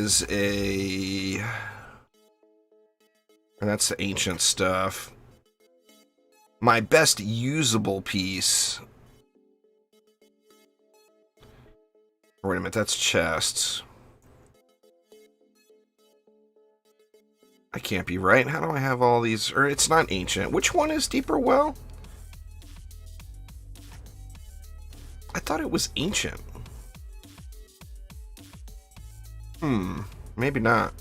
is a... That's the ancient stuff. My best usable piece... Wait a minute, that's chests. I can't be right. How do I have all these? Or it's not ancient. Which one is Deeper Well? I thought it was ancient. Maybe not.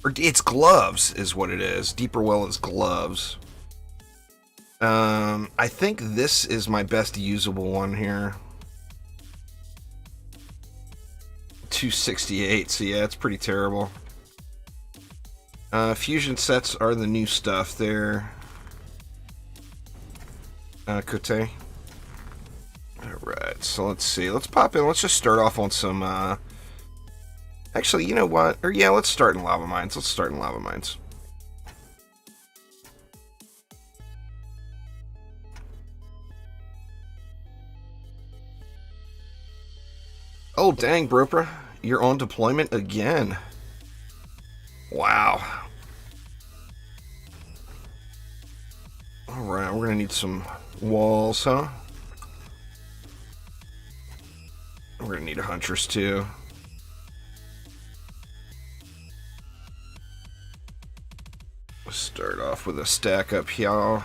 Or it's gloves is what it is. Deeper Well is gloves. I think this is my best usable one here. 268, so yeah, it's pretty terrible. Fusion sets are the new stuff there. Kote. Alright, so let's see. Let's pop in. Let's just start off on some, Actually, you know what? Or yeah, let's start in lava mines. Let's start in lava mines. Oh, dang, Bropra. You're on deployment again. Wow. Alright, we're gonna need some walls, huh? We're gonna need a huntress, too. Let's start off with a stack up here.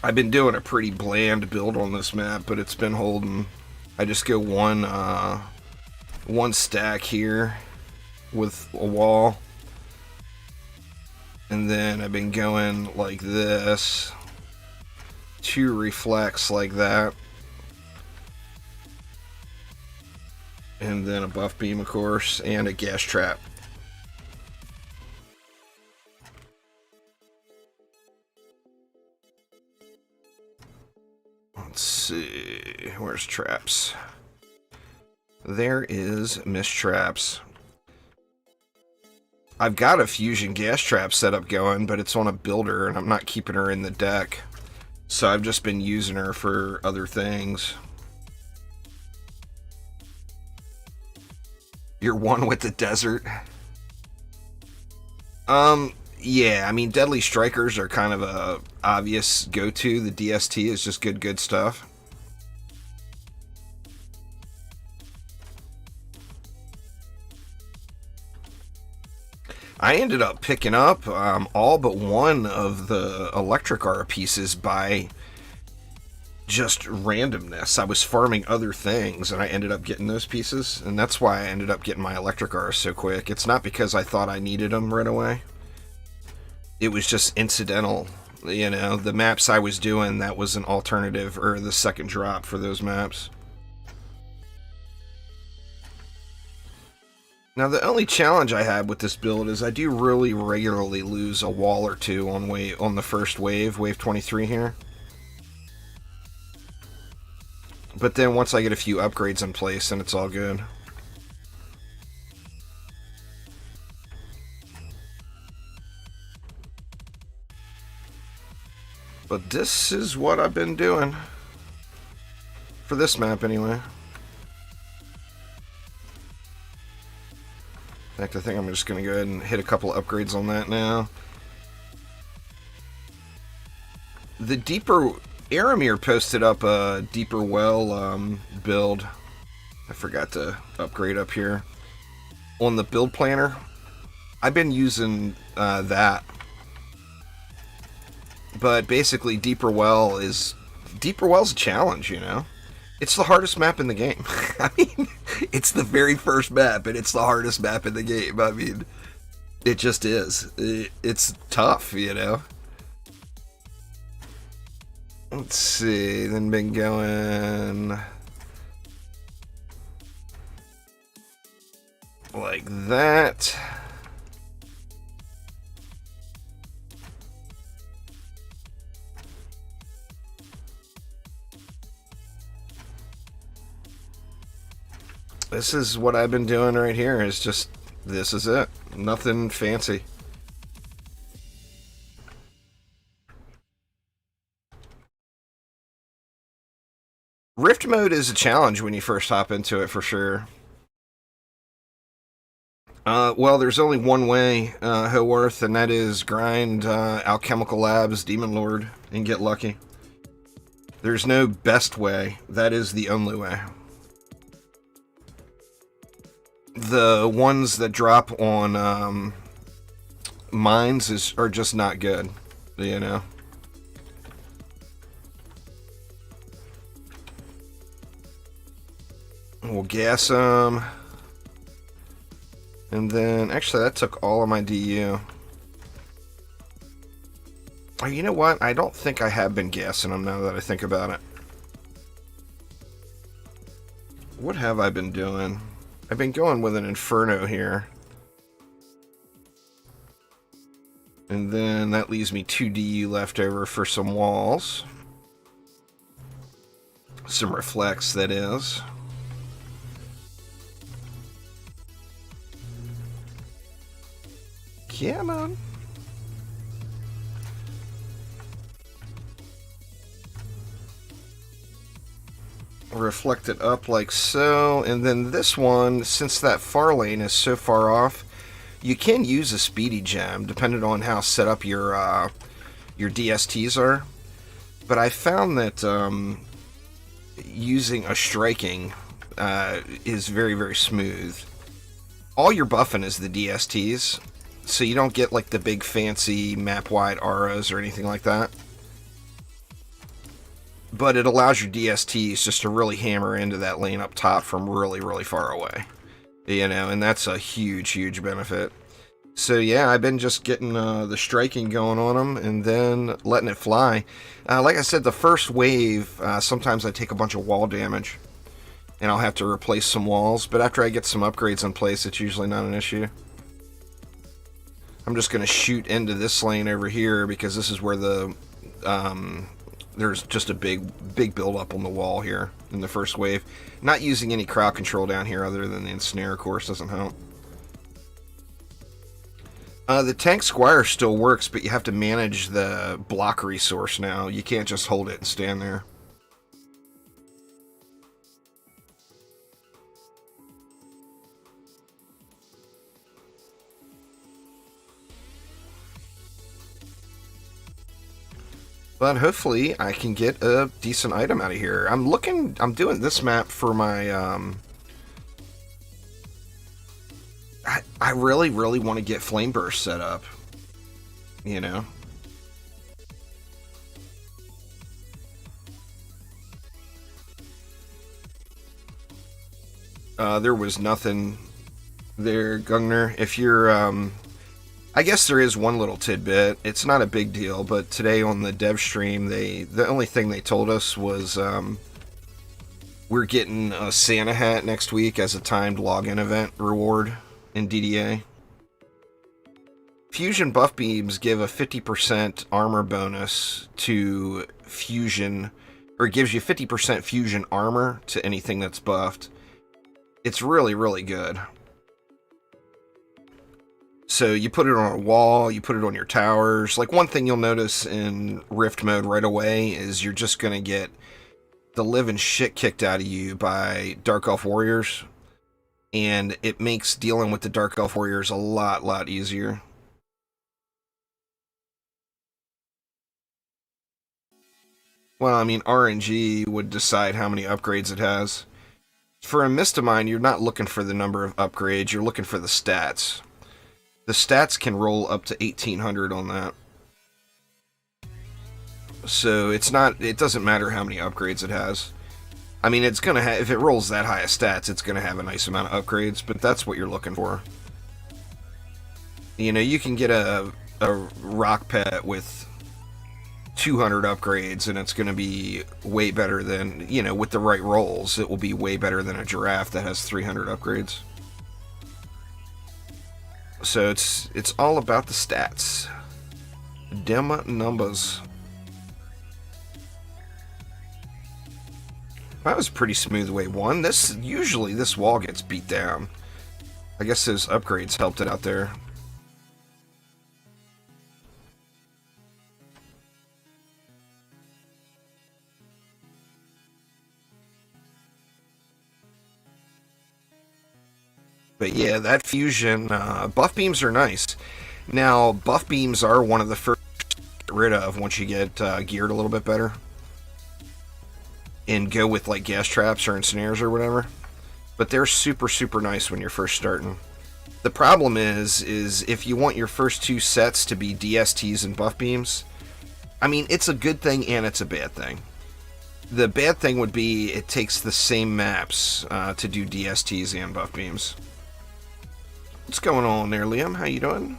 I've been doing a pretty bland build on this map, but it's been holding. I just go one stack here with a wall, and then I've been going like this, 2 reflects like that, and then a buff beam, of course, and a gas trap. Let's see, where's traps? There is Miss Traps. I've got a fusion gas trap setup going, but it's on a builder, and I'm not keeping her in the deck. So I've just been using her for other things. You're one with the desert? Yeah, I mean, Deadly Strikers are kind of a obvious go-to. The DST is just good stuff. I ended up picking up all but one of the electric aura pieces by just randomness. I was farming other things, and I ended up getting those pieces, and that's why I ended up getting my electric aura so quick. It's not because I thought I needed them right away. It was just incidental. You know, the maps I was doing, that was an alternative, or the second drop for those maps. Now, the only challenge I had with this build is I do really regularly lose a wall or two on the first wave, wave 23 here. But then once I get a few upgrades in place, then it's all good. But this is what I've been doing. For this map, anyway. In fact, I think I'm just going to go ahead and hit a couple of upgrades on that now. The deeper... Aramir posted up a Deeper Well build. I forgot to upgrade up here. On the build planner. I've been using that. But basically, Deeper Well's a challenge, you know? It's the hardest map in the game. I mean, it's the very first map, and it's the hardest map in the game. I mean, it just is. It's tough, you know? Let's see, then been going like that. This is what I've been doing right here. It's just, this is it. Nothing fancy. Rift mode is a challenge when you first hop into it, for sure. Well, there's only one way, Howarth, and that is grind Alchemical Labs Demon Lord and get lucky. There's no best way. That is the only way. The ones that drop on mines are just not good, you know? We'll gas them. And then, actually, that took all of my DU. Oh, you know what? I don't think I have been gassing them now that I think about it. What have I been doing? I've been going with an Inferno here. And then that leaves me 2 DU left over for some walls. Some reflects, that is. Come on. Reflect it up like so, and then this one, since that far lane is so far off, you can use a speedy gem depending on how set up your DSTs are. But I found that using a striking is very, very smooth. All you're buffing is the DSTs, so you don't get like the big fancy map-wide auras or anything like that. But it allows your DSTs just to really hammer into that lane up top from really, really far away. You know, and that's a huge, huge benefit. So yeah, I've been just getting the striking going on them and then letting it fly. Like I said, the first wave, sometimes I take a bunch of wall damage. And I'll have to replace some walls. But after I get some upgrades in place, it's usually not an issue. I'm just going to shoot into this lane over here because this is where the... there's just a big build-up on the wall here in the first wave. Not using any crowd control down here other than the ensnare, of course, doesn't help. The tank squire still works, but you have to manage the block resource now. You can't just hold it and stand there. But hopefully I can get a decent item out of here. I'm doing this map for my, I really, really want to get Flame Burst set up, you know? There was nothing there, Gungner. If you're, I guess there is one little tidbit. It's not a big deal, but today on the dev stream, the only thing they told us was we're getting a Santa hat next week as a timed login event reward in DDA. Fusion buff beams give a 50% armor bonus to fusion, or it gives you 50% fusion armor to anything that's buffed. It's really, really good. So you put it on a wall, you put it on your towers. Like, one thing you'll notice in Rift mode right away is you're just going to get the living shit kicked out of you by Dark Elf Warriors. And it makes dealing with the Dark Elf Warriors a lot easier. Well, I mean, RNG would decide how many upgrades it has. For a Mistamine, you're not looking for the number of upgrades, you're looking for the stats. The stats can roll up to 1800 on that. So it doesn't matter how many upgrades it has. I mean, it's gonna have, if it rolls that high of stats, it's gonna have a nice amount of upgrades, but that's what you're looking for. You know, you can get a rock pet with 200 upgrades and it's gonna be way better than, you know, with the right rolls, it will be way better than a giraffe that has 300 upgrades. So it's all about the stats. Dem numbers. That was a pretty smooth wave one. Usually this wall gets beat down. I guess those upgrades helped it out there. But yeah, that fusion, buff beams are nice. Now, buff beams are one of the first to get rid of once you get geared a little bit better. And go with like gas traps or ensnares or whatever. But they're super, super nice when you're first starting. The problem is if you want your first two sets to be DSTs and buff beams, I mean, it's a good thing and it's a bad thing. The bad thing would be it takes the same maps to do DSTs and buff beams. What's going on there, Liam? How you doing?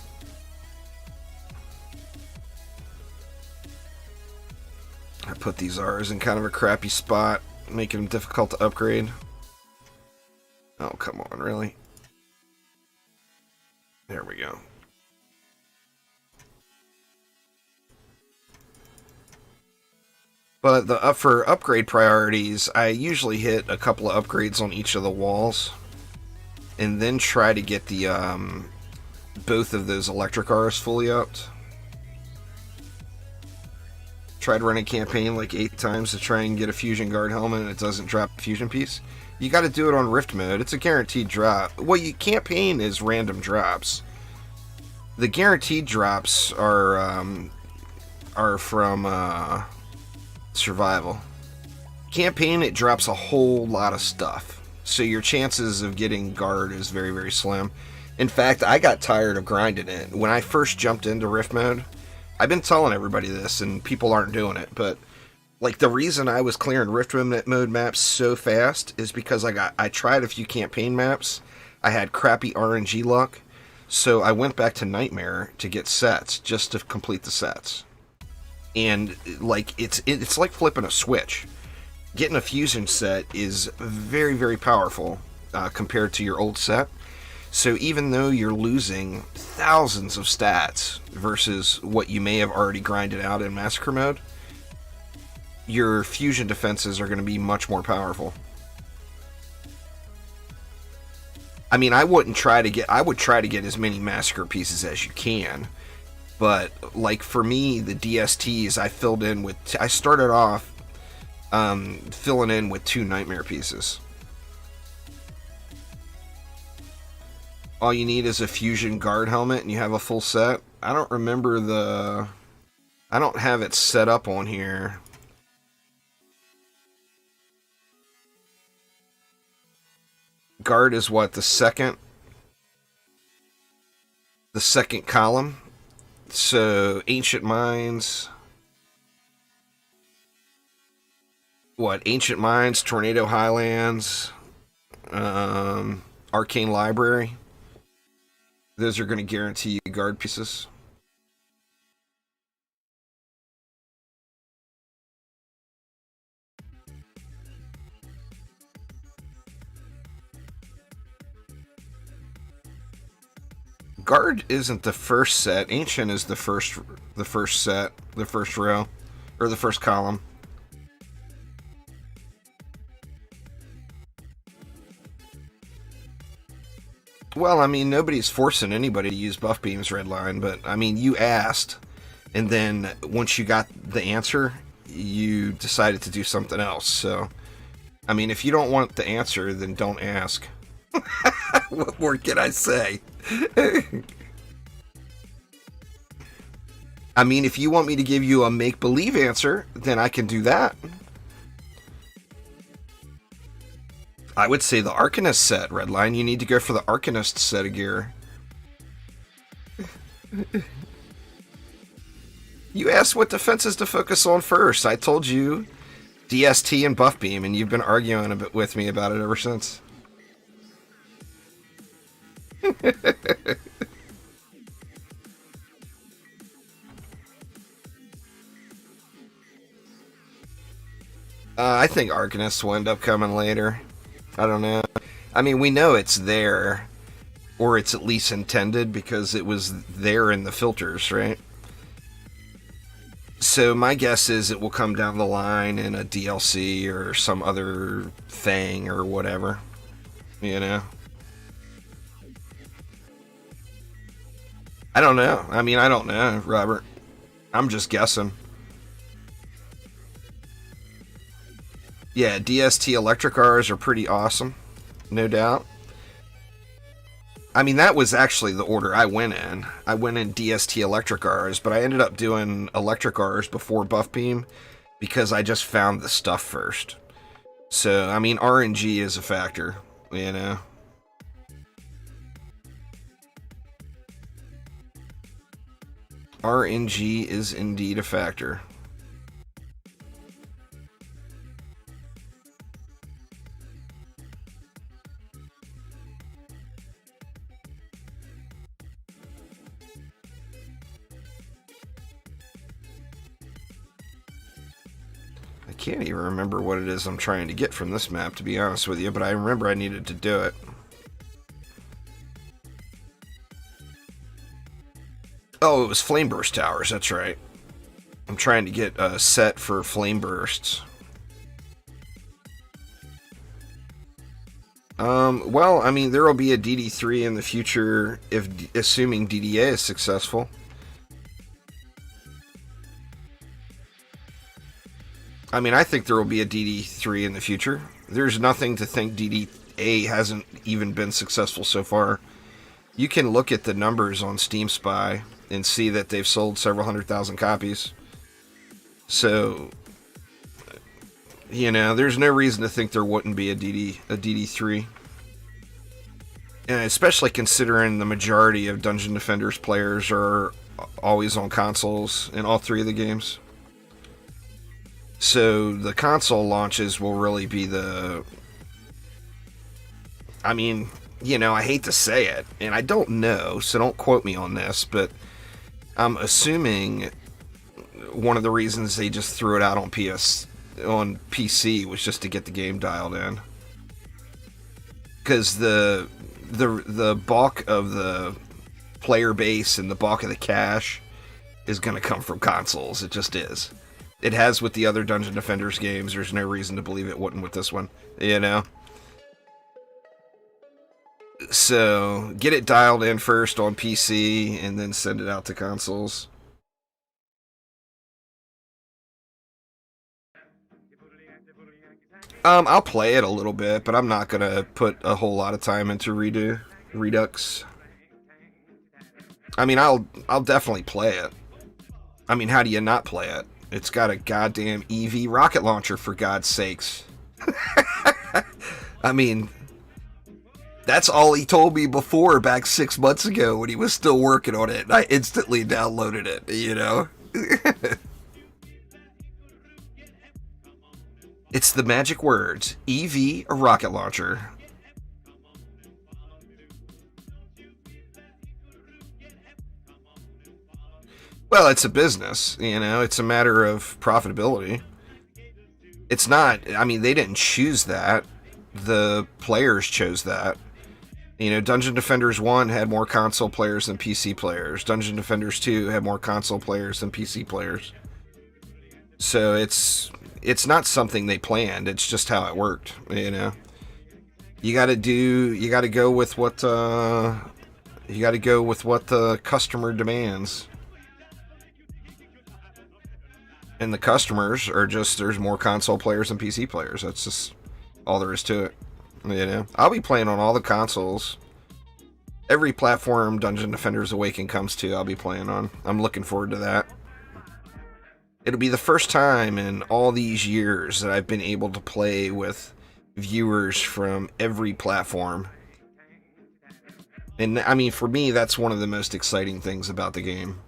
I put these R's in kind of a crappy spot, making them difficult to upgrade. Oh, come on, really? There we go. But for upgrade priorities, I usually hit a couple of upgrades on each of the walls, and then try to get the both of those electric R's fully upped. Tried running campaign like 8 times to try and get a fusion guard helmet, and it doesn't drop a fusion piece. You got to do it on Rift mode. It's a guaranteed drop. What you campaign is random drops. The guaranteed drops are from survival. Campaign, it drops a whole lot of stuff, so your chances of getting guard is very, very slim. In fact, I got tired of grinding it when I first jumped into Rift mode. I've been telling everybody this, and people aren't doing it, but like the reason I was clearing Rift mode maps so fast is because I tried a few campaign maps. I had crappy RNG luck, so I went back to Nightmare to get sets just to complete the sets. And like it's like flipping a switch. Getting a fusion set is very, very powerful compared to your old set. So even though you're losing thousands of stats versus what you may have already grinded out in Massacre mode, your fusion defenses are going to be much more powerful. I mean, I would try to get as many Massacre pieces as you can, but like for me, the DSTs I started off filling in with 2 Nightmare pieces. All you need is a fusion guard helmet and you have a full set. I don't remember I don't have it set up on here. Guard is what, the second column. So Ancient Mines. Ancient Mines, Tornado Highlands, Arcane Library. Those are going to guarantee you guard pieces. Guard isn't the first set. Ancient is the first set, the first row, or the first column. Well, I mean, nobody's forcing anybody to use buff beams, Redline, but I mean, you asked, and then once you got the answer, you decided to do something else. So, I mean, if you don't want the answer, then don't ask. What more can I say? I mean, if you want me to give you a make-believe answer, then I can do that. I would say the Arcanist set, Redline. You need to go for the Arcanist set of gear. You asked what defenses to focus on first. I told you DST and Buff Beam, and you've been arguing a bit with me about it ever since. I think Arcanists will end up coming later. I don't know. I mean, we know it's there, or it's at least intended because it was there in the filters, right? So my guess is it will come down the line in a DLC or some other thing or whatever, you know? I don't know. I mean, I don't know, Robert. I'm just guessing. Yeah, DST electric R's are pretty awesome, no doubt. I mean, that was actually the order I went in. I went in DST Electric R's, but I ended up doing Electric R's before Buff Beam because I just found the stuff first. So, I mean, RNG is a factor, you know. RNG is indeed a factor. I can't even remember what it is I'm trying to get from this map, to be honest with you, but I remember I needed to do it. Oh, it was Flame Burst Towers, that's right. I'm trying to get a set for Flame Bursts. Well, I mean, there will be a DD3 in the future, assuming DDA is successful. I mean, I think there will be a DD3 in the future. There's nothing to think DDA hasn't even been successful so far. You can look at the numbers on Steam Spy and see that they've sold several 100,000 copies. So, you know, there's no reason to think there wouldn't be a DD3. And especially considering the majority of Dungeon Defenders players are always on consoles in all three of the games. So the console launches will really be the... I mean, you know, I hate to say it, and I don't know, so don't quote me on this, but I'm assuming one of the reasons they just threw it out on PC was just to get the game dialed in. Because the bulk of the player base and the bulk of the cash is going to come from consoles. It just is. It has with the other Dungeon Defenders games. There's no reason to believe it wouldn't with this one, you know? So, get it dialed in first on PC, and then send it out to consoles. I'll play it a little bit, but I'm not gonna put a whole lot of time into Redux. I mean, I'll definitely play it. I mean, how do you not play it? It's got a goddamn EV rocket launcher, for God's sakes. I mean, that's all he told me before, back 6 months ago when he was still working on it. And I instantly downloaded it, you know? It's the magic words. EV, a rocket launcher. Well, it's a business, you know? It's a matter of profitability. It's not... I mean, they didn't choose that. The players chose that. You know, Dungeon Defenders 1 had more console players than PC players. Dungeon Defenders 2 had more console players than PC players. So it's not something they planned. It's just how it worked, you know. You got to go with what the customer demands. And the customers are just, there's more console players than PC players. That's just all there is to it. You know, I'll be playing on all the consoles. Every platform Dungeon Defenders Awaken comes to, I'll be playing on. I'm looking forward to that. It'll be the first time in all these years that I've been able to play with viewers from every platform. And, I mean, for me, that's one of the most exciting things about the game.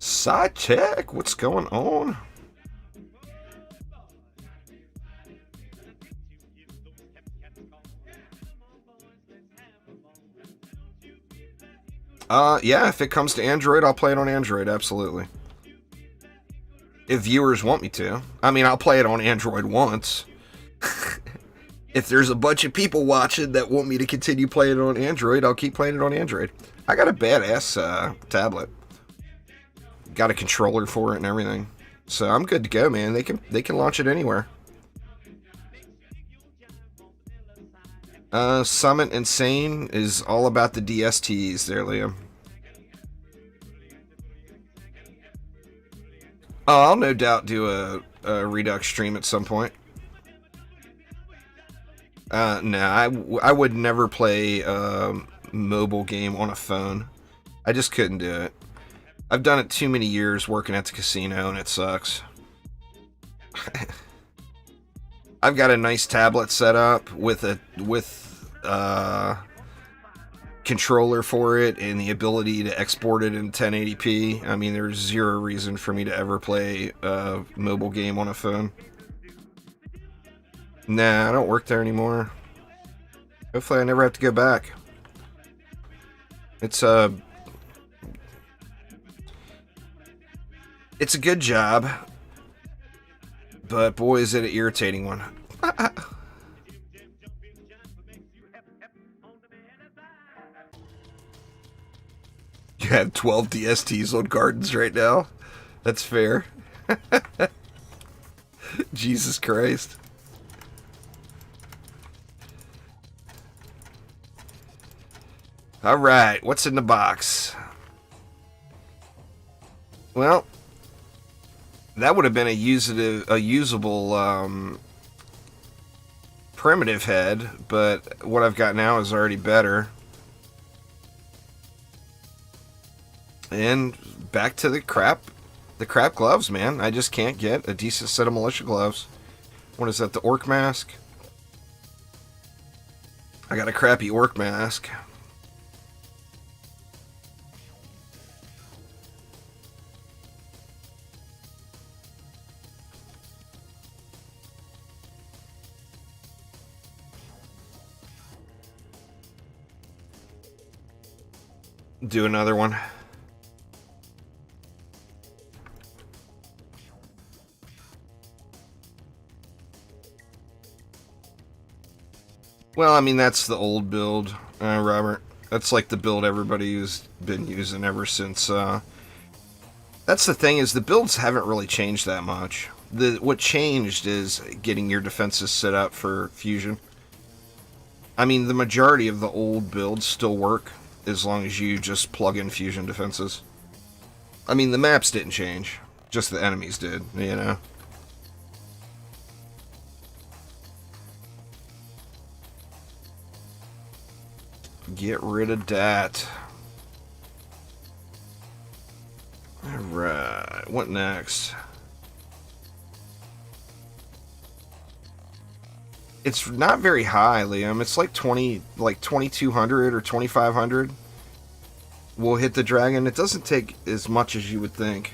Side check, what's going on? Yeah, if it comes to Android, I'll play it on Android, absolutely. If viewers want me to. I mean, I'll play it on Android once. If there's a bunch of people watching that want me to continue playing it on Android, I'll keep playing it on Android. I got a badass tablet. Got a controller for it and everything. So I'm good to go, man. They can launch it anywhere. Summit Insane is all about the DSTs there, Liam. Oh, I'll no doubt do a Redux stream at some point. No, I would never play a mobile game on a phone. I just couldn't do it. I've done it too many years working at the casino, and it sucks. I've got a nice tablet set up with a controller for it and the ability to export it in 1080p. I mean, there's zero reason for me to ever play a mobile game on a phone. Nah, I don't work there anymore. Hopefully I never have to go back. It's a good job, but boy is it an irritating one. You have 12 DSTs on Gardens right now? That's fair. Jesus Christ. Alright, what's in the box? Well, that would have been a usable primitive head, but what I've got now is already better. And back to the crap gloves, man. I just can't get a decent set of militia gloves. What is that, the orc mask? I got a crappy orc mask. Do another one. Well, I mean, that's the old build, Robert. That's like the build everybody's been using ever since. That's the thing, is the builds haven't really changed that much. What changed is getting your defenses set up for fusion. I mean, the majority of the old builds still work as long as you just plug in fusion defenses. I mean, the maps didn't change, just the enemies did, you know? Get rid of that. Alright, what next? It's not very high, Liam. It's like 2200 or 2500. We'll hit the dragon. It doesn't take as much as you would think.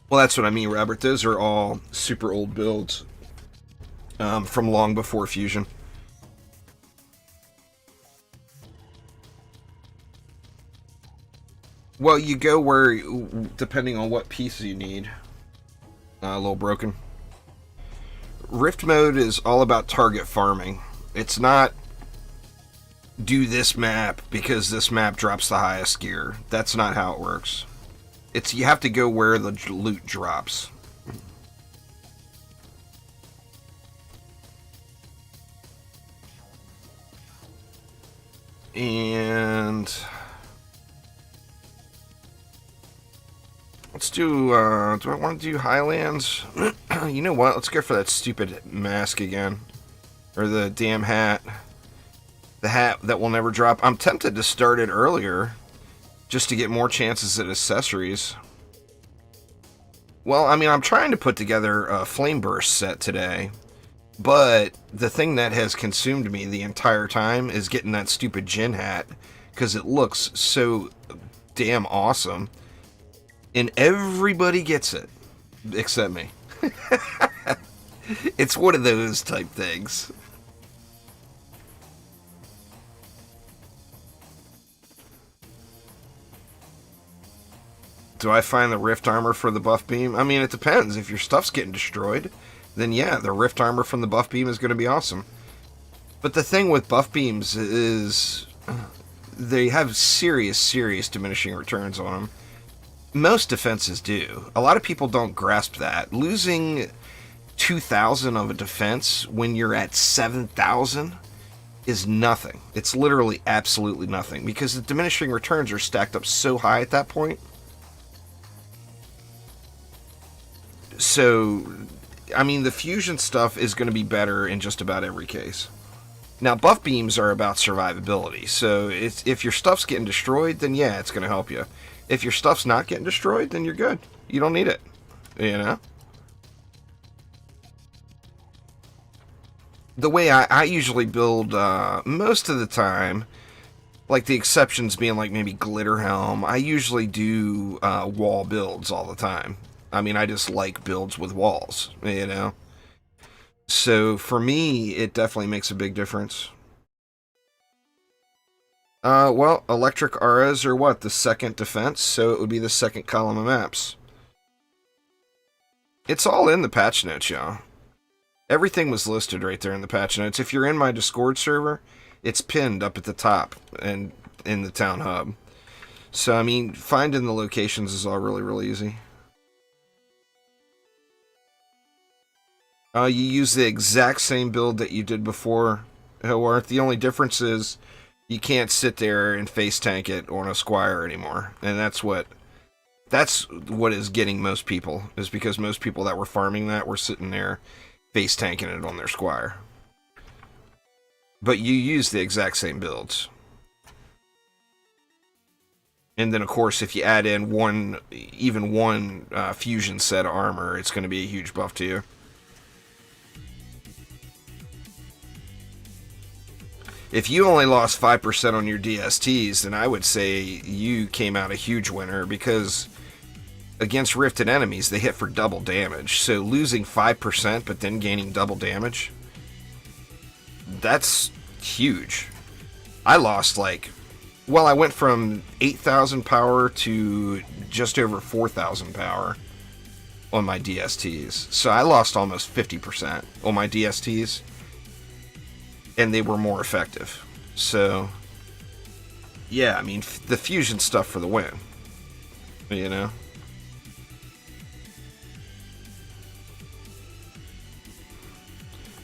Well, that's what I mean, Robert. Those are all super old builds from long before Fusion. Well, you go where, depending on what piece you need. A little broken. Rift mode is all about target farming. It's not do this map because this map drops the highest gear. That's not how it works. It's you have to go where the loot drops. And let's do, do I want to do Highlands? You know what? Let's go for that stupid mask again. Or the damn hat. The hat that will never drop. I'm tempted to start it earlier, just to get more chances at accessories. Well, I mean, I'm trying to put together a Flame Burst set today, but the thing that has consumed me the entire time is getting that stupid Jin hat, because it looks so damn awesome. And everybody gets it, except me. It's one of those type things. Do I find the Rift Armor for the Buff Beam? I mean, it depends. If your stuff's getting destroyed, then yeah, the Rift Armor from the Buff Beam is going to be awesome. But the thing with Buff Beams is they have serious diminishing returns on them. Most defenses do. A lot of people don't grasp that. Losing 2,000 of a defense when you're at 7,000 is nothing. It's literally absolutely nothing because the diminishing returns are stacked up so high at that point. So, I mean, the fusion stuff is going to be better in just about every case. Now, buff beams are about survivability. So, if your stuff's getting destroyed, then yeah, it's going to help you. If your stuff's not getting destroyed, then you're good. You don't need it. You know? The way I usually build most of the time, like the exceptions being like maybe Glitter Helm, I usually do wall builds all the time. I mean, I just like builds with walls, you know? So for me, it definitely makes a big difference. Well, electric auras are what? The second defense, so it would be the second column of maps. It's all in the patch notes, y'all. Everything was listed right there in the patch notes. If you're in my Discord server, it's pinned up at the top and in the town hub. So, I mean, finding the locations is all really, really easy. You use the exact same build that you did before, Hillworth. The only difference is you can't sit there and face tank it on a Squire anymore. And that's what is getting most people, is because most people that were farming that were sitting there face tanking it on their Squire. But you use the exact same builds. And then, of course, if you add in even one fusion set of armor, it's going to be a huge buff to you. If you only lost 5% on your DSTs, then I would say you came out a huge winner, because against rifted enemies, they hit for double damage. So losing 5% but then gaining double damage, that's huge. I lost I went from 8,000 power to just over 4,000 power on my DSTs. So I lost almost 50% on my DSTs. And they were more effective. So, yeah, I mean, the fusion stuff for the win. You know?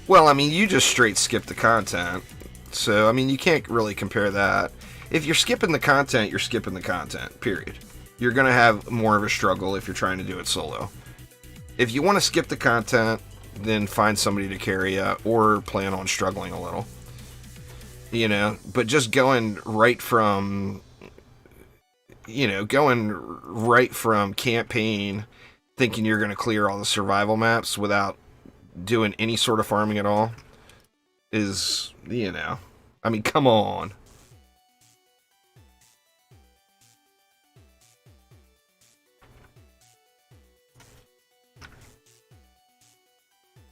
Well, I mean, you just straight skip the content. So, I mean, you can't really compare that. If you're skipping the content, you're skipping the content, period. You're going to have more of a struggle if you're trying to do it solo. If you want to skip the content, then find somebody to carry you, or plan on struggling a little. You know, but just going right from campaign, thinking you're going to clear all the survival maps without doing any sort of farming at all is, I mean, come on.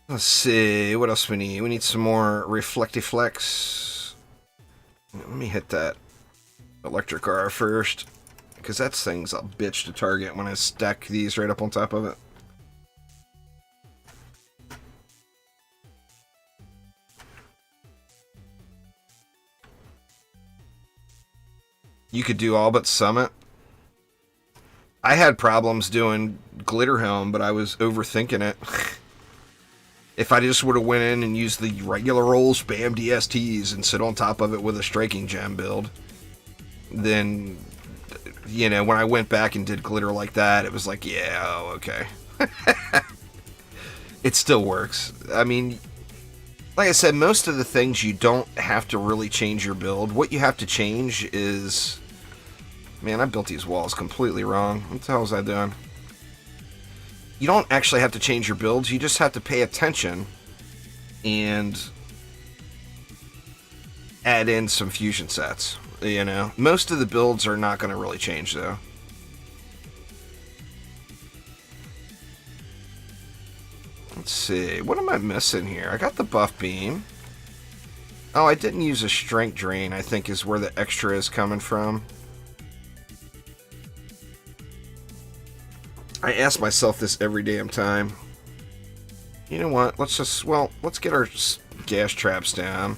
Let's see, what else we need? We need some more Reflectiflex. Let me hit that Electric Aura first, because that thing's a bitch to target when I stack these right up on top of it. You could do all but Summit. I had problems doing Glitter Helm, but I was overthinking it. If I just would have went in and used the regular old spam DSTs and sit on top of it with a Striking Gem build, then, when I went back and did glitter like that, it was like, yeah, oh, okay. It still works. I mean, like I said, most of the things you don't have to really change your build. What you have to change is... Man, I built these walls completely wrong. What the hell was I doing? You don't actually have to change your builds. You just have to pay attention and add in some fusion sets. Most of the builds are not going to really change, though. Let's see. What am I missing here? I got the buff beam. Oh, I didn't use a strength drain, I think, is where the extra is coming from. I ask myself this every damn time. You know what? Let's get our gas traps down.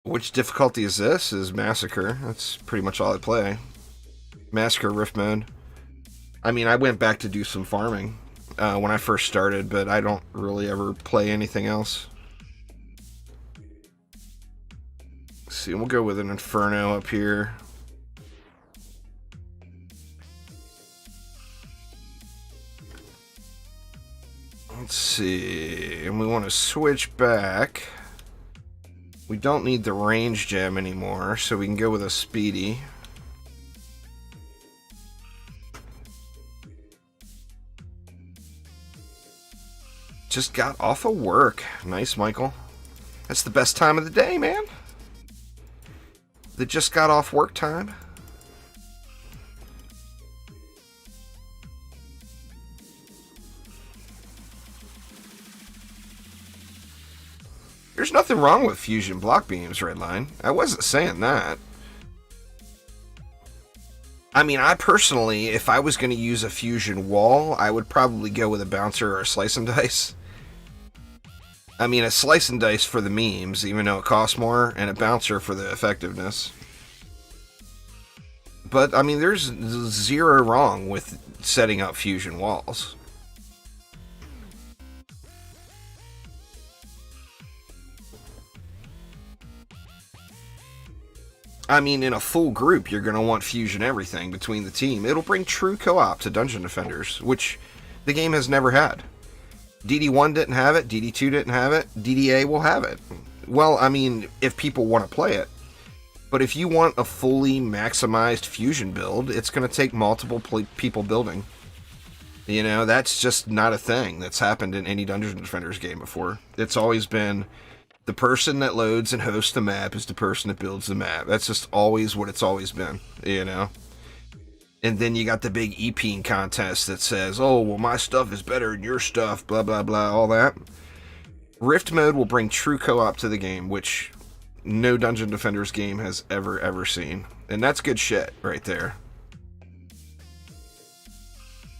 Which difficulty is this? Is Massacre. That's pretty much all I play. Massacre Rift Mode. I mean, I went back to do some farming when I first started, but I don't really ever play anything else. Let's see, we'll go with an Inferno up here. Let's see, and we want to switch back. We don't need the range gem anymore, so we can go with a speedy. Just got off of work. Nice, Michael. That's the best time of the day, man. They just got off work time. There's nothing wrong with fusion block beams, Redline. I wasn't saying that. I mean, I personally, if I was going to use a fusion wall, I would probably go with a bouncer or a slice and dice. I mean, a slice and dice for the memes, even though it costs more, and a bouncer for the effectiveness. But, I mean, there's zero wrong with setting up fusion walls. I mean, in a full group, you're going to want fusion everything between the team. It'll bring true co-op to Dungeon Defenders, which the game has never had. DD1 didn't have it, DD2 didn't have it, DDA will have it. Well, I mean, if people want to play it. But if you want a fully maximized fusion build, it's going to take multiple people building. You know, that's just not a thing that's happened in any Dungeon Defenders game before. It's always been the person that loads and hosts the map is the person that builds the map. That's just always what it's always been, you know? And then you got the big EPing contest that says, oh, well, my stuff is better than your stuff, blah, blah, blah, all that. Rift mode will bring true co-op to the game, which no Dungeon Defenders game has ever seen. And that's good shit right there.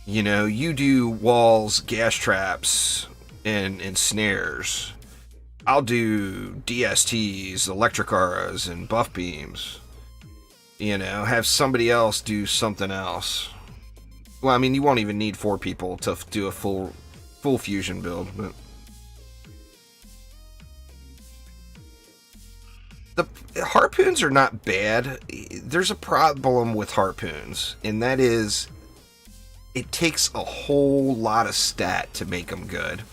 You know, you do walls, gas traps, and snares. I'll do DSTs, electric auras, and buff beams. You know, have somebody else do something else. Well, I mean, you won't even need 4 people to do a full fusion build, but the harpoons are not bad. There's a problem with harpoons, and that is it takes a whole lot of stat to make them good.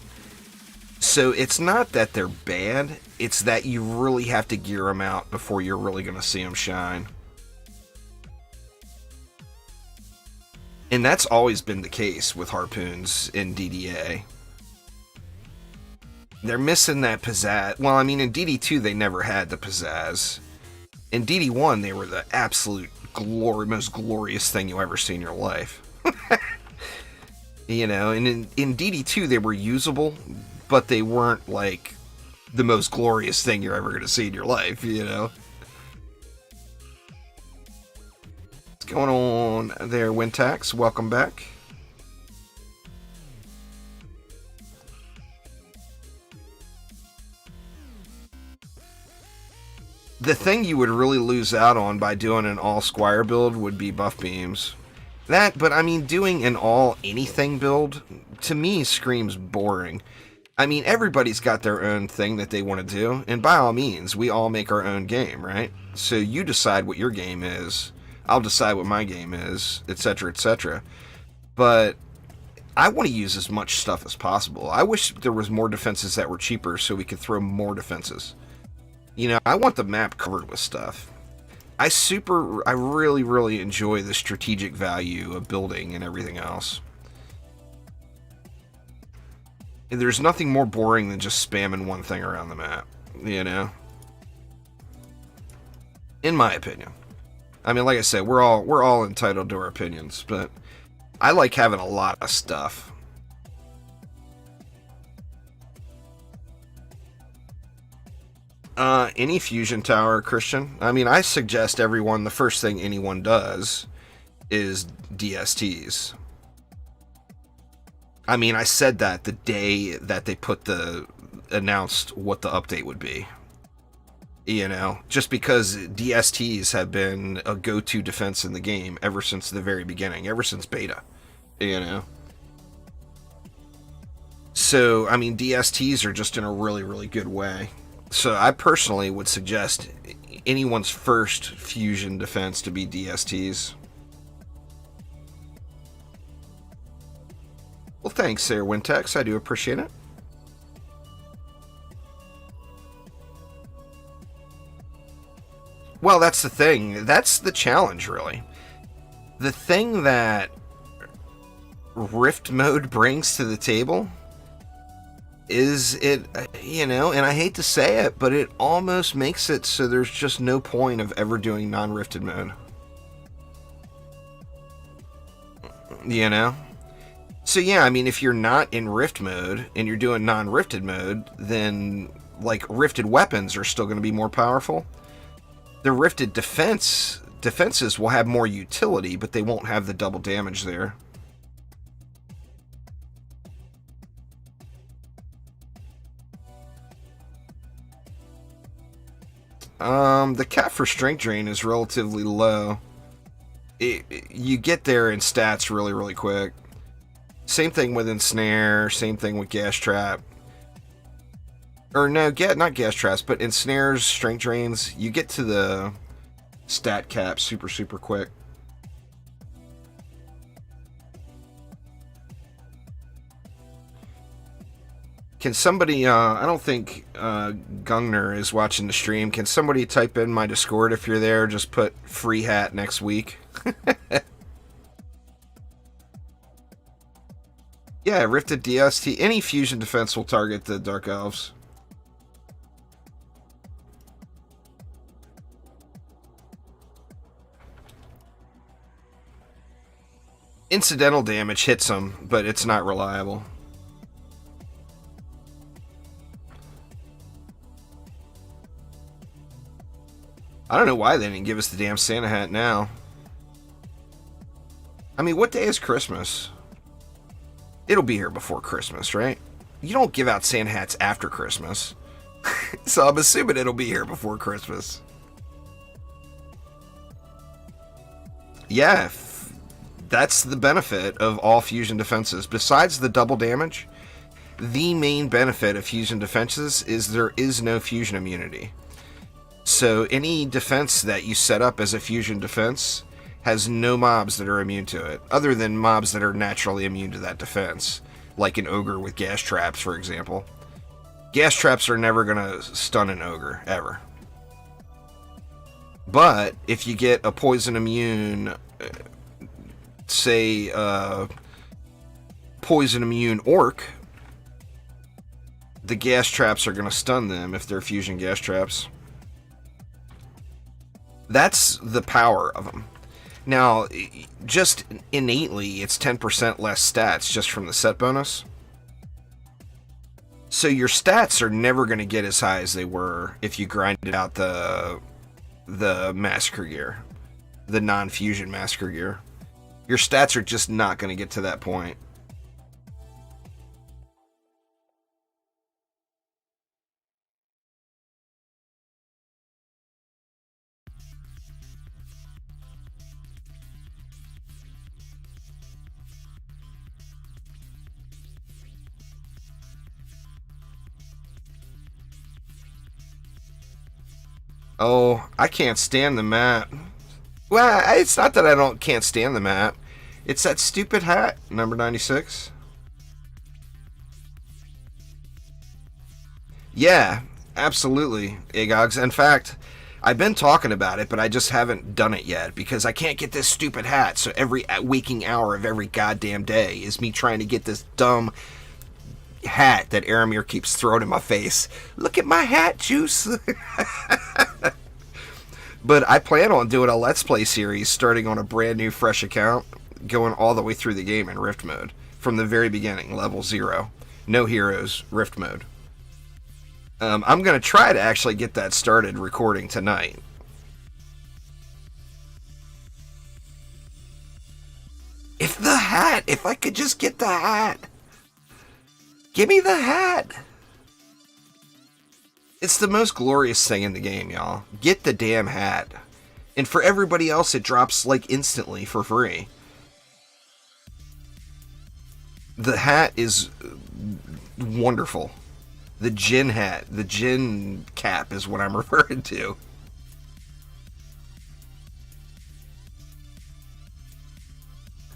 So it's not that they're bad, it's that you really have to gear them out before you're really going to see them shine. And that's always been the case with harpoons in DDA. They're missing that pizzazz. Well, I mean, in DD2 they never had the pizzazz. In DD1 they were the absolute most glorious thing you'll ever see in your life. You know, and in DD2 they were usable, but they weren't, like, the most glorious thing you're ever going to see in your life, you know? What's going on there, Wintax? Welcome back. The thing you would really lose out on by doing an all-squire build would be buff beams. But I mean, doing an all-anything build, to me, screams boring. I mean, everybody's got their own thing that they want to do, and by all means, we all make our own game, right? So you decide what your game is, I'll decide what my game is, etc., etc. But I want to use as much stuff as possible. I wish there was more defenses that were cheaper so we could throw more defenses. You know, I want the map covered with stuff. I really, really enjoy the strategic value of building and everything else. There's nothing more boring than just spamming one thing around the map, you know? In my opinion. I mean, like I said, we're all entitled to our opinions, but I like having a lot of stuff. Any fusion tower, Christian? I mean, I suggest everyone, the first thing anyone does is DSTs. I mean, I said that the day that they announced what the update would be. You know, just because DSTs have been a go-to defense in the game ever since the very beginning, ever since beta, you know. So, I mean, DSTs are just in a really, really good way. So I personally would suggest anyone's first fusion defense to be DSTs. Well, thanks there, Wintex. I do appreciate it. Well, that's the thing. That's the challenge, really. The thing that Rift mode brings to the table is it, you know, and I hate to say it, but it almost makes it so there's just no point of ever doing non-rifted mode. You know? So yeah, I mean, if you're not in Rift mode and you're doing non-rifted mode, then, like, rifted weapons are still going to be more powerful. The rifted defenses will have more utility, but they won't have the double damage there. The cap for strength drain is relatively low. You get there in stats really, really quick. Same thing with ensnare, same thing with gas trap. Or no, not gas traps, but ensnares, strength drains, you get to the stat cap super, super quick. Can somebody, I don't think Gungner is watching the stream. Can somebody type in my Discord if you're there? Just put free hat next week. Yeah, Rifted DST. Any fusion defense will target the Dark Elves. Incidental damage hits them, but it's not reliable. I don't know why they didn't give us the damn Santa hat now. I mean, what day is Christmas? It'll be here before Christmas, right? You don't give out Santa hats after Christmas. So I'm assuming it'll be here before Christmas. Yeah, that's the benefit of all fusion defenses. Besides the double damage, the main benefit of fusion defenses is there is no fusion immunity. So any defense that you set up as a fusion defense has no mobs that are immune to it, other than mobs that are naturally immune to that defense, like an ogre with gas traps, for example. Gas traps are never going to stun an ogre, ever. But if you get a poison immune, say, poison immune orc, the gas traps are going to stun them if they're fusion gas traps. That's the power of them. Now, just innately, it's 10% less stats just from the set bonus. So your stats are never going to get as high as they were if you grinded out the Massacre gear, the non-fusion Massacre gear. Your stats are just not going to get to that point. Oh, I can't stand the map. Well, it's not that I can't stand the map. It's that stupid hat, number 96. Yeah, absolutely, Agogs. In fact, I've been talking about it, but I just haven't done it yet because I can't get this stupid hat. So every waking hour of every goddamn day is me trying to get this dumb hat that Aramir keeps throwing in my face. Look at my hat, Juice. But I plan on doing a Let's Play series starting on a brand new fresh account, going all the way through the game in Rift mode. From the very beginning, level 0. No heroes, Rift mode. I'm going to try to actually get that started recording tonight. If I could just get the hat. Give me the hat. It's the most glorious thing in the game, y'all. Get the damn hat. And for everybody else, it drops like instantly for free. The hat is wonderful. The Jin hat, the Jin cap is what I'm referring to.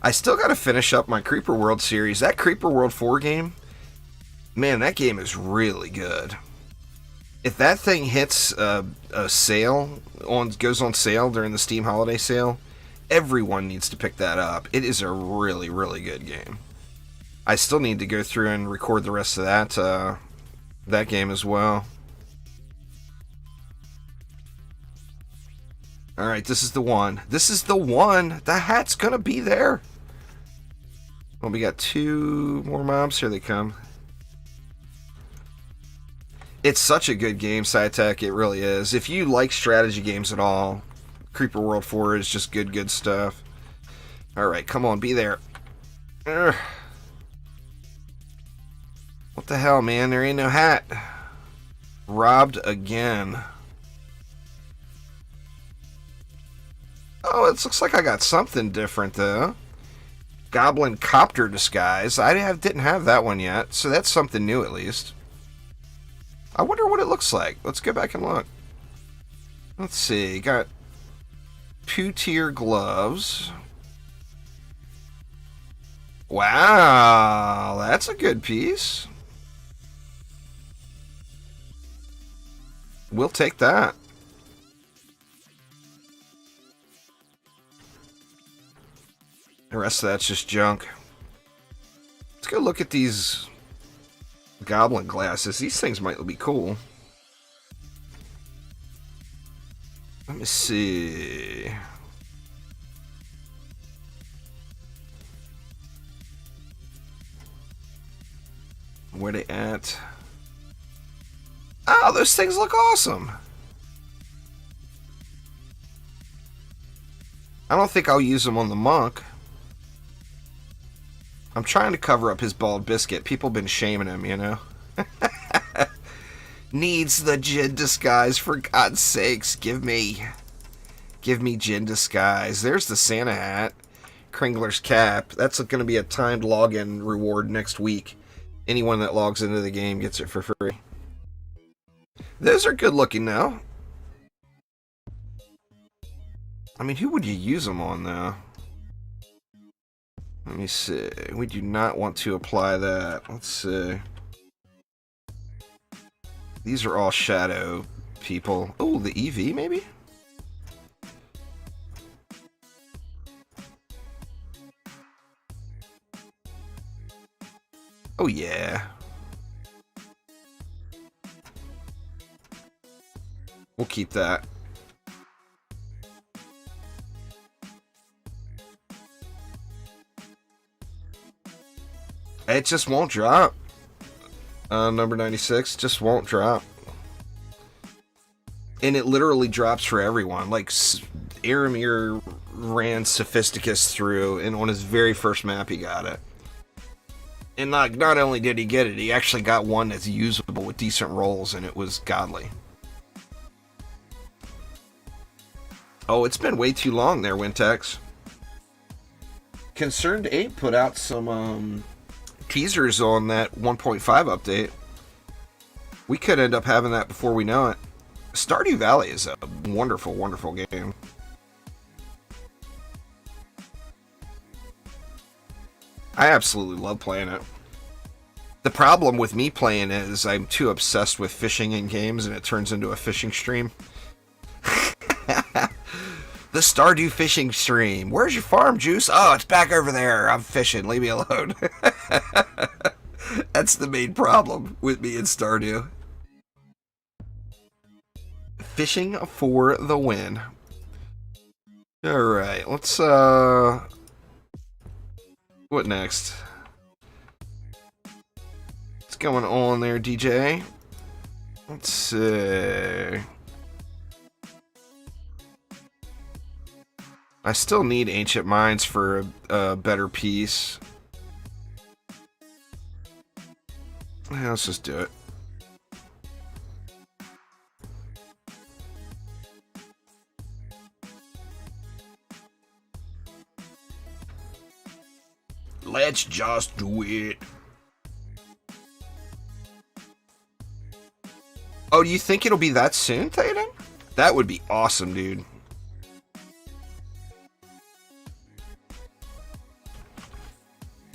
I still got to finish up my Creeper World series. That Creeper World 4 game, man, that game is really good. If that thing hits a sale, goes on sale during the Steam Holiday Sale, everyone needs to pick that up. It is a really, really good game. I still need to go through and record the rest of that game as well. Alright, this is the one. This is the one! The hat's gonna be there! Well, we got 2 more mobs. Here they come. It's such a good game, SciTech. It really is. If you like strategy games at all, Creeper World 4 is just good stuff. Alright, come on, be there. Urgh. What the hell, man? There ain't no hat. Robbed again. Oh, it looks like I got something different, though. Goblin Copter Disguise. I didn't have that one yet, so that's something new at least. I wonder what it looks like. Let's go back and look. Let's see. Got 2-tier gloves. Wow, that's a good piece. We'll take that. The rest of that's just junk. Let's go look at these Goblin Glasses. These things might be cool. Let me see. Where they at? Oh, those things look awesome. I don't think I'll use them on the monk. I'm trying to cover up his bald biscuit. People have been shaming him, you know. Needs the Jin disguise, for God's sakes. Give me Jin disguise. There's the Santa hat. Kringler's cap. That's going to be a timed login reward next week. Anyone that logs into the game gets it for free. Those are good looking now. I mean, who would you use them on, though? Let me see. We do not want to apply that. Let's see. These are all shadow people. Oh, the EV, maybe? Oh, yeah. We'll keep that. It just won't drop. Number 96 just won't drop. And it literally drops for everyone. Like, Aramir ran Sophisticus through, and on his very first map he got it. And not only did he get it, he actually got one that's usable with decent rolls, and it was godly. Oh, it's been way too long there, Wintex. Concerned Ape put out some teasers on that 1.5 update. We could end up having that before we know it. Stardew Valley is a wonderful, wonderful game. I absolutely love playing it. The problem with me playing it is I'm too obsessed with fishing in games and it turns into a fishing stream. The Stardew fishing stream. Where's your farm, Juice? Oh, it's back over there. I'm fishing. Leave me alone. That's the main problem with me in Stardew. Fishing for the win. Alright, let's, what next? What's going on there, DJ? Let's see. I still need Ancient Minds for a better piece. Yeah, let's just do it. Let's just do it. Oh, do you think it'll be that soon, Thaden? That would be awesome, dude.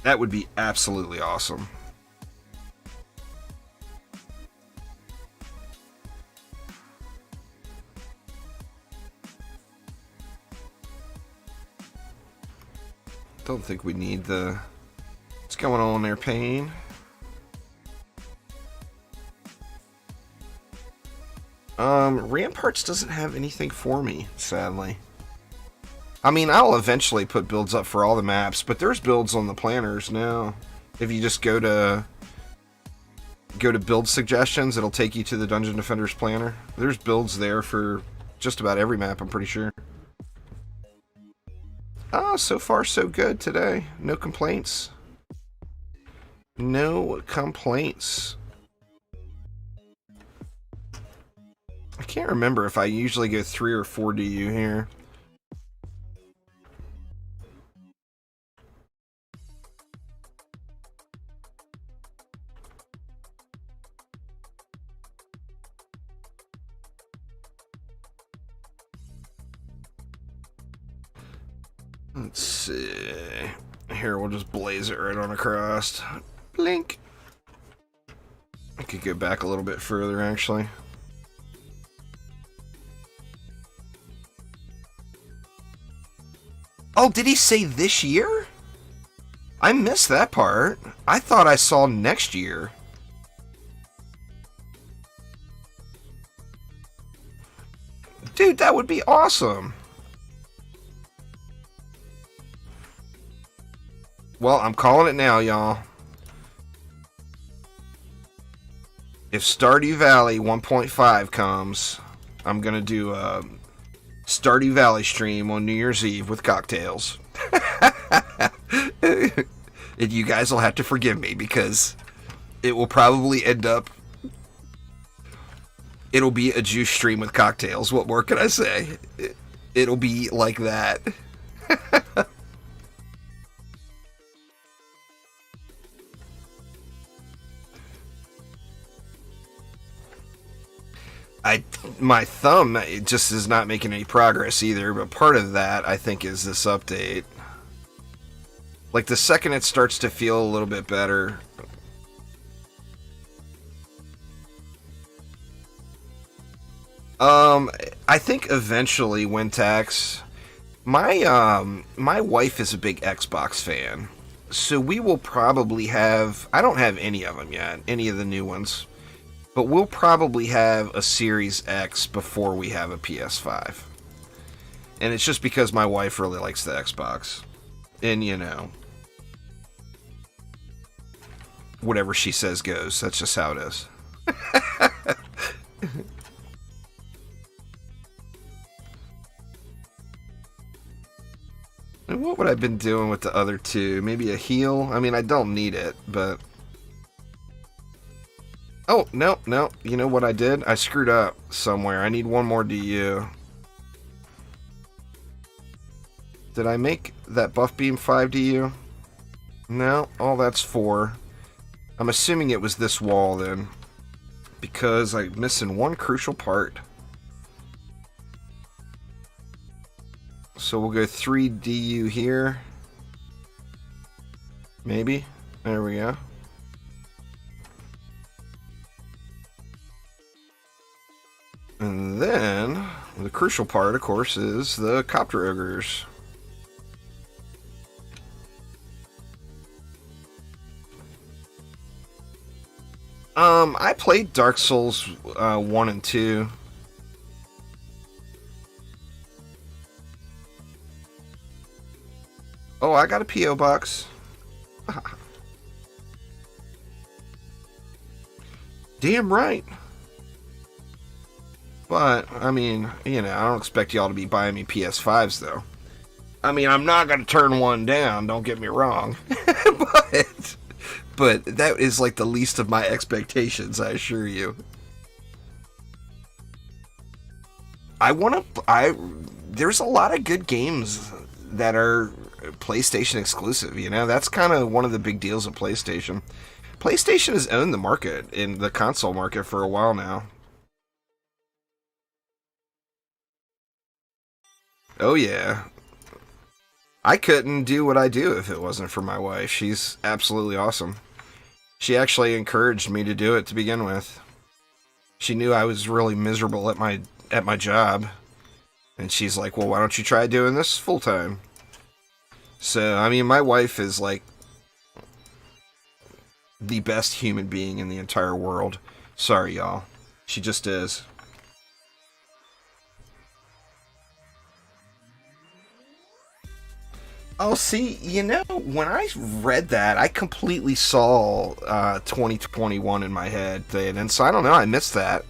That would be absolutely awesome. Don't think we need the... What's going on there, Pain? Ramparts doesn't have anything for me, sadly. I mean, I'll eventually put builds up for all the maps, but there's builds on the planners now. If you just go to build suggestions, it'll take you to the Dungeon Defenders planner. There's builds there for just about every map, I'm pretty sure. So far so good today. No complaints. No complaints. I can't remember if I usually go 3 or 4 DU here. Let's see. Here, we'll just blaze it right on across. Blink. I could go back a little bit further, actually. Oh, did he say this year? I missed that part. I thought I saw next year. Dude, that would be awesome. Well, I'm calling it now, y'all. If Stardew Valley 1.5 comes, I'm going to do a Stardew Valley stream on New Year's Eve with cocktails. And you guys will have to forgive me because it will probably end up... It'll be a juice stream with cocktails. What more can I say? It'll be like that. My thumb just is not making any progress either, but part of that, I think, is this update. Like, the second it starts to feel a little bit better... I think eventually, Wintax... My wife is a big Xbox fan, so we will probably have... I don't have any of them yet, any of the new ones. But we'll probably have a Series X before we have a PS5. And it's just because my wife really likes the Xbox. And, you know, whatever she says goes. That's just how it is. And what would I have been doing with the other two? Maybe a heal? I mean, I don't need it, but... Oh, no. You know what I did? I screwed up somewhere. I need one more DU. Did I make that buff beam 5 DU? No. Oh, that's 4. I'm assuming it was this wall then. Because I'm missing one crucial part. So we'll go 3 DU here. Maybe. There we go. And then, the crucial part, of course, is the Copter Ogres. I played Dark Souls 1 and 2. Oh, I got a P.O. box. Damn right. But, I mean, you know, I don't expect y'all to be buying me PS5s, though. I mean, I'm not going to turn one down, don't get me wrong. but that is like the least of my expectations, I assure you. There's a lot of good games that are PlayStation exclusive. You know, that's kind of one of the big deals of PlayStation. PlayStation has owned the market in the console market for a while now. Oh yeah. I couldn't do what I do if it wasn't for my wife. She's absolutely awesome. She actually encouraged me to do it to begin with. She knew I was really miserable at my job, and she's like, "Well, why don't you try doing this full time?" So, I mean, my wife is like the best human being in the entire world. Sorry, y'all. She just is. Oh, see, you know, when I read that, I completely saw 2021 in my head, and so I don't know, I missed that.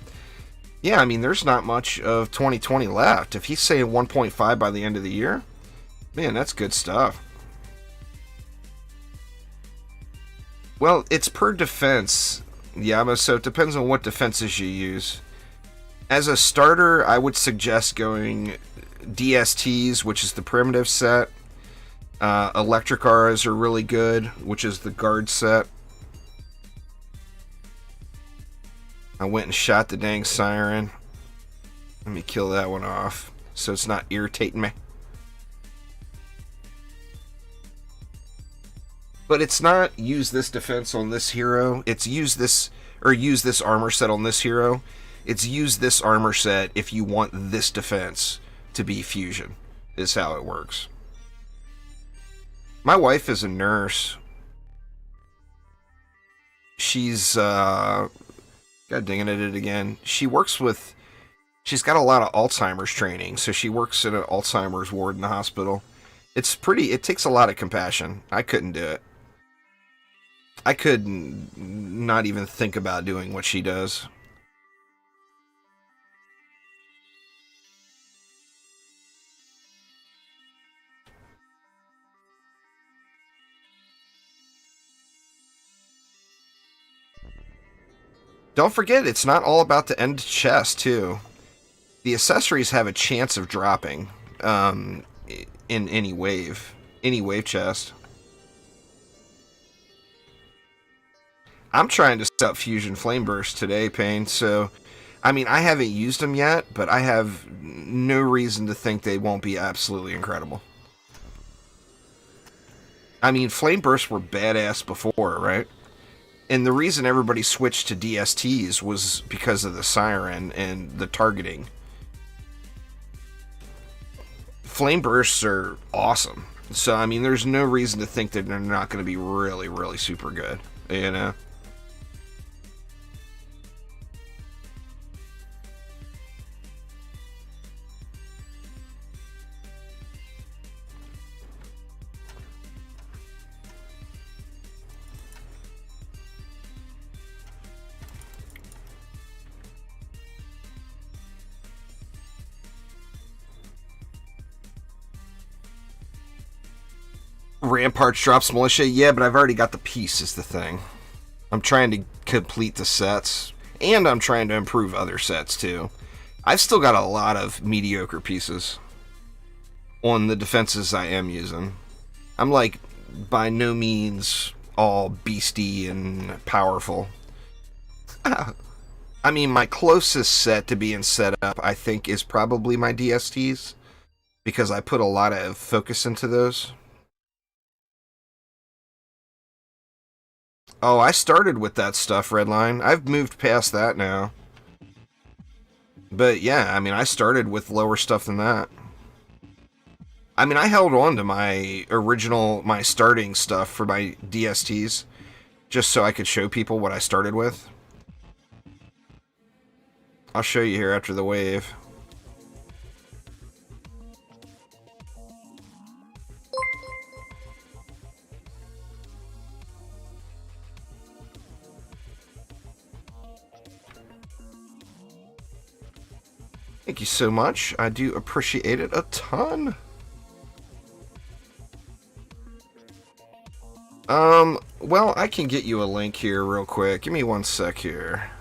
Yeah, I mean, there's not much of 2020 left. If he's saying 1.5 by the end of the year, man, that's good stuff. Well, it's per defense, Yama, so it depends on what defenses you use. As a starter, I would suggest going DSTs, which is the primitive set. Electric auras are really good, which is the guard set. I went and shot the dang siren. Let me kill that one off so it's not irritating me. But it's not use this defense on this hero. It's use this armor set on this hero. It's use this armor set if you want this defense to be fusion, is how it works. My wife is a nurse. She's, God dang it, I did it again. She's got a lot of Alzheimer's training, so she works in an Alzheimer's ward in the hospital. It takes a lot of compassion. I couldn't do it. I could not even think about doing what she does. Don't forget, it's not all about the end chest, too. The accessories have a chance of dropping in any wave chest. I'm trying to set up Fusion Flame Burst today, Payne, so... I mean, I haven't used them yet, but I have no reason to think they won't be absolutely incredible. I mean, Flame Bursts were badass before, right? And the reason everybody switched to DSTs was because of the Siren and the targeting. Flame Bursts are awesome. So, I mean, there's no reason to think that they're not going to be really, really super good. You know? Ramparts drops militia, yeah, but I've already got the piece is the thing. I'm trying to complete the sets, and I'm trying to improve other sets too. I've still got a lot of mediocre pieces on the defenses I am using. I'm like by no means all beastie and powerful. I mean, my closest set to being set up, I think, is probably my DSTs, because I put a lot of focus into those. Oh, I started with that stuff, Redline. I've moved past that now. But yeah, I mean, I started with lower stuff than that. I mean, I held on to my starting stuff for my DSTs, just so I could show people what I started with. I'll show you here after the wave. Thank you so much. I do appreciate it a ton. Well, I can get you a link here real quick. Give me one sec here.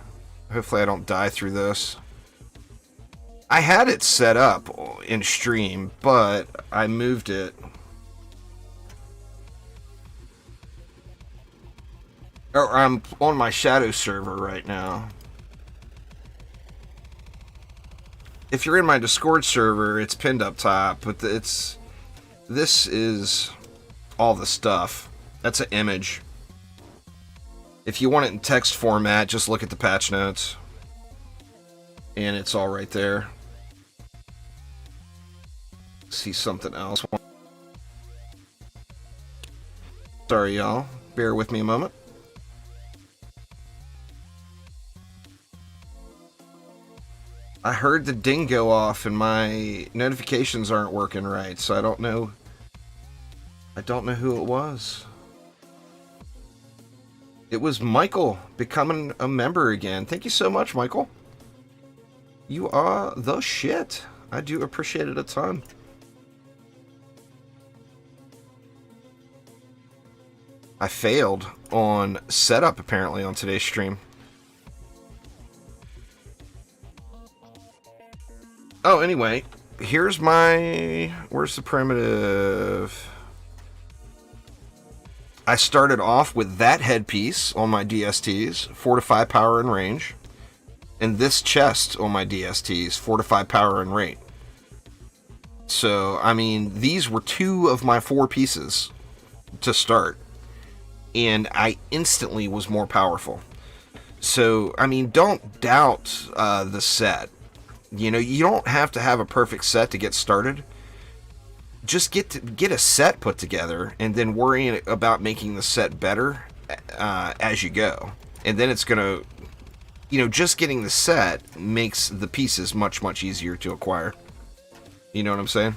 Hopefully I don't die through this. I had it set up in stream, but I moved it Or I'm on my shadow server right now. If you're in my Discord server, it's pinned up top, but this is all the stuff. That's an image. If you want it in text format, just look at the patch notes. And it's all right there. See something else. Sorry, y'all. Bear with me a moment. I heard the ding go off and my notifications aren't working right, so I don't know who it was. It was Michael becoming a member again. Thank you so much, Michael. You are the shit. I do appreciate it a ton. I failed on setup apparently on today's stream. Oh, anyway, here's where's the primitive? I started off with that headpiece on my DSTs, 4-5 power and range, and this chest on my DSTs, 4-5 power and rate. So, I mean, these were 2 of my 4 pieces to start, and I instantly was more powerful. So, I mean, don't doubt the set. You know, you don't have to have a perfect set to get started. Just get a set put together and then worry about making the set better as you go. And then it's going to, you know, just getting the set makes the pieces much, much easier to acquire. You know what I'm saying?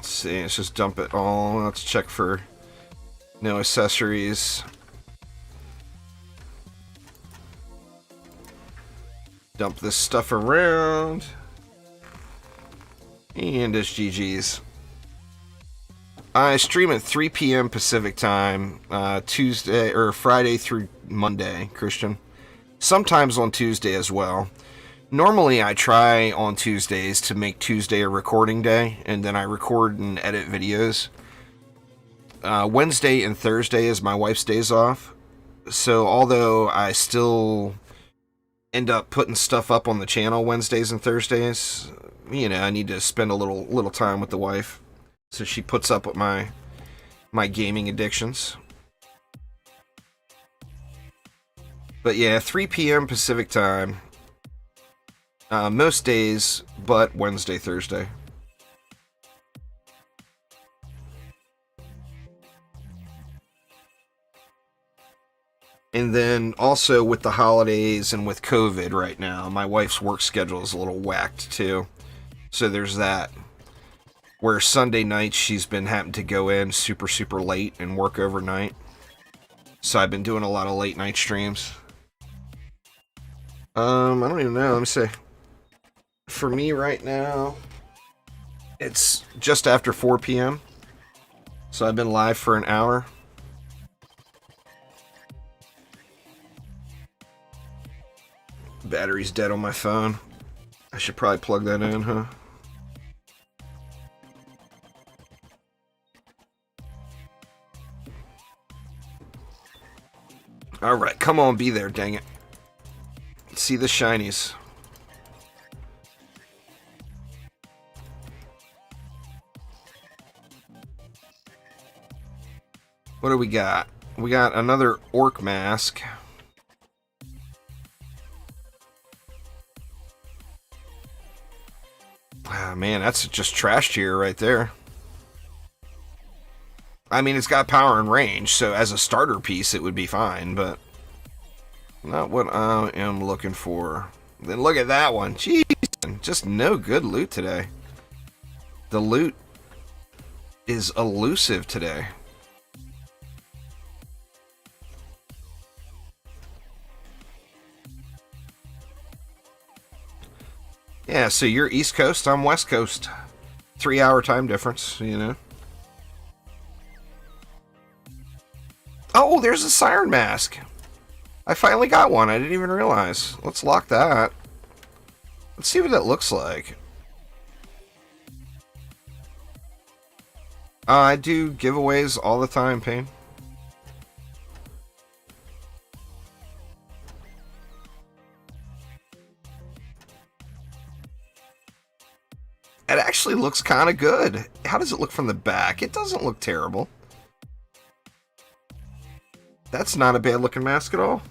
See, let's just dump it all. Let's check for no accessories. Dump this stuff around. And it's GG's. I stream at 3 p.m. Pacific time, Tuesday or Friday through Monday, Christian. Sometimes on Tuesday as well. Normally, I try on Tuesdays to make Tuesday a recording day, and then I record and edit videos. Wednesday and Thursday is my wife's days off, so although I still end up putting stuff up on the channel Wednesdays and Thursdays, you know, I need to spend a little time with the wife, so she puts up with my gaming addictions. But yeah, 3 p.m. Pacific time. Most days, but Wednesday, Thursday. And then also with the holidays and with COVID right now, my wife's work schedule is a little whacked too. So there's that. Where Sunday nights she's been having to go in super, super late and work overnight. So I've been doing a lot of late night streams. I don't even know. Let me see. For me right now, it's just after 4 p.m. So I've been live for an hour. Battery's dead on my phone. I should probably plug that in, huh? Alright, come on, be there, dang it. See the shinies. What do we got? We got another Orc Mask. Ah, man, that's just trash tier right there. I mean, it's got power and range, so as a starter piece, it would be fine, but not what I am looking for. Then look at that one. Jeez, just no good loot today. The loot is elusive today. Yeah, so you're East Coast, I'm West Coast. 3-hour time difference, you know. Oh, there's a Siren Mask. I finally got one. I didn't even realize. Let's lock that. Let's see what that looks like. I do giveaways all the time, Payne. It actually looks kind of good. How does it look from the back? It doesn't look terrible. That's not a bad looking mask at all.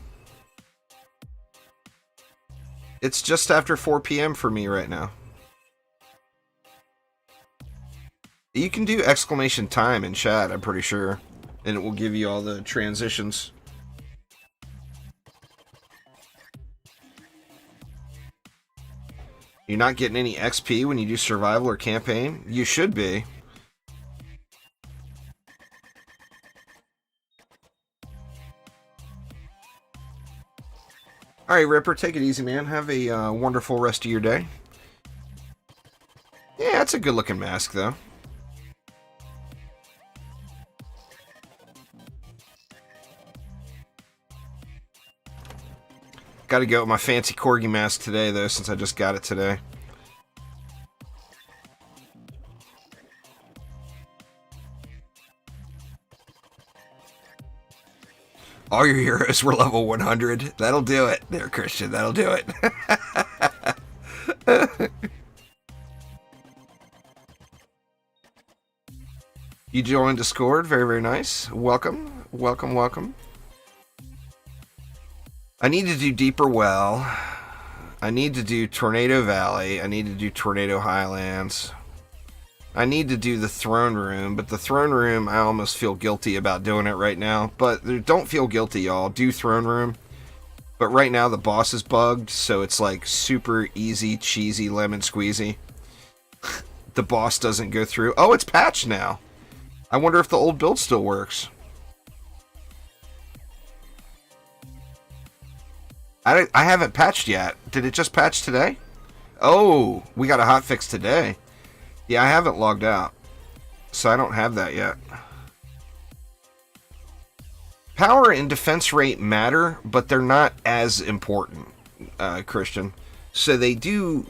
It's just after 4 p.m. for me right now. You can do exclamation time in chat, I'm pretty sure. And it will give you all the transitions. You're not getting any XP when you do survival or campaign? You should be. Alright, Ripper, take it easy, man. Have a wonderful rest of your day. Yeah, it's a good looking mask, though. Got to go with my fancy corgi mask today, though, since I just got it today. All your heroes were level 100. That'll do it. There, Christian. That'll do it. You joined Discord. Very, very nice. Welcome. Welcome, welcome. I need to do Deeper Well. I need to do Tornado Valley. I need to do Tornado Highlands. I need to do the Throne Room, but the Throne Room, I almost feel guilty about doing it right now. But don't feel guilty, y'all. Do Throne Room. But right now the boss is bugged, so it's like super easy, cheesy, lemon squeezy. The boss doesn't go through. Oh, it's patched now. I wonder if the old build still works. I haven't patched yet. Did it just patch today? Oh, we got a hotfix today. Yeah, I haven't logged out, so I don't have that yet. Power and defense rate matter, but they're not as important, Christian. So they do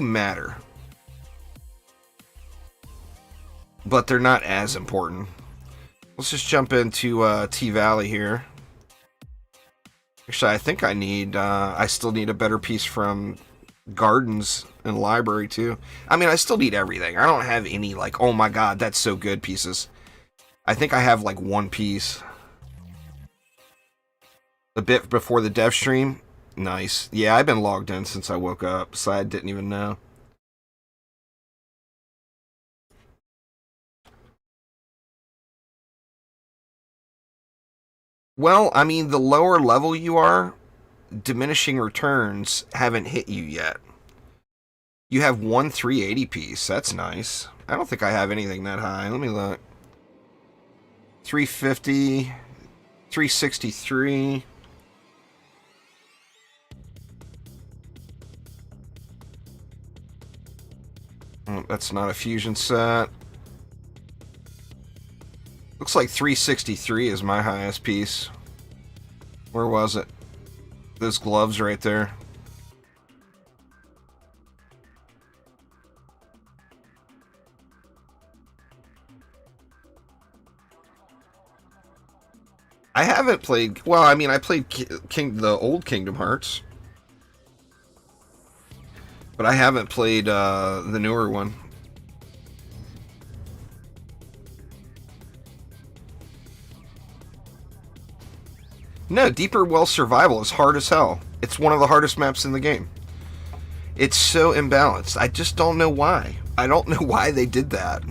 matter, but they're not as important. Let's just jump into T-Valley here. Actually, I think I still need a better piece from Gardens and Library, too. I mean, I still need everything. I don't have any, like, oh my god, that's so good pieces. I think I have, like, one piece. A bit before the dev stream. Nice. Yeah, I've been logged in since I woke up, so I didn't even know. Well, I mean, the lower level you are, diminishing returns haven't hit you yet. You have one 380 piece. That's nice. I don't think I have anything that high. Let me look. 350, 363. Oh, that's not a fusion set. Looks like 363 is my highest piece. Where was it? Those gloves right there. I haven't played... Well, I mean, I played the old Kingdom Hearts. But I haven't played the newer one. No, Deeper Well Survival is hard as hell. It's one of the hardest maps in the game. It's so imbalanced. I just don't know why. I don't know why they did that.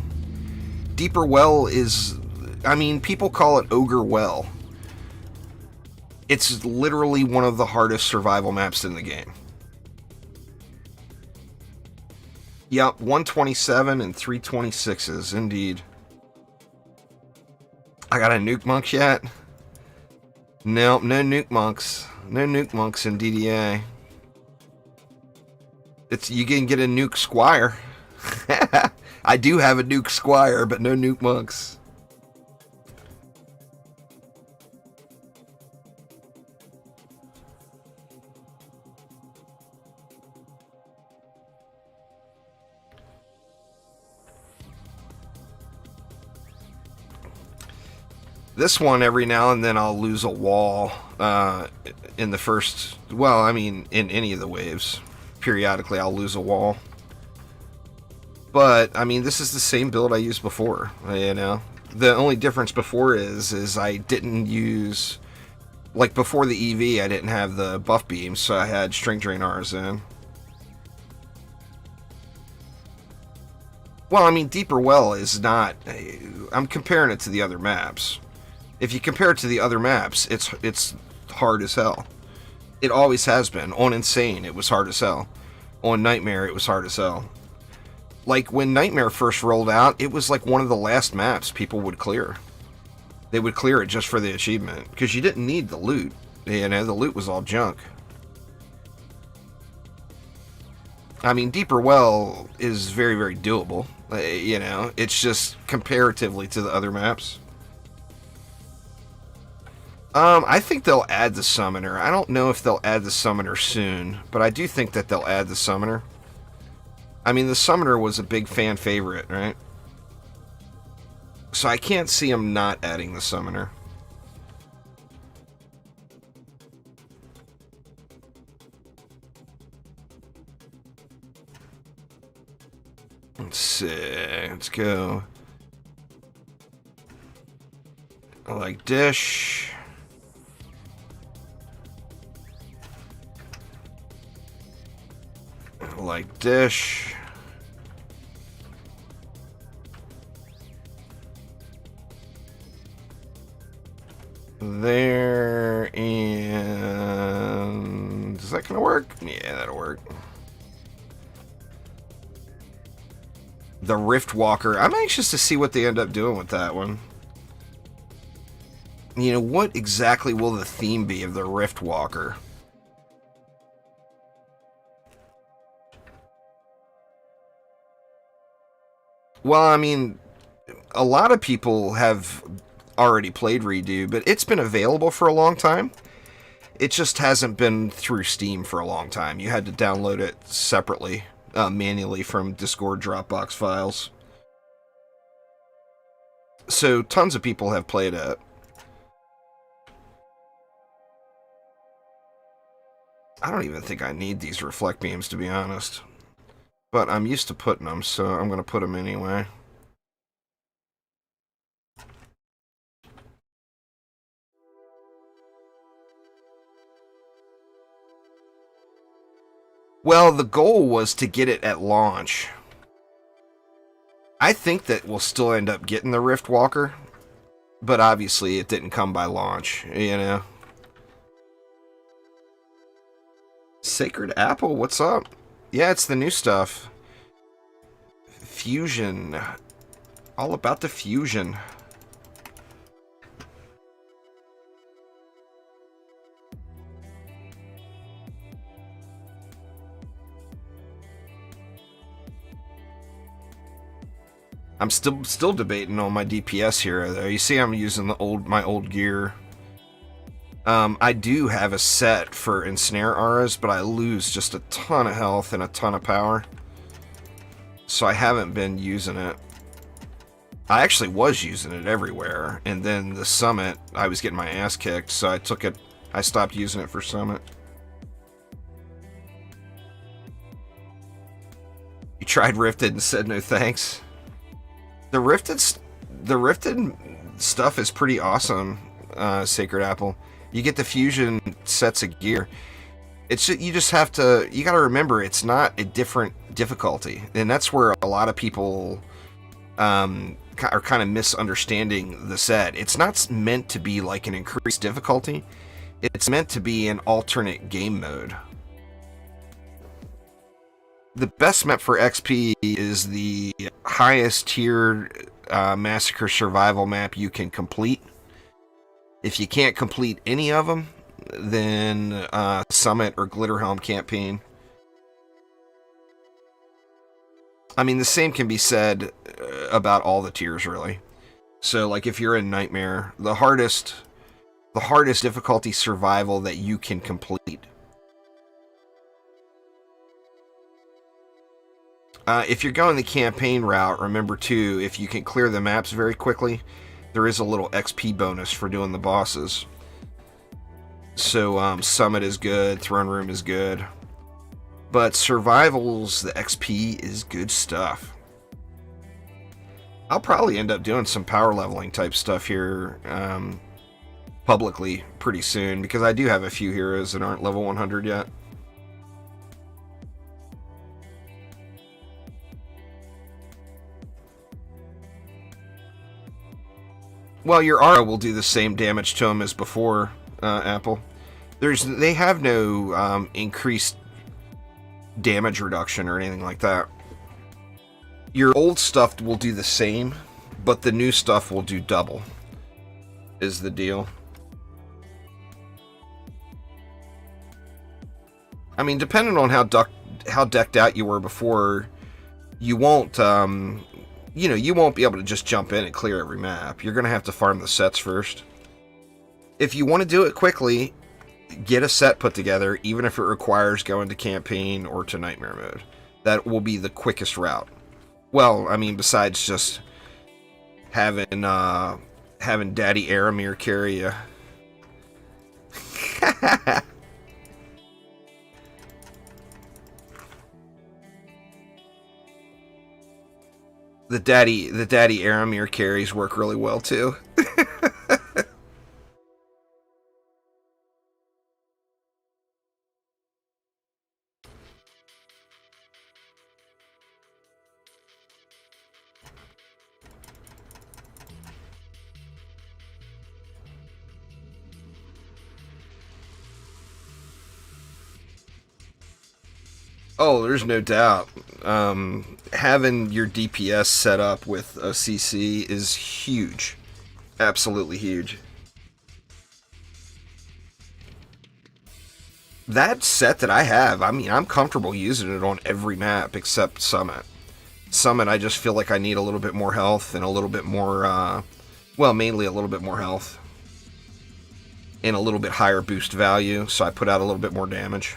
Deeper Well is... I mean, people call it Ogre Well. It's literally one of the hardest survival maps in the game. Yep, 127 and 326s, indeed. I got a nuke monk yet? Nope, no nuke monks. No nuke monks in DDA. You can get a nuke squire. I do have a nuke squire, but no nuke monks. This one, every now and then I'll lose a wall in the first, well, I mean, in any of the waves. Periodically I'll lose a wall. But, I mean, this is the same build I used before, you know? The only difference before is I didn't use, like before the EV, I didn't have the buff beams, so I had Strength Drain R's in. Well, I mean, Deeper Well is not, I'm comparing it to the other maps. If you compare it to the other maps, it's hard as hell. It always has been. On Insane, it was hard as hell. On Nightmare, it was hard as hell. Like, when Nightmare first rolled out, it was like one of the last maps people would clear. They would clear it just for the achievement, because you didn't need the loot. You know, the loot was all junk. I mean, Deeper Well is very, very doable. You know, it's just comparatively to the other maps. I think they'll add the Summoner. I don't know if they'll add the Summoner soon, but I do think that they'll add the Summoner. I mean, the Summoner was a big fan favorite, right? So I can't see them not adding the Summoner. Let's see. Let's go. I like Dish. I like Dish. There, and is that gonna work? Yeah, that'll work. The Rift Walker. I'm anxious to see what they end up doing with that one. You know, what exactly will the theme be of the Rift Walker? Well, I mean, a lot of people have already played Redo, but it's been available for a long time. It just hasn't been through Steam for a long time. You had to download it separately, manually from Discord Dropbox files. So tons of people have played it. I don't even think I need these reflect beams, to be honest. But I'm used to putting them, so I'm going to put them anyway. Well, the goal was to get it at launch. I think that we'll still end up getting the Rift Walker, but obviously it didn't come by launch, you know. Sacred Apple, what's up? Yeah, it's the new stuff. Fusion. All about the fusion. I'm still debating on my DPS hero though. You see, I'm using my old gear. I do have a set for Ensnare Auras, but I lose just a ton of health and a ton of power. So I haven't been using it. I actually was using it everywhere, and then the Summit, I was getting my ass kicked, so I stopped using it for Summit. You tried Rifted and said no thanks? The Rifted stuff is pretty awesome, Sacred Apple. You get the fusion sets of gear. It's you just have to. You got to remember, it's not a different difficulty, and that's where a lot of people are kind of misunderstanding the set. It's not meant to be like an increased difficulty. It's meant to be an alternate game mode. The best map for XP is the highest tiered Massacre Survival map you can complete. If you can't complete any of them, then Summit or Glitterhelm Campaign. I mean, the same can be said about all the tiers, really. So, like, if you're in Nightmare, the hardest difficulty survival that you can complete. If you're going the campaign route, remember too, if you can clear the maps very quickly, there is a little XP bonus for doing the bosses. So Summit is good, Throne Room is good. But Survivals, the XP is good stuff. I'll probably end up doing some power leveling type stuff here publicly pretty soon, because I do have a few heroes that aren't level 100 yet. Well, your aura will do the same damage to them as before, Apple. They have no increased damage reduction or anything like that. Your old stuff will do the same, but the new stuff will do double, is the deal. I mean, depending on how decked out you were before, you won't, you won't be able to just jump in and clear every map. You're going to have to farm the sets first. If you want to do it quickly, get a set put together, even if it requires going to campaign or to nightmare mode. That will be the quickest route. Well, I mean, besides just having Daddy Aramir carry you. The Daddy Aramir carries work really well too. Oh, there's no doubt. Having your DPS set up with a CC is huge. Absolutely huge. That set that I have, I mean, I'm comfortable using it on every map except Summit. Summit, I just feel like I need a little bit more health and a little bit more, mainly a little bit more health. And a little bit higher boost value, so I put out a little bit more damage.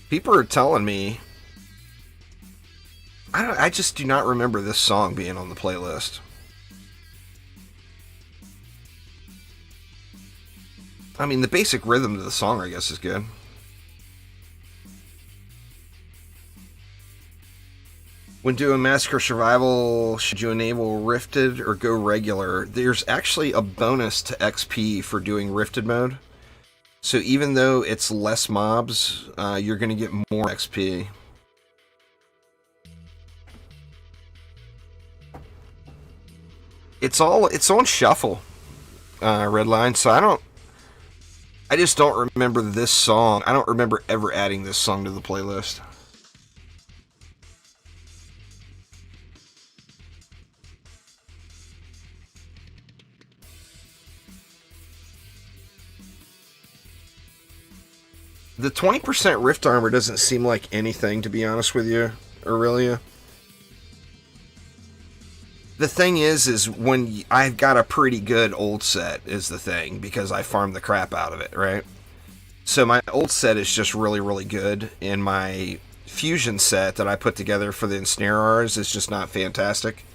People are telling me, I just do not remember this song being on the playlist. I mean, the basic rhythm of the song, I guess, is good. When doing Massacre Survival, should you enable Rifted or go regular? There's actually a bonus to XP for doing Rifted mode. So even though it's less mobs, you're going to get more XP. It's on shuffle, Redline. So I just don't remember this song. I don't remember ever adding this song to the playlist. The 20% Rift Armor doesn't seem like anything, to be honest with you, Aurelia. The thing is when I've got a pretty good old set is the thing, because I farmed the crap out of it, right? So my old set is just really, really good, and my fusion set that I put together for the Ensnarers is just not fantastic.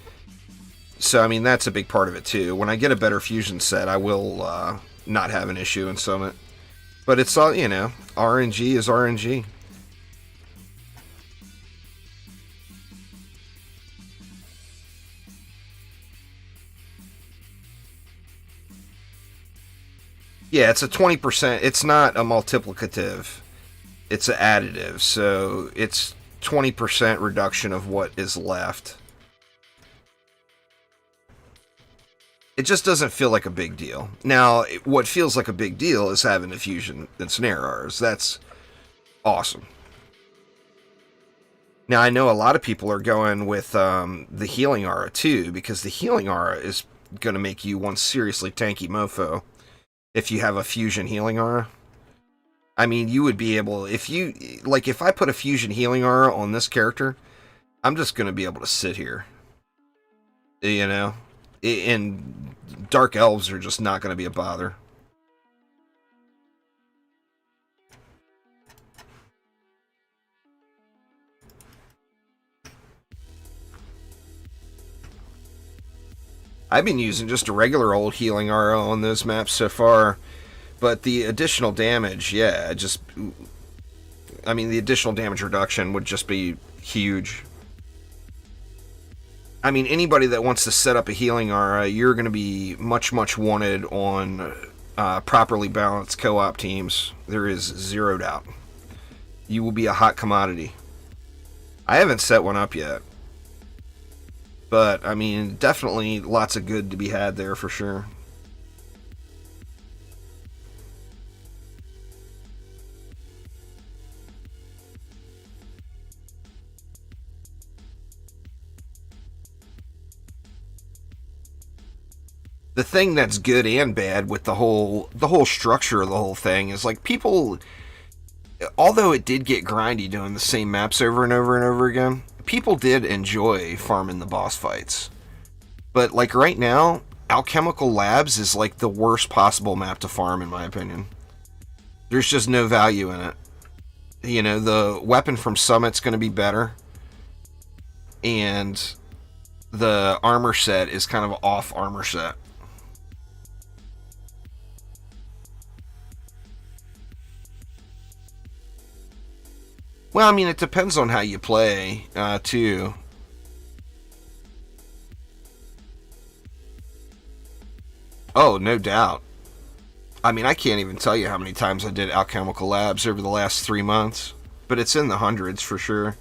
So, I mean, that's a big part of it, too. When I get a better fusion set, I will not have an issue in Summit. But it's all, RNG is RNG. Yeah, it's a 20%. It's not a multiplicative. It's an additive. So it's 20% reduction of what is left. It just doesn't feel like a big deal. Now, what feels like a big deal is having a fusion Ensnarers. That's awesome. Now, I know a lot of people are going with the healing aura too, because the healing aura is going to make you one seriously tanky mofo if you have a fusion healing aura. I mean, you would be able, if I put a fusion healing aura on this character, I'm just going to be able to sit here. And Dark Elves are just not going to be a bother. I've been using just a regular old healing RO on those maps so far, but the additional damage, yeah, just... I mean, the additional damage reduction would just be huge. I mean, anybody that wants to set up a healing aura, you're going to be much, much wanted on properly balanced co-op teams. There is zero doubt. You will be a hot commodity. I haven't set one up yet. But, I mean, definitely lots of good to be had there for sure. The thing that's good and bad with the whole structure of the whole thing is like people, although it did get grindy doing the same maps over and over and over again, people did enjoy farming the boss fights. But like right now, Alchemical Labs is like the worst possible map to farm in my opinion. There's just no value in it. You know, the weapon from Summit's going to be better, and the armor set is kind of an off armor set. Well, I mean, it depends on how you play, too. Oh, no doubt. I mean, I can't even tell you how many times I did Alchemical Labs over the last 3 months. But it's in the hundreds for sure.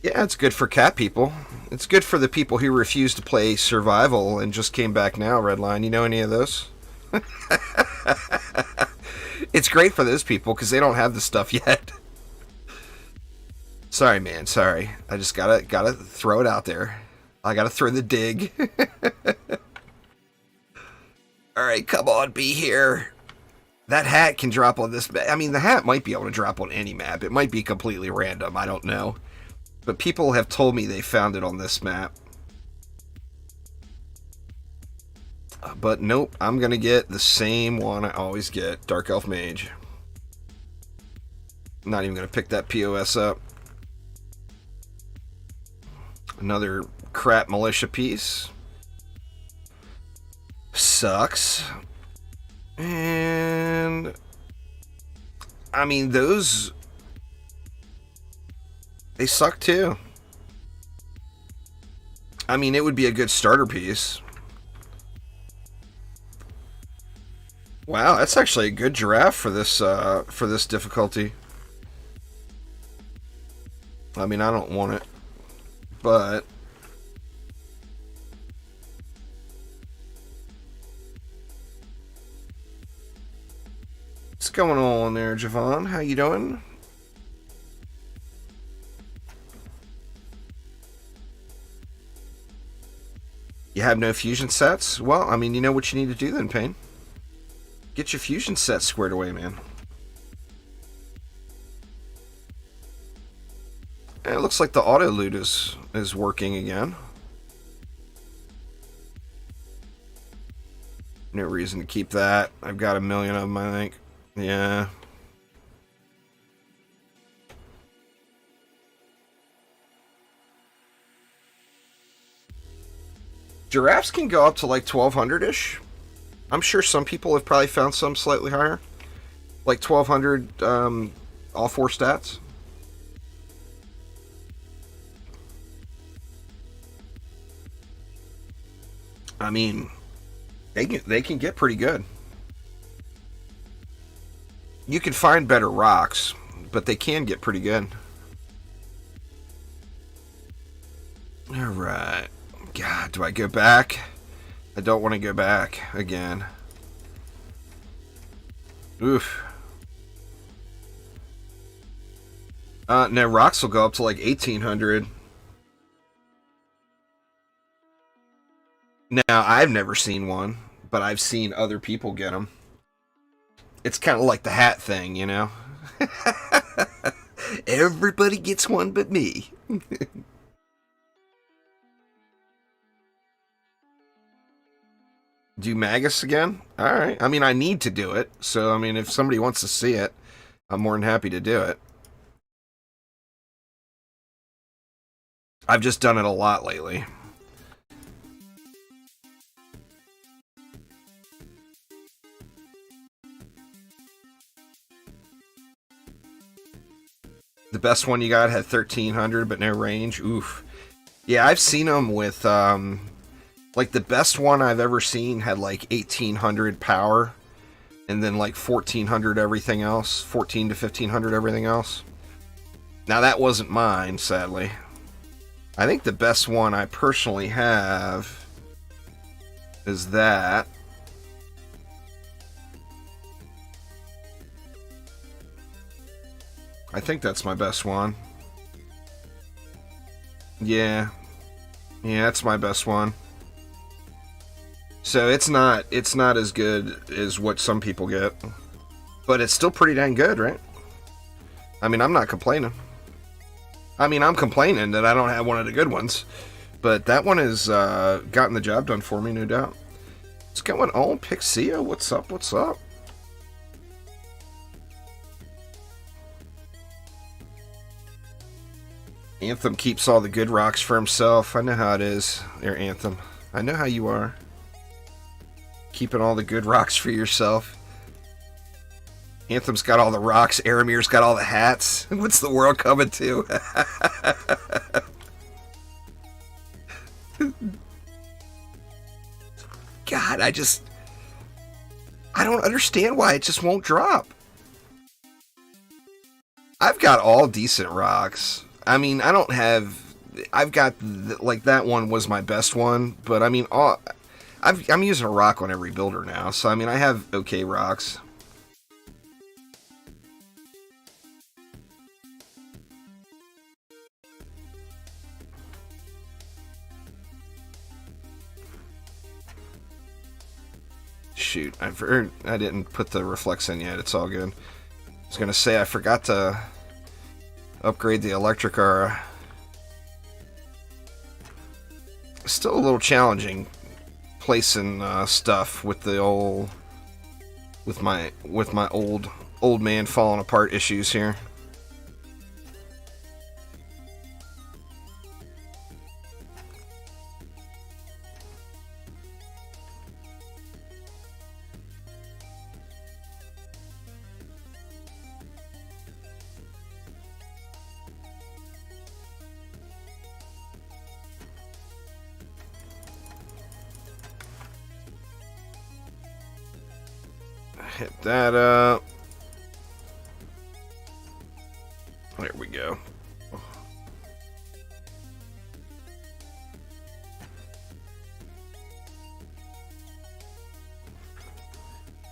Yeah, it's good for cat people. It's good for the people who refuse to play survival and just came back now, Redline. You know any of those? It's great for those people because they don't have the stuff yet. Sorry, man. Sorry. I just gotta throw it out there. I gotta throw the dig. All right, come on, be here. That hat can drop on this map. I mean, the hat might be able to drop on any map. It might be completely random. I don't know. But people have told me they found it on this map. But nope, I'm going to get the same one I always get. Dark Elf Mage. I'm not even going to pick that POS up. Another crap militia piece. Sucks. And... I mean, those... they suck too. I mean, it would be a good starter piece. Wow, that's actually a good giraffe for this difficulty. I mean, I don't want it, but what's going on there, Javon? How you doing? You have no fusion sets? Well, I mean, you know what you need to do then, Payne. Get your fusion sets squared away, man. And it looks like the auto loot is working again. No reason to keep that. I've got 1 million of them, I think. Yeah. Giraffes can go up to like 1200-ish. I'm sure some people have probably found some slightly higher. Like 1200, all 4 stats. I mean, they can get pretty good. You can find better rocks, but they can get pretty good. Alright. God, do I go back? I don't want to go back again. Oof. No, rocks will go up to like 1800. Now, I've never seen one, but I've seen other people get them. It's kind of like the hat thing, you know? Everybody gets one but me. Do Magus again? Alright. I mean, I need to do it. So, I mean, if somebody wants to see it, I'm more than happy to do it. I've just done it a lot lately. The best one you got had 1300 but no range. Oof. Yeah, I've seen them with, like the best one I've ever seen had like 1800 power and then like 1400 everything else. 14 to 1500 everything else. Now that wasn't mine, sadly. I think the best one I personally have is that. I think that's my best one. Yeah. Yeah, that's my best one. So it's not as good as what some people get. But it's still pretty dang good, right? I mean, I'm not complaining. I mean, I'm complaining that I don't have one of the good ones. But that one has gotten the job done for me, no doubt. What's going on, Pixia? What's up? What's up? Anthem keeps all the good rocks for himself. I know how it is, there, Anthem. I know how you are. Keeping all the good rocks for yourself. Anthem's got all the rocks. Aramir's got all the hats. What's the world coming to? God, I don't understand why it just won't drop. I've got all decent rocks. I mean, I've got, like, that one was my best one, but I mean, I'm using a rock on every builder now, so I mean, I have okay rocks. Shoot, I didn't put the reflex in yet, it's all good. I was gonna say, I forgot to upgrade the electric aura. Still a little challenging placing stuff with the with my old man falling apart issues here. Hit that up. There we go.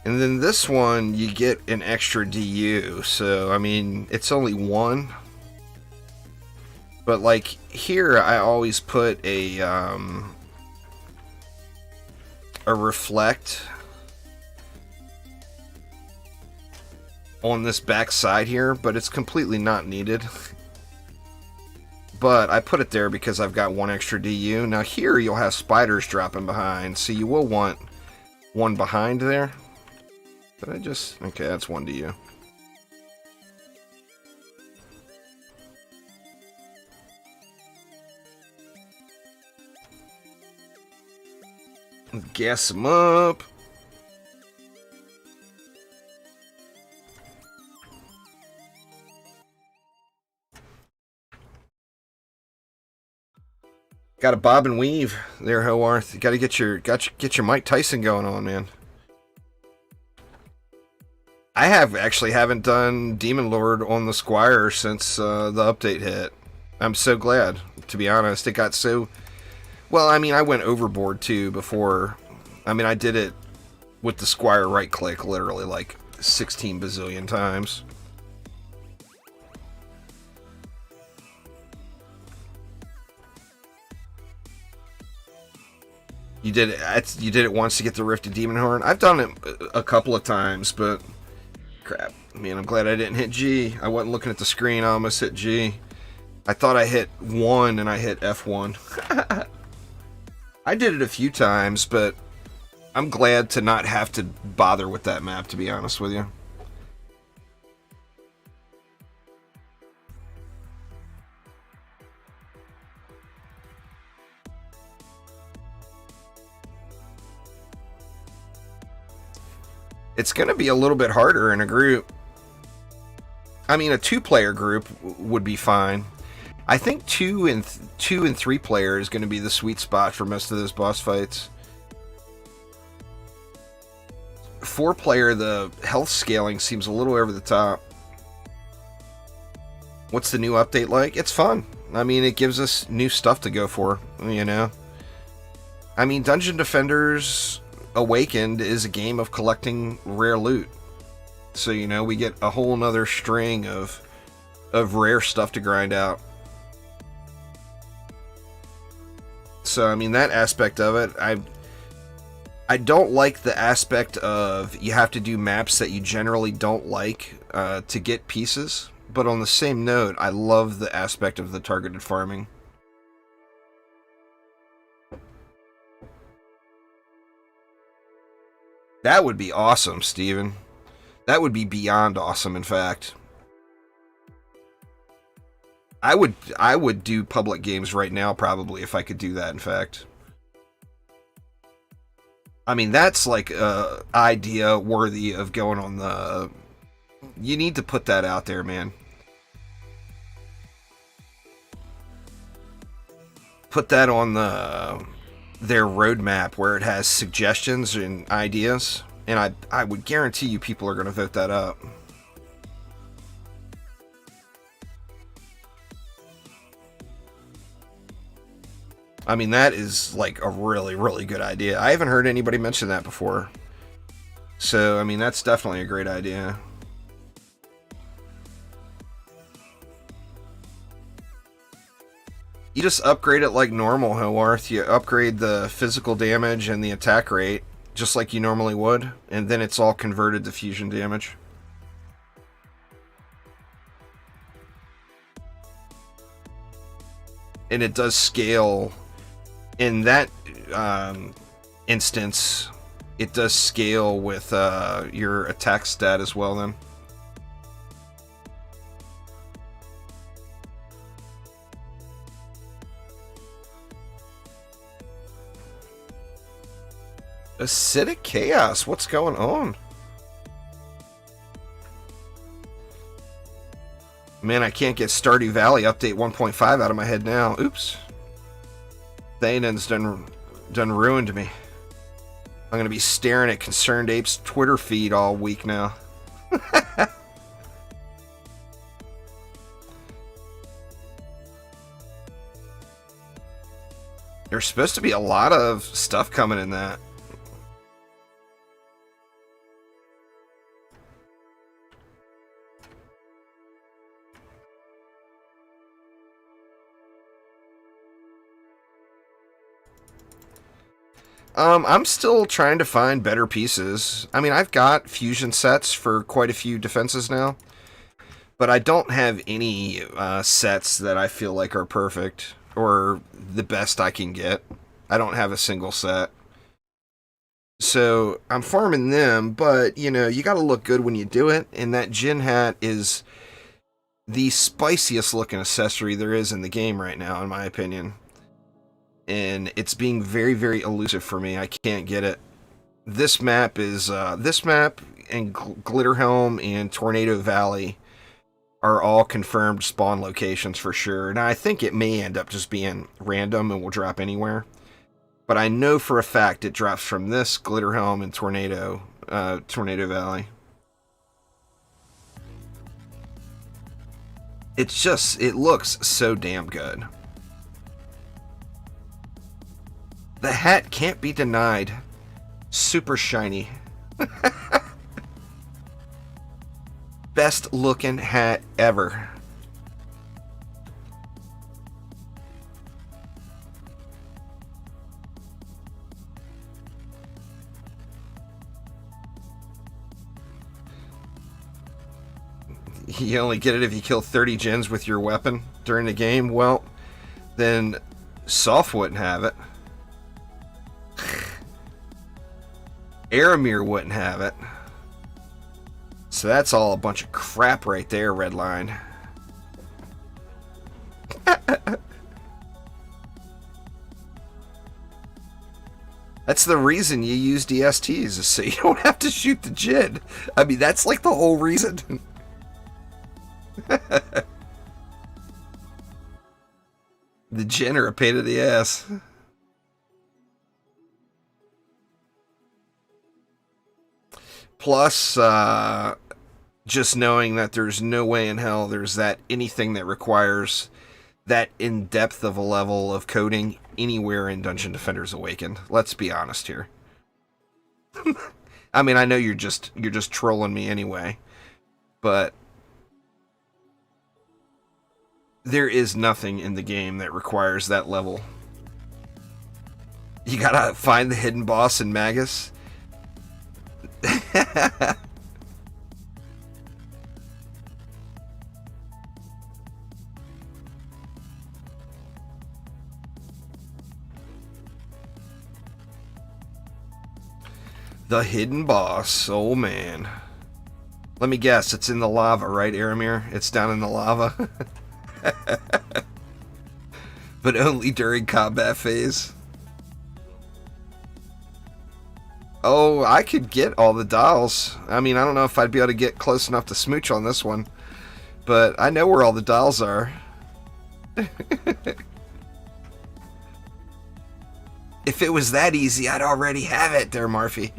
And then this one, you get an extra DU. So, I mean, it's only one. But, like, here, I always put a reflect on this back side here, but it's completely not needed. But I put it there because I've got one extra DU. Now here you'll have spiders dropping behind, so you will want one behind there. Did I just... Okay, that's one DU. Gas them up. Got a bob and weave there, Howarth. You got to get your Mike Tyson going on, man. I haven't done Demon Lord on the Squire since the update hit. I'm so glad, to be honest. It got so... Well, I mean, I went overboard, too, before... I mean, I did it with the Squire right-click, literally, like, 16 bazillion times. You did it once to get the Rifted Demon Horn? I've done it a couple of times, but... Crap. Man, I'm glad I didn't hit G. I wasn't looking at the screen. I almost hit G. I thought I hit 1 and I hit F1. I did it a few times, but I'm glad to not have to bother with that map, to be honest with you. It's going to be a little bit harder in a group. I mean, a 2-player group would be fine. I think 2 and 3 player is going to be the sweet spot for most of those boss fights. 4-player, the health scaling seems a little over the top. What's the new update like? It's fun. I mean, it gives us new stuff to go for, you know? I mean, Dungeon Defenders Awakened is a game of collecting rare loot. So, you know, we get a whole nother string of rare stuff to grind out. So, I mean, that aspect of it, I don't like the aspect of you have to do maps that you generally don't like to get pieces. But on the same note, I love the aspect of the targeted farming. That would be awesome, Steven. That would be beyond awesome, in fact. I would do public games right now, probably, if I could do that, in fact. I mean, that's like a idea worthy of going on the... You need to put that out there, man. Put that on their roadmap where it has suggestions and ideas, and I would guarantee you people are going to vote that up. I mean, that is like a really, really good idea. I haven't heard anybody mention that before. So, I mean, that's definitely a great idea. You just upgrade it like normal, Howarth. You upgrade the physical damage and the attack rate, just like you normally would, and then it's all converted to fusion damage. And it does scale. In that instance, it does scale with your attack stat as well, then. Acidic Chaos, what's going on? Man, I can't get Stardew Valley update 1.5 out of my head now. Oops. Thanan's done ruined me. I'm gonna be staring at Concerned Ape's Twitter feed all week now. There's supposed to be a lot of stuff coming in that. I'm still trying to find better pieces. I mean, I've got fusion sets for quite a few defenses now, but I don't have any sets that I feel like are perfect or the best I can get. I don't have a single set. So I'm farming them, but, you know, you gotta look good when you do it, and that gin hat is the spiciest looking accessory there is in the game right now, in my opinion. And it's being very, very elusive for me. I can't get it. This map is this map and Glitterhelm and Tornado Valley are all confirmed spawn locations for sure. Now I think it may end up just being random and will drop anywhere, but I know for a fact it drops from this Glitterhelm and Tornado Valley. It's just, it looks so damn good. The hat can't be denied. Super shiny. Best looking hat ever. You only get it if you kill 30 gens with your weapon during the game. Well, then Soph wouldn't have it. Aramir wouldn't have it. So that's all a bunch of crap right there, Redline. That's the reason you use DSTs, is so you don't have to shoot the Jin. I mean, that's like the whole reason. The Jin are a pain in the ass. Plus, just knowing that there's no way in hell there's anything that requires that in-depth of a level of coding anywhere in Dungeon Defenders Awakened. Let's be honest here. I mean, I know you're just trolling me anyway, but there is nothing in the game that requires that level. You gotta find the hidden boss in Magus. The hidden boss. Oh, man. Let me guess. It's in the lava, right, Aramir? It's down in the lava. But only during combat phase. Oh, I could get all the dials. I mean, I don't know if I'd be able to get close enough to smooch on this one. But I know where all the dials are. If it was that easy, I'd already have it there, Marfy.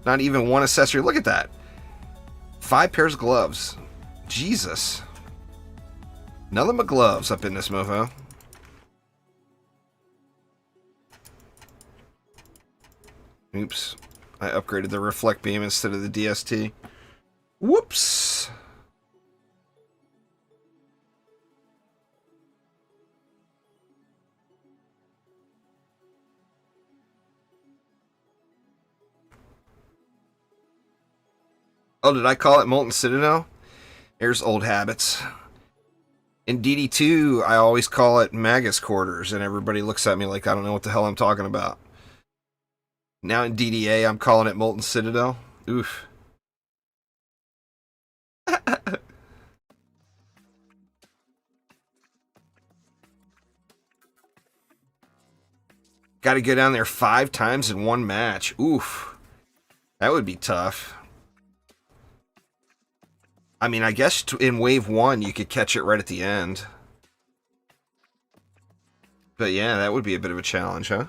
Not even one accessory. Look at that. 5 pairs of gloves. Jesus. Nothing but gloves up in this mofo. Oops. I upgraded the reflect beam instead of the DST. Whoops. Oh, did I call it Molten Citadel? Here's old habits. In DD2, I always call it Magus Quarters, and everybody looks at me like I don't know what the hell I'm talking about. Now in DDA, I'm calling it Molten Citadel. Oof. Got to go down there 5 times in one match. Oof. That would be tough. I mean, I guess in Wave 1, you could catch it right at the end. But yeah, that would be a bit of a challenge, huh?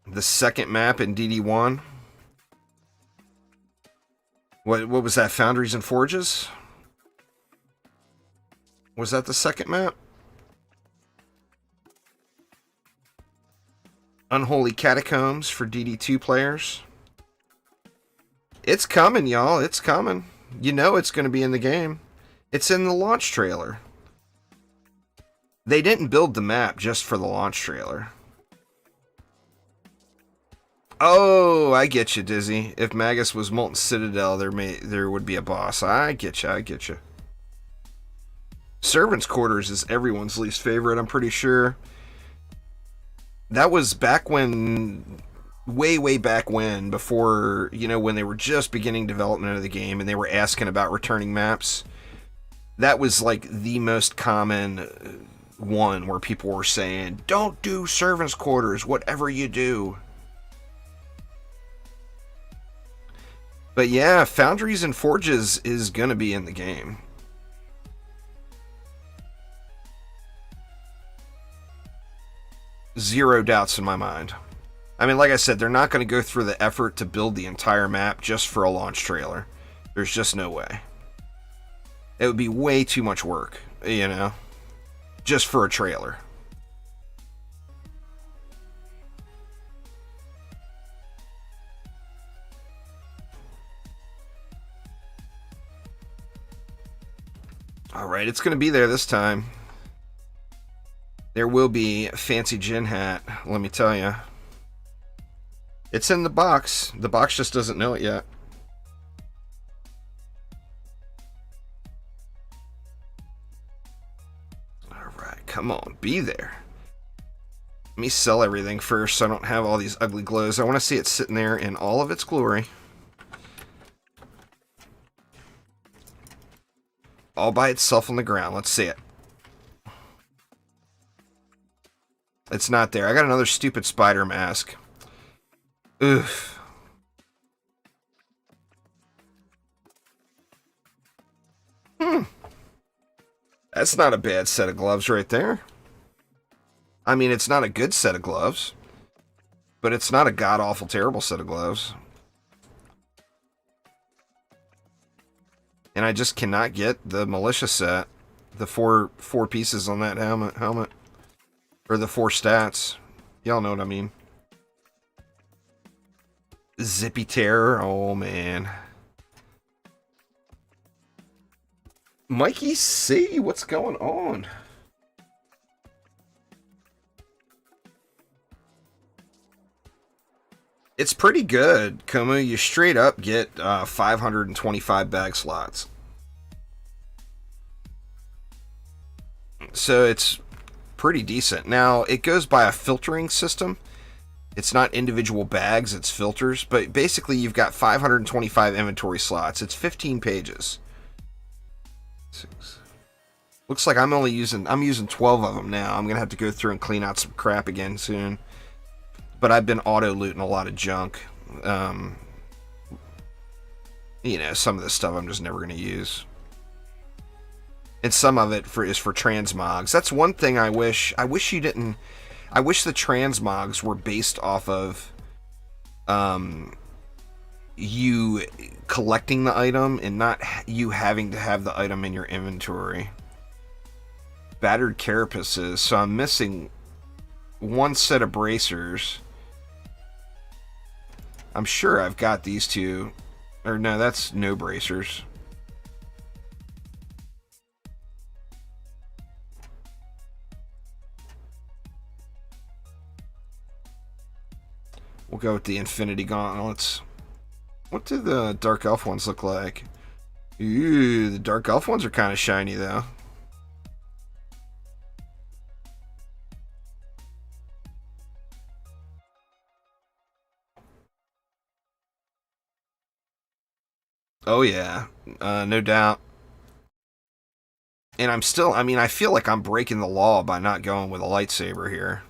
The second map in DD1. What was that? Foundries and Forges? Was that the second map? Unholy Catacombs for DD2 players. It's coming, y'all. It's coming. You know it's going to be in the game. It's in the launch trailer. They didn't build the map just for the launch trailer. Oh, I get you, Dizzy. If Magus was Molten Citadel, there would be a boss. I get you. I get you. Servants' Quarters is everyone's least favorite, I'm pretty sure. That was back when, way back when, before, you know, when they were just beginning development of the game and they were asking about returning maps. That was like the most common one where people were saying, don't do Servants' Quarters, whatever you do. But yeah, Foundries and Forges is going to be in the game. Zero doubts in my mind. I mean, like I said, they're not going to go through the effort to build the entire map just for a launch trailer. There's just no way. It would be way too much work, you know, just for a trailer. Alright, it's going to be there this time. There will be a fancy gin hat, let me tell you. It's in the box. The box just doesn't know it yet. Alright, come on, be there. Let me sell everything first so I don't have all these ugly glows. I want to see it sitting there in all of its glory. All by itself on the ground. Let's see it. It's not there. I got another stupid spider mask. Oof. That's not a bad set of gloves right there. I mean, it's not a good set of gloves, but it's not a god-awful terrible set of gloves. And I just cannot get the militia set. The four pieces on that helmet. Or the 4 stats. Y'all know what I mean. Zippy Terror. Oh, man. Mikey C, what's going on? It's pretty good, Kumu. You straight up get 525 bag slots. So it's pretty decent. Now, it goes by a filtering system. It's not individual bags, it's filters. But basically, you've got 525 inventory slots. It's 15 pages. 6. Looks like I'm using 12 of them now. I'm going to have to go through and clean out some crap again soon. But I've been auto-looting a lot of junk. You know, some of this stuff I'm just never going to use. And some of it is for transmogs. That's one thing I wish you didn't... I wish the transmogs were based off of... you collecting the item and not you having to have the item in your inventory. Battered carapaces. So I'm missing one set of bracers. I'm sure I've got these two. Or no, that's no bracers. We'll go with the Infinity Gauntlets. What do the Dark Elf ones look like? Ooh, the Dark Elf ones are kind of shiny, though. Oh, yeah. No doubt. And I mean, I feel like I'm breaking the law by not going with a lightsaber here.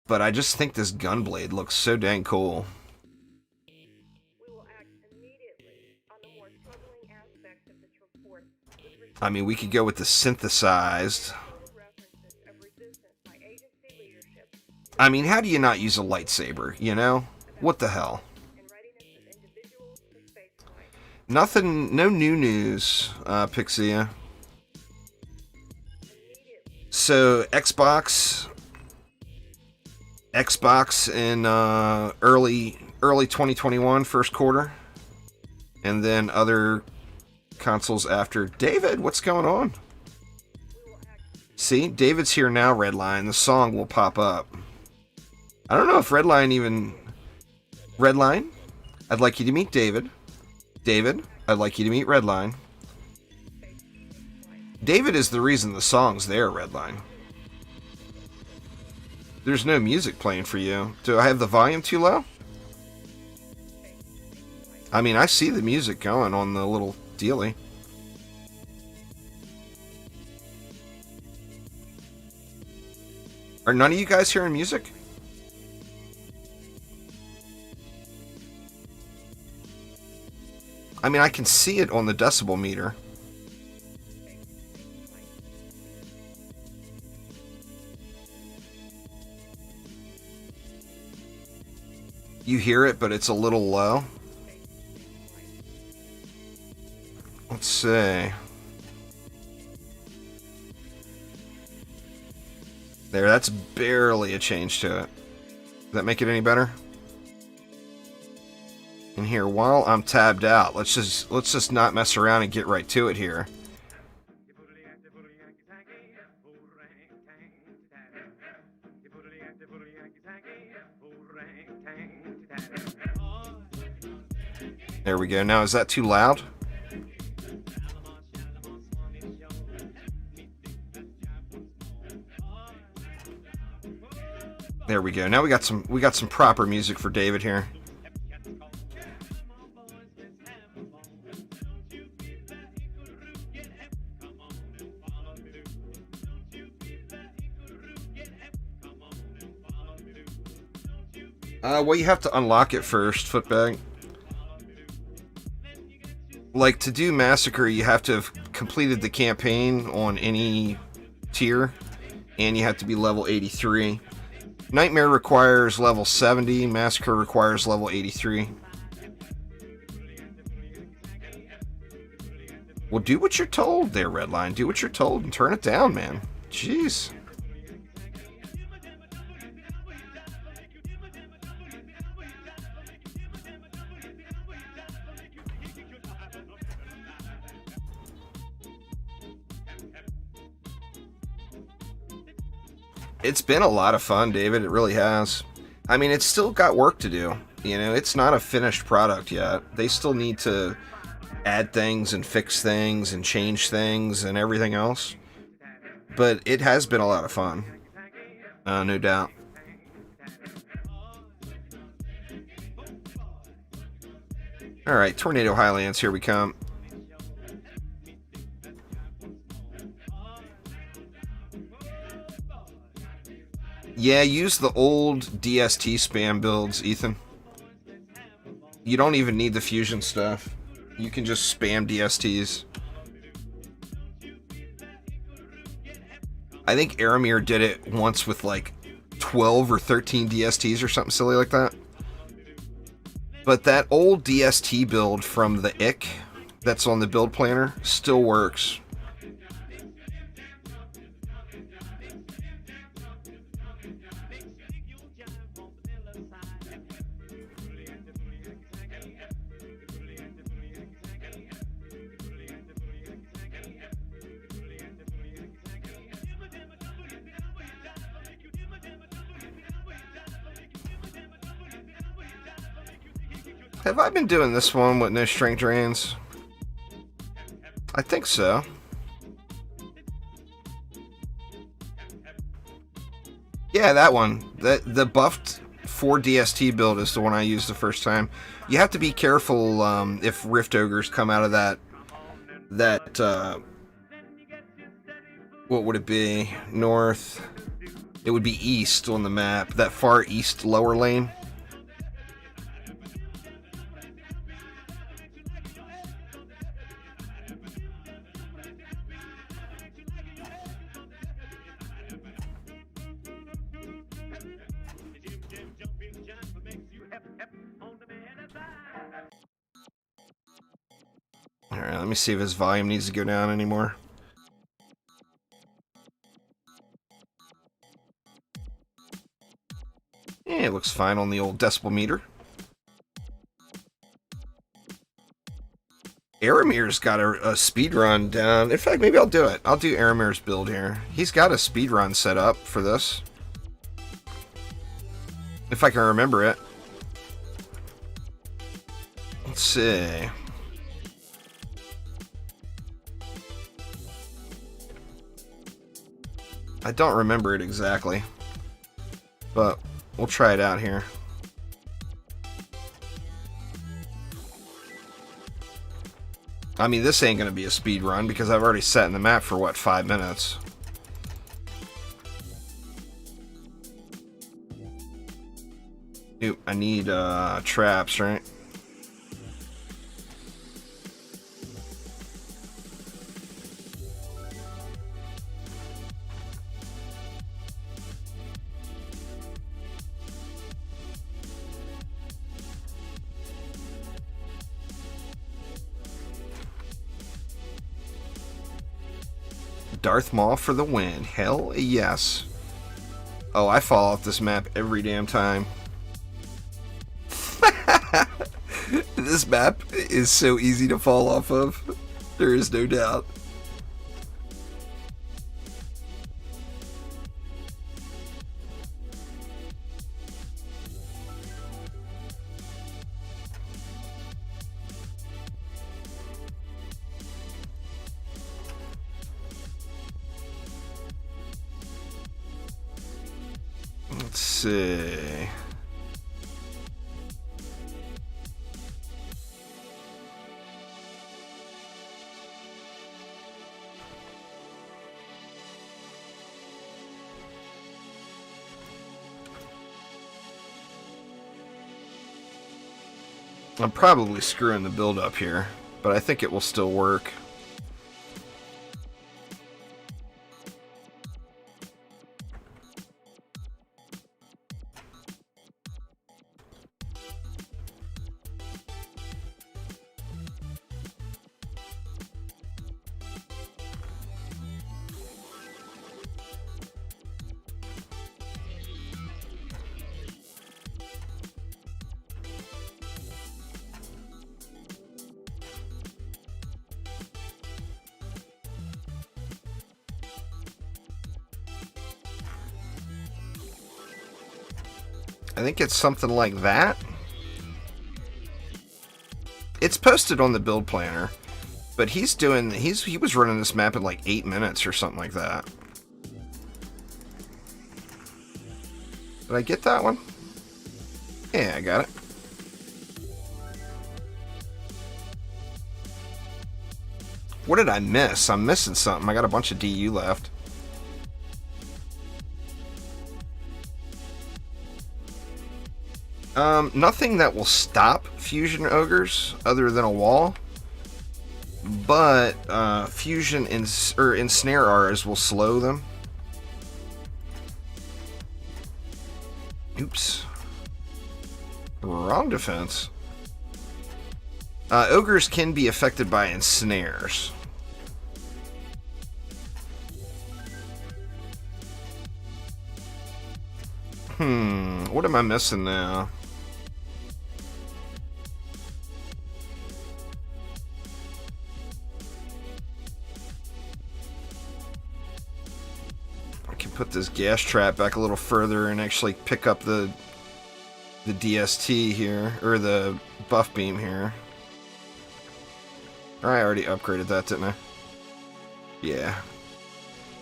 But I just think this gunblade looks so dang cool. I mean, we could go with the synthesized. I mean, how do you not use a lightsaber, you know? What the hell? Nothing, no new news, Pixia. So, Xbox in early 2021, first quarter. And then other consoles after. David, what's going on? See, David's here now, Redline. The song will pop up. I don't know if Redline even... Redline? I'd like you to meet David. David, I'd like you to meet Redline. David is the reason the song's there, Redline. There's no music playing for you. Do I have the volume too low? I mean, I see the music going on the little dealie. Are none of you guys hearing music? I mean, I can see it on the decibel meter. You hear it, but it's a little low. Let's see. There, that's barely a change to it. Does that make it any better? And here, while I'm tabbed out, let's just not mess around and get right to it here. There we go. Now, is that too loud? There we go. Now we got some proper music for David here. Well, you have to unlock it first, Footbag. Like, to do Massacre, you have to have completed the campaign on any tier, and you have to be level 83. Nightmare requires level 70, Massacre requires level 83. Well, do what you're told there, Redline. Do what you're told and turn it down, man. Jeez. It's been a lot of fun, David. It really has. I mean, it's still got work to do. You know, it's not a finished product yet. They still need to add things and fix things and change things and everything else. But it has been a lot of fun. No doubt. Alright, Tornado Highlands, here we come. Yeah, use the old DST spam builds, Ethan. You don't even need the fusion stuff. You can just spam DSTs. I think Aramir did it once with like 12 or 13 DSTs or something silly like that. But that old DST build from the IC that's on the build planner still works. Have I been doing this one with no strength drains? I think so. Yeah, that one. The buffed 4 DST build is the one I used the first time. You have to be careful if Rift Ogres come out of that what would it be? North. It would be east on the map. That far east lower lane. Alright, let me see if his volume needs to go down anymore. Yeah, it looks fine on the old decibel meter. Aramir's got a speed run down. In fact, maybe I'll do it. I'll do Aramir's build here. He's got a speed run set up for this. If I can remember it. Let's see. I don't remember it exactly, but we'll try it out here. I mean, this ain't gonna be a speed run because I've already sat in the map for, what, 5 minutes. Oop, I need traps, right? Darth Maul for the win. Hell yes. Oh, I fall off this map every damn time. This map is so easy to fall off of. There is no doubt. Let's see. I'm probably screwing the build up here, but I think it will still work. I think it's something like that. It's posted on the build planner, but he was running this map in like 8 minutes or something like that. Did I get that one? Yeah, I got it. What did I miss? I'm missing something. I got a bunch of DU left. Nothing that will stop fusion ogres other than a wall, but fusion ensnare auras will slow them. Oops. Wrong defense. Ogres can be affected by ensnares. What am I missing now? Put this gas trap back a little further and actually pick up the DST here, or the buff beam here. I already upgraded that, didn't I? Yeah.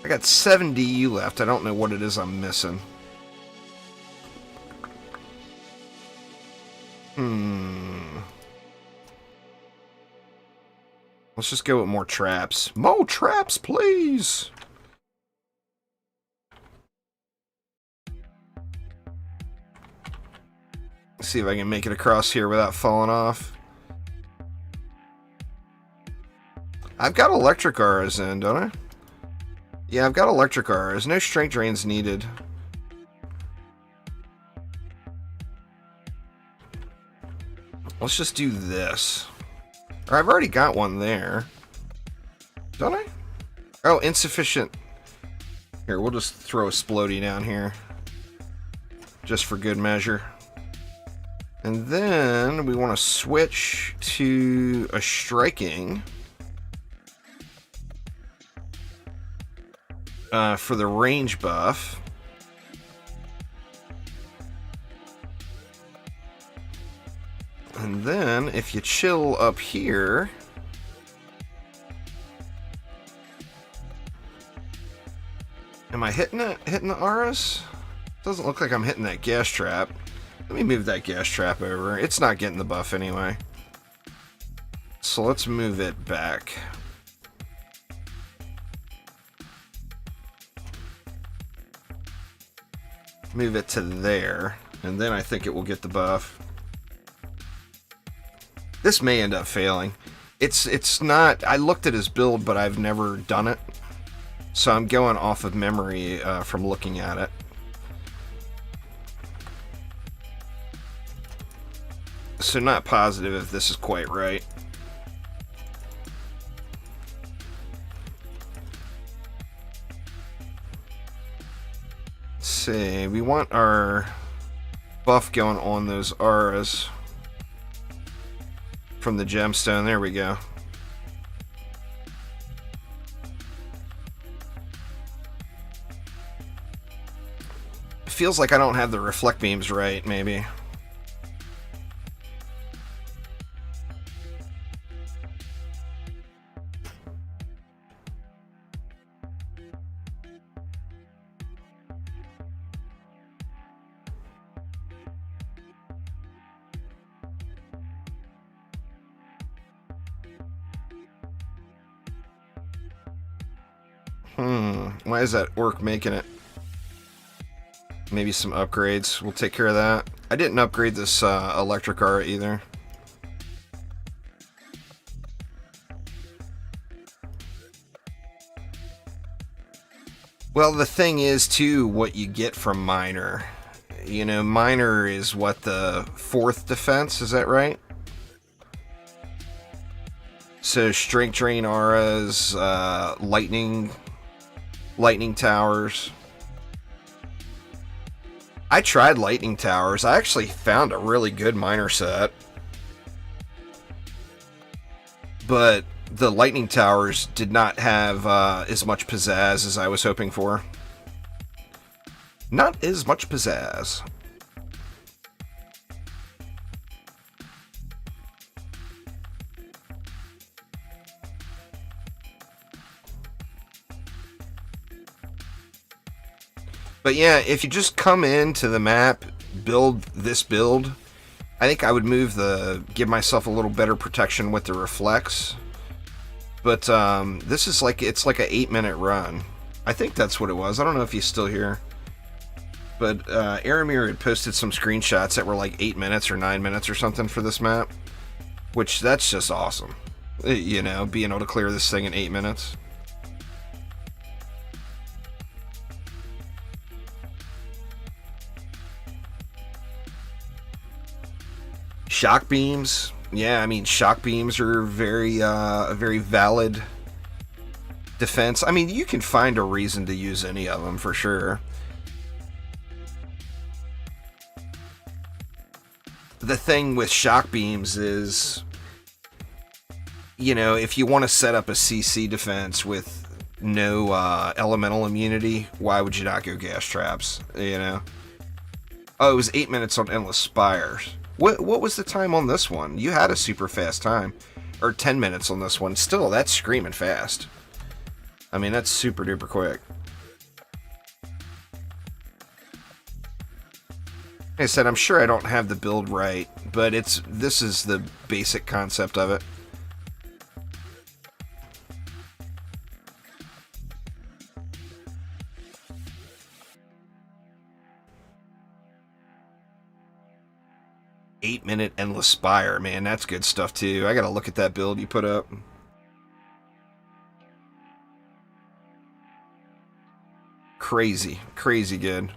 I got 7 DU left. I don't know what it is I'm missing. Let's just go with more traps. More traps, please! See if I can make it across here without falling off. I've got electric auras in, don't I? Yeah, I've got electric auras. No strength drains needed. Let's just do this. Or I've already got one there. Don't I? Oh, insufficient. Here, we'll just throw a Splody down here. Just for good measure. And then we want to switch to a striking for the range buff. And then if you chill up here, am I hitting it? Hitting the auras? Doesn't look like I'm hitting that gas trap. Let me move that gas trap over. It's not getting the buff anyway. So let's move it back. Move it to there, and then I think it will get the buff. This may end up failing. It's not... I looked at his build, but I've never done it. So I'm going off of memory from looking at it. So not positive if this is quite right. Let's see, we want our buff going on those auras from the gemstone. There we go. It feels like I don't have the reflect beams right, maybe. Why is that orc making it? Maybe some upgrades. We'll take care of that. I didn't upgrade this electric aura either. Well, the thing is, too, what you get from Minor. You know, Minor is what, the 4th defense, is that right? So, Strength Drain auras, lightning towers. I tried lightning towers. I actually found a really good Minor set. But the lightning towers did not have as much pizzazz as I was hoping for. Not as much pizzazz. But yeah, if you just come into the map, build this build, I think I would give myself a little better protection with the reflex. But this is it's like an 8-minute run. I think that's what it was. I don't know if he's still here. But Aramir had posted some screenshots that were like 8 minutes or 9 minutes or something for this map. Which, that's just awesome. You know, being able to clear this thing in 8 minutes. Shock beams. Yeah, I mean, shock beams are a very valid defense. I mean, you can find a reason to use any of them for sure. The thing with shock beams is, you know, if you want to set up a CC defense with no elemental immunity, why would you not go gas traps? You know? Oh, it was 8 minutes on Endless Spires. What was the time on this one? You had a super fast time. Or 10 minutes on this one. Still, that's screaming fast. I mean, that's super duper quick. Like I said, I'm sure I don't have the build right, but this is the basic concept of it. Eight-minute Endless Spire, man, that's good stuff too. I gotta look at that build you put up. Crazy, crazy good.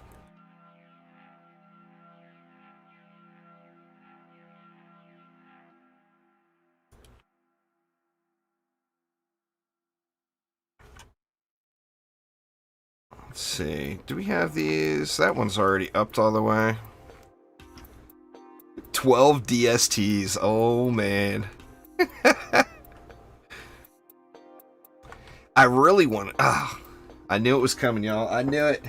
Let's see, do we have these? That one's already upped all the way. 12 DSTs. Oh, man. I really want to... I knew it was coming, y'all. I knew it.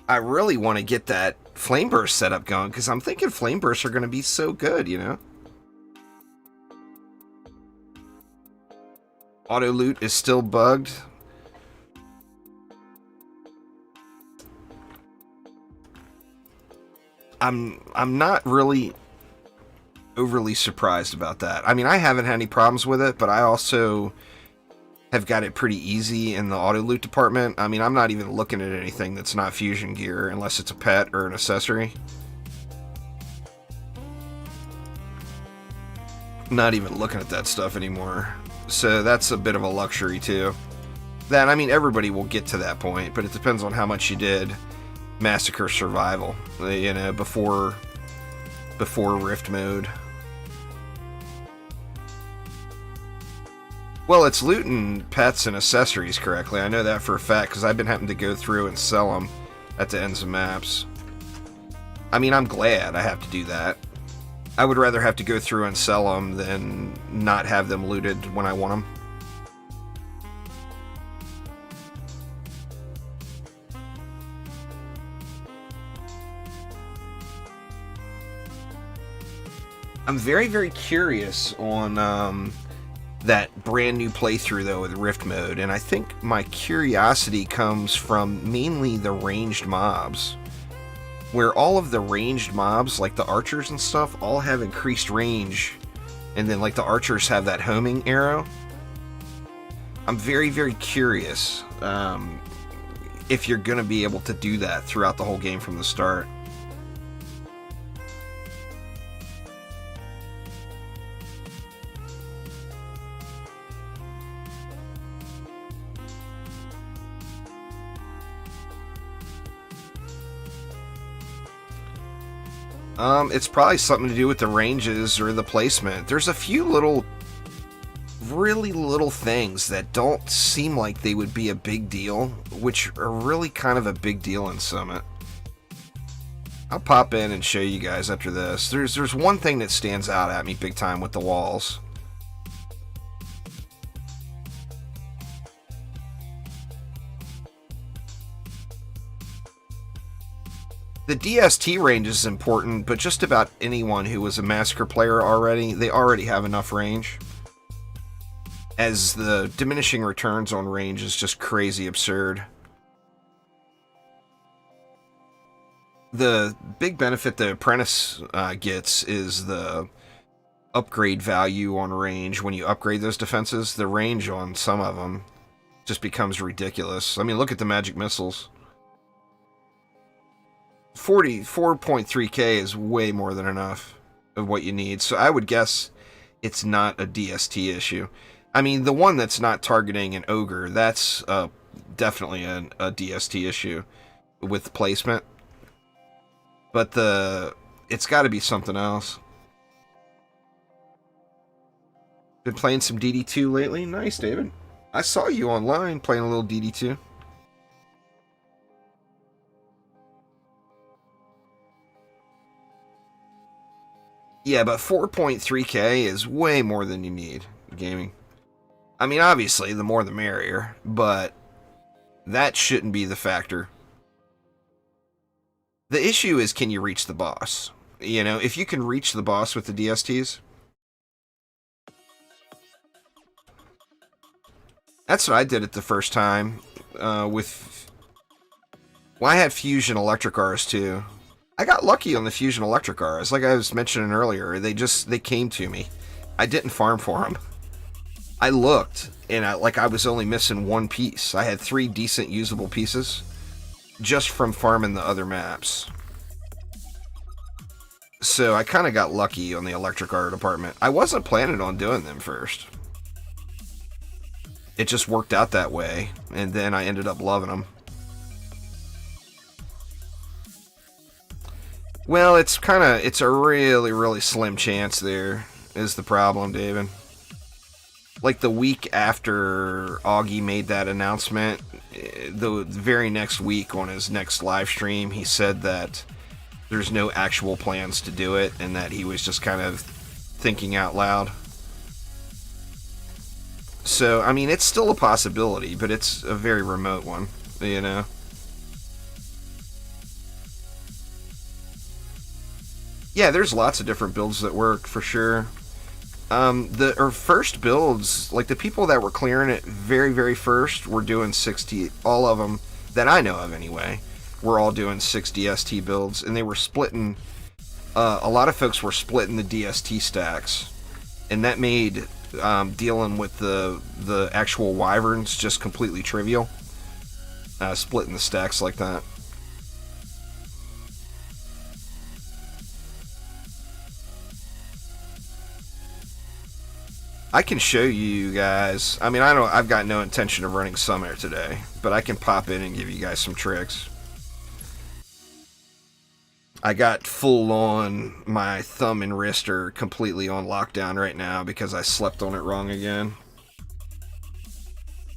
I really want to get that Flame Burst setup going, because I'm thinking Flame Bursts are going to be so good, you know? Auto loot is still bugged. I'm not really overly surprised about that. I mean, I haven't had any problems with it, but I also have got it pretty easy in the auto loot department. I mean, I'm not even looking at anything that's not fusion gear unless it's a pet or an accessory. Not even looking at that stuff anymore. So that's a bit of a luxury too. That, I mean, everybody will get to that point, but it depends on how much you did Massacre Survival, you know, before Rift mode. Well, it's looting pets and accessories correctly. I know that for a fact, because I've been having to go through and sell them at the ends of maps. I mean, I'm glad I have to do that. I would rather have to go through and sell them than not have them looted when I want them. I'm very, very curious on that brand new playthrough, though, with Rift mode, and I think my curiosity comes from mainly the ranged mobs, where all of the ranged mobs, like the archers and stuff, all have increased range, and then, like, the archers have that homing arrow. I'm very, very curious if you're going to be able to do that throughout the whole game from the start. It's probably something to do with the ranges or the placement. There's a few really little things that don't seem like they would be a big deal, which are really kind of a big deal in Summit. I'll pop in and show you guys after this. There's one thing that stands out at me big time with the walls. The DST range is important, but just about anyone who was a Massacre player already, they already have enough range. As the diminishing returns on range is just crazy absurd. The big benefit the Apprentice gets is the upgrade value on range. When you upgrade those defenses, the range on some of them just becomes ridiculous. I mean, look at the magic missiles. 4.3k is way more than enough of what you need, so I would guess it's not a DST issue. I mean, the one that's not targeting an ogre, that's definitely a DST issue with placement. But it's got to be something else. Been playing some DD2 lately? Nice, David. I saw you online playing a little DD2. Yeah, but 4.3k is way more than you need gaming. I mean, obviously, the more the merrier, but that shouldn't be the factor. The issue is, can you reach the boss? You know, if you can reach the boss with the DSTs, that's what I did it the first time with... Well, I had Fusion Electric Auras too. I got lucky on the Fusion Electric Auras. Like I was mentioning earlier, they came to me. I didn't farm for them. I looked, and I was only missing one piece. I had 3 decent usable pieces just from farming the other maps. So I kind of got lucky on the Electric Aura department. I wasn't planning on doing them first. It just worked out that way, and then I ended up loving them. Well, it's a really, really slim chance there is the problem, David. Like the week after Augie made that announcement, the very next week on his next live stream, he said that there's no actual plans to do it and that he was just kind of thinking out loud. So, I mean, it's still a possibility, but it's a very remote one, you know? Yeah, there's lots of different builds that work, for sure. Our first builds, like the people that were clearing it very, very first, were doing 60, all of them, that I know of anyway, were all doing 6 DST builds, and they were splitting, a lot of folks were splitting the DST stacks, and that made dealing with the actual wyverns just completely trivial, splitting the stacks like that. I can show you guys. I mean, I've got no intention of running Summit today, but I can pop in and give you guys some tricks. I got full on, my thumb and wrist are completely on lockdown right now because I slept on it wrong again.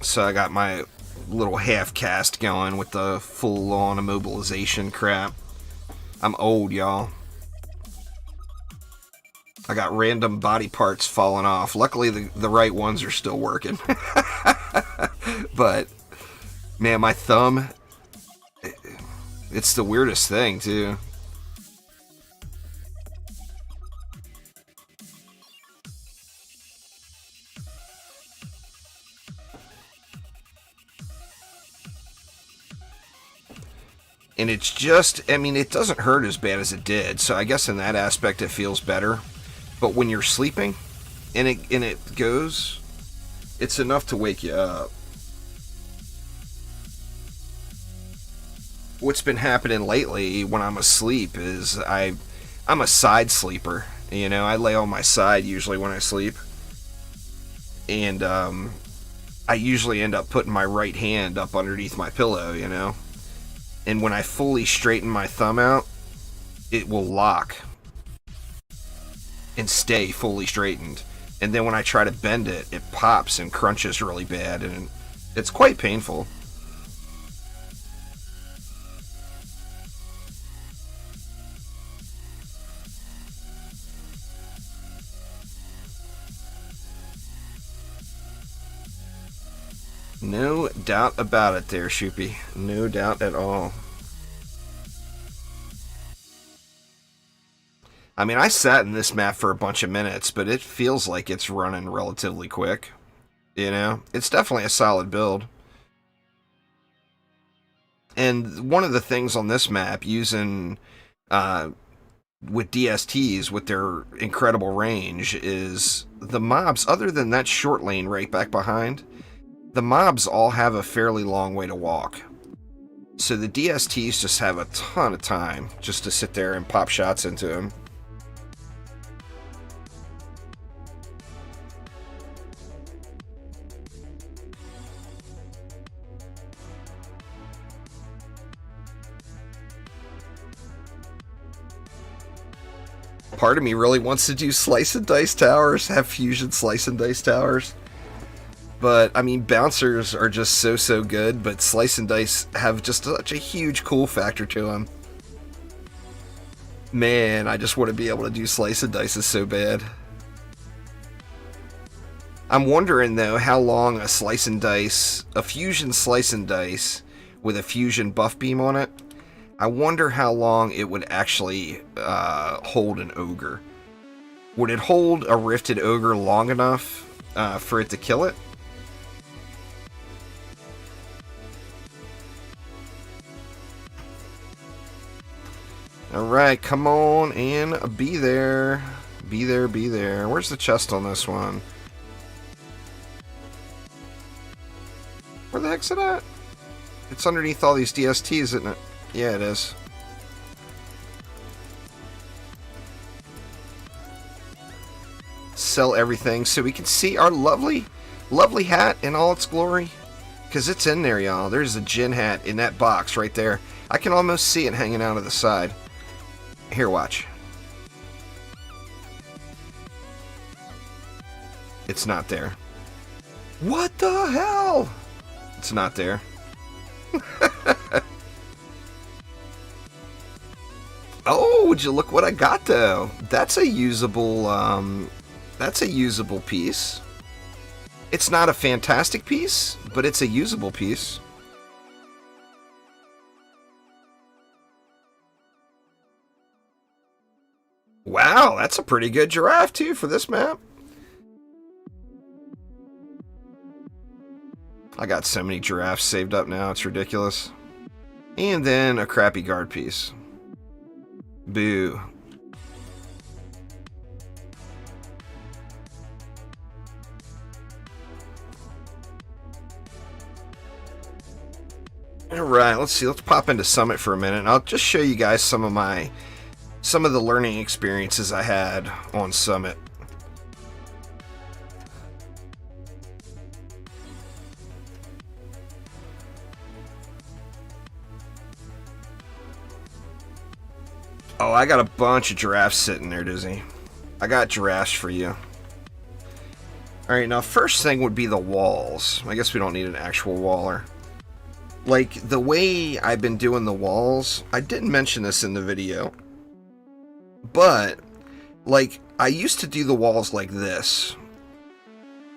So I got my little half cast going with the full on immobilization crap. I'm old, y'all. I got random body parts falling off. Luckily, the right ones are still working. But, man, my thumb, it's the weirdest thing, too. And it's just, I mean, it doesn't hurt as bad as it did. So I guess in that aspect, it feels better. But when you're sleeping, and it goes, It's enough to wake you up. What's been happening lately when I'm asleep is I'm a side sleeper. You know, I lay on my side usually when I sleep. And I usually end up putting my right hand up underneath my pillow, you know. And when I fully straighten my thumb out, it will lock and stay fully straightened. And then when I try to bend it, it pops and crunches really bad, and it's quite painful. No doubt about it there, Shoopy. No doubt at all. I mean, I sat in this map for a bunch of minutes, but it feels like it's running relatively quick. You know? It's definitely a solid build. And one of the things on this map, using with DSTs, with their incredible range, is the mobs, other than that short lane right back behind, the mobs all have a fairly long way to walk. So the DSTs just have a ton of time just to sit there and pop shots into them. Part of me really wants to do slice and dice towers, have fusion slice and dice towers. But, I mean, bouncers are just so good, but slice and dice have just such a huge cool factor to them. Man, I just want to be able to do slice and dice so bad. I'm wondering, though, how long a slice and dice, a fusion slice and dice with a fusion buff beam on it, I wonder how long it would actually hold an ogre. Would it hold a rifted ogre long enough for it to kill it? Alright, come on and be there. Be there, be there. Where's the chest on this one? Where the heck's it at? It's underneath all these DSTs, isn't it? Yeah, it is. Sell everything so we can see our lovely hat in all its glory. Because it's in there, y'all. There's a Jin hat in that box right there. I can almost see it hanging out of the side. Here, watch. It's not there. What the hell? It's not there. Oh, would you look what I got, though? That's a usable piece. It's not a fantastic piece, but it's a usable piece. Wow, that's a pretty good giraffe, too, for this map. I got so many giraffes saved up now, it's ridiculous. And then a crappy guard piece. Boo. Alright, let's see. Let's pop into Summit for a minute. And I'll just show you guys some of the learning experiences I had on Summit. Oh, I got a bunch of giraffes sitting there, Dizzy. I got giraffes for you. Alright, now first thing would be the walls. I guess we don't need an actual waller. Like, the way I've been doing the walls, I didn't mention this in the video, but, like, I used to do the walls like this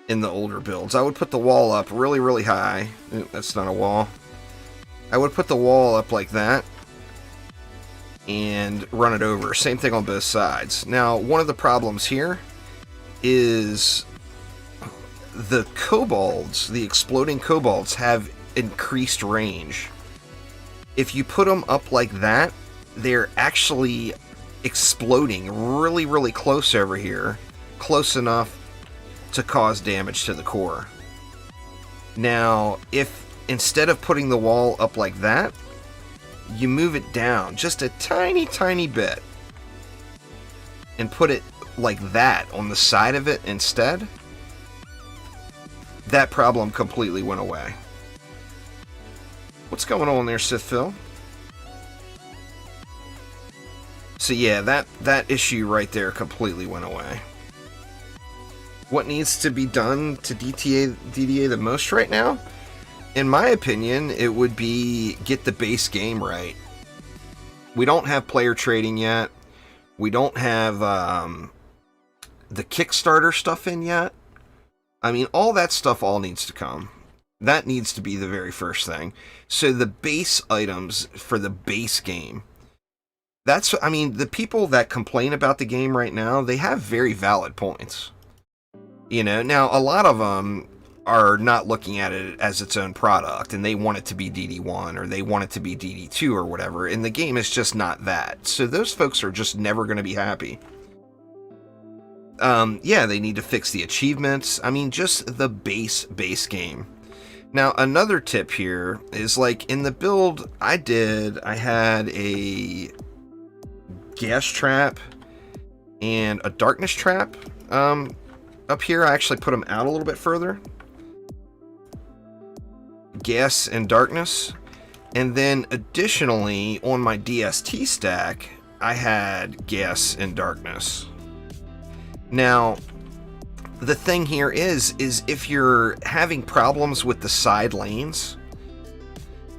in the older builds. I would put the wall up really high. Ooh, that's not a wall. I would put the wall up like that and run it over. Same thing on both sides. Now, one of the problems here is the kobolds, the exploding kobolds, have increased range. If you put them up like that, they're actually exploding really close over here, close enough to cause damage to the core. Now, if instead of putting the wall up like that, you move it down just a tiny, tiny bit and put it like that on the side of it instead, that problem completely went away. What's going on there, Sith Phil? So yeah, that issue right there completely went away. What needs to be done to DDA the most right now? In my opinion, it would be get the base game right. We don't have player trading yet. We don't have the Kickstarter stuff in yet. I mean, all that stuff all needs to come. That needs to be the very first thing. So the base items for the base game. That's, I mean, the people that complain about the game right now, they have very valid points. You know, now a lot of them are not looking at it as its own product, and they want it to be DD1 or they want it to be DD2 or whatever, and the game is just not that. So those folks are just never going to be happy. Yeah, they need to fix the achievements. I mean, just the base game. Now, another tip here is, like, in the build I had a gas trap and a darkness trap. Up here, I actually put them out a little bit further. Gas and darkness. And then, additionally, on my DST stack, I had gas and darkness. Now, the thing here is if you're having problems with the side lanes,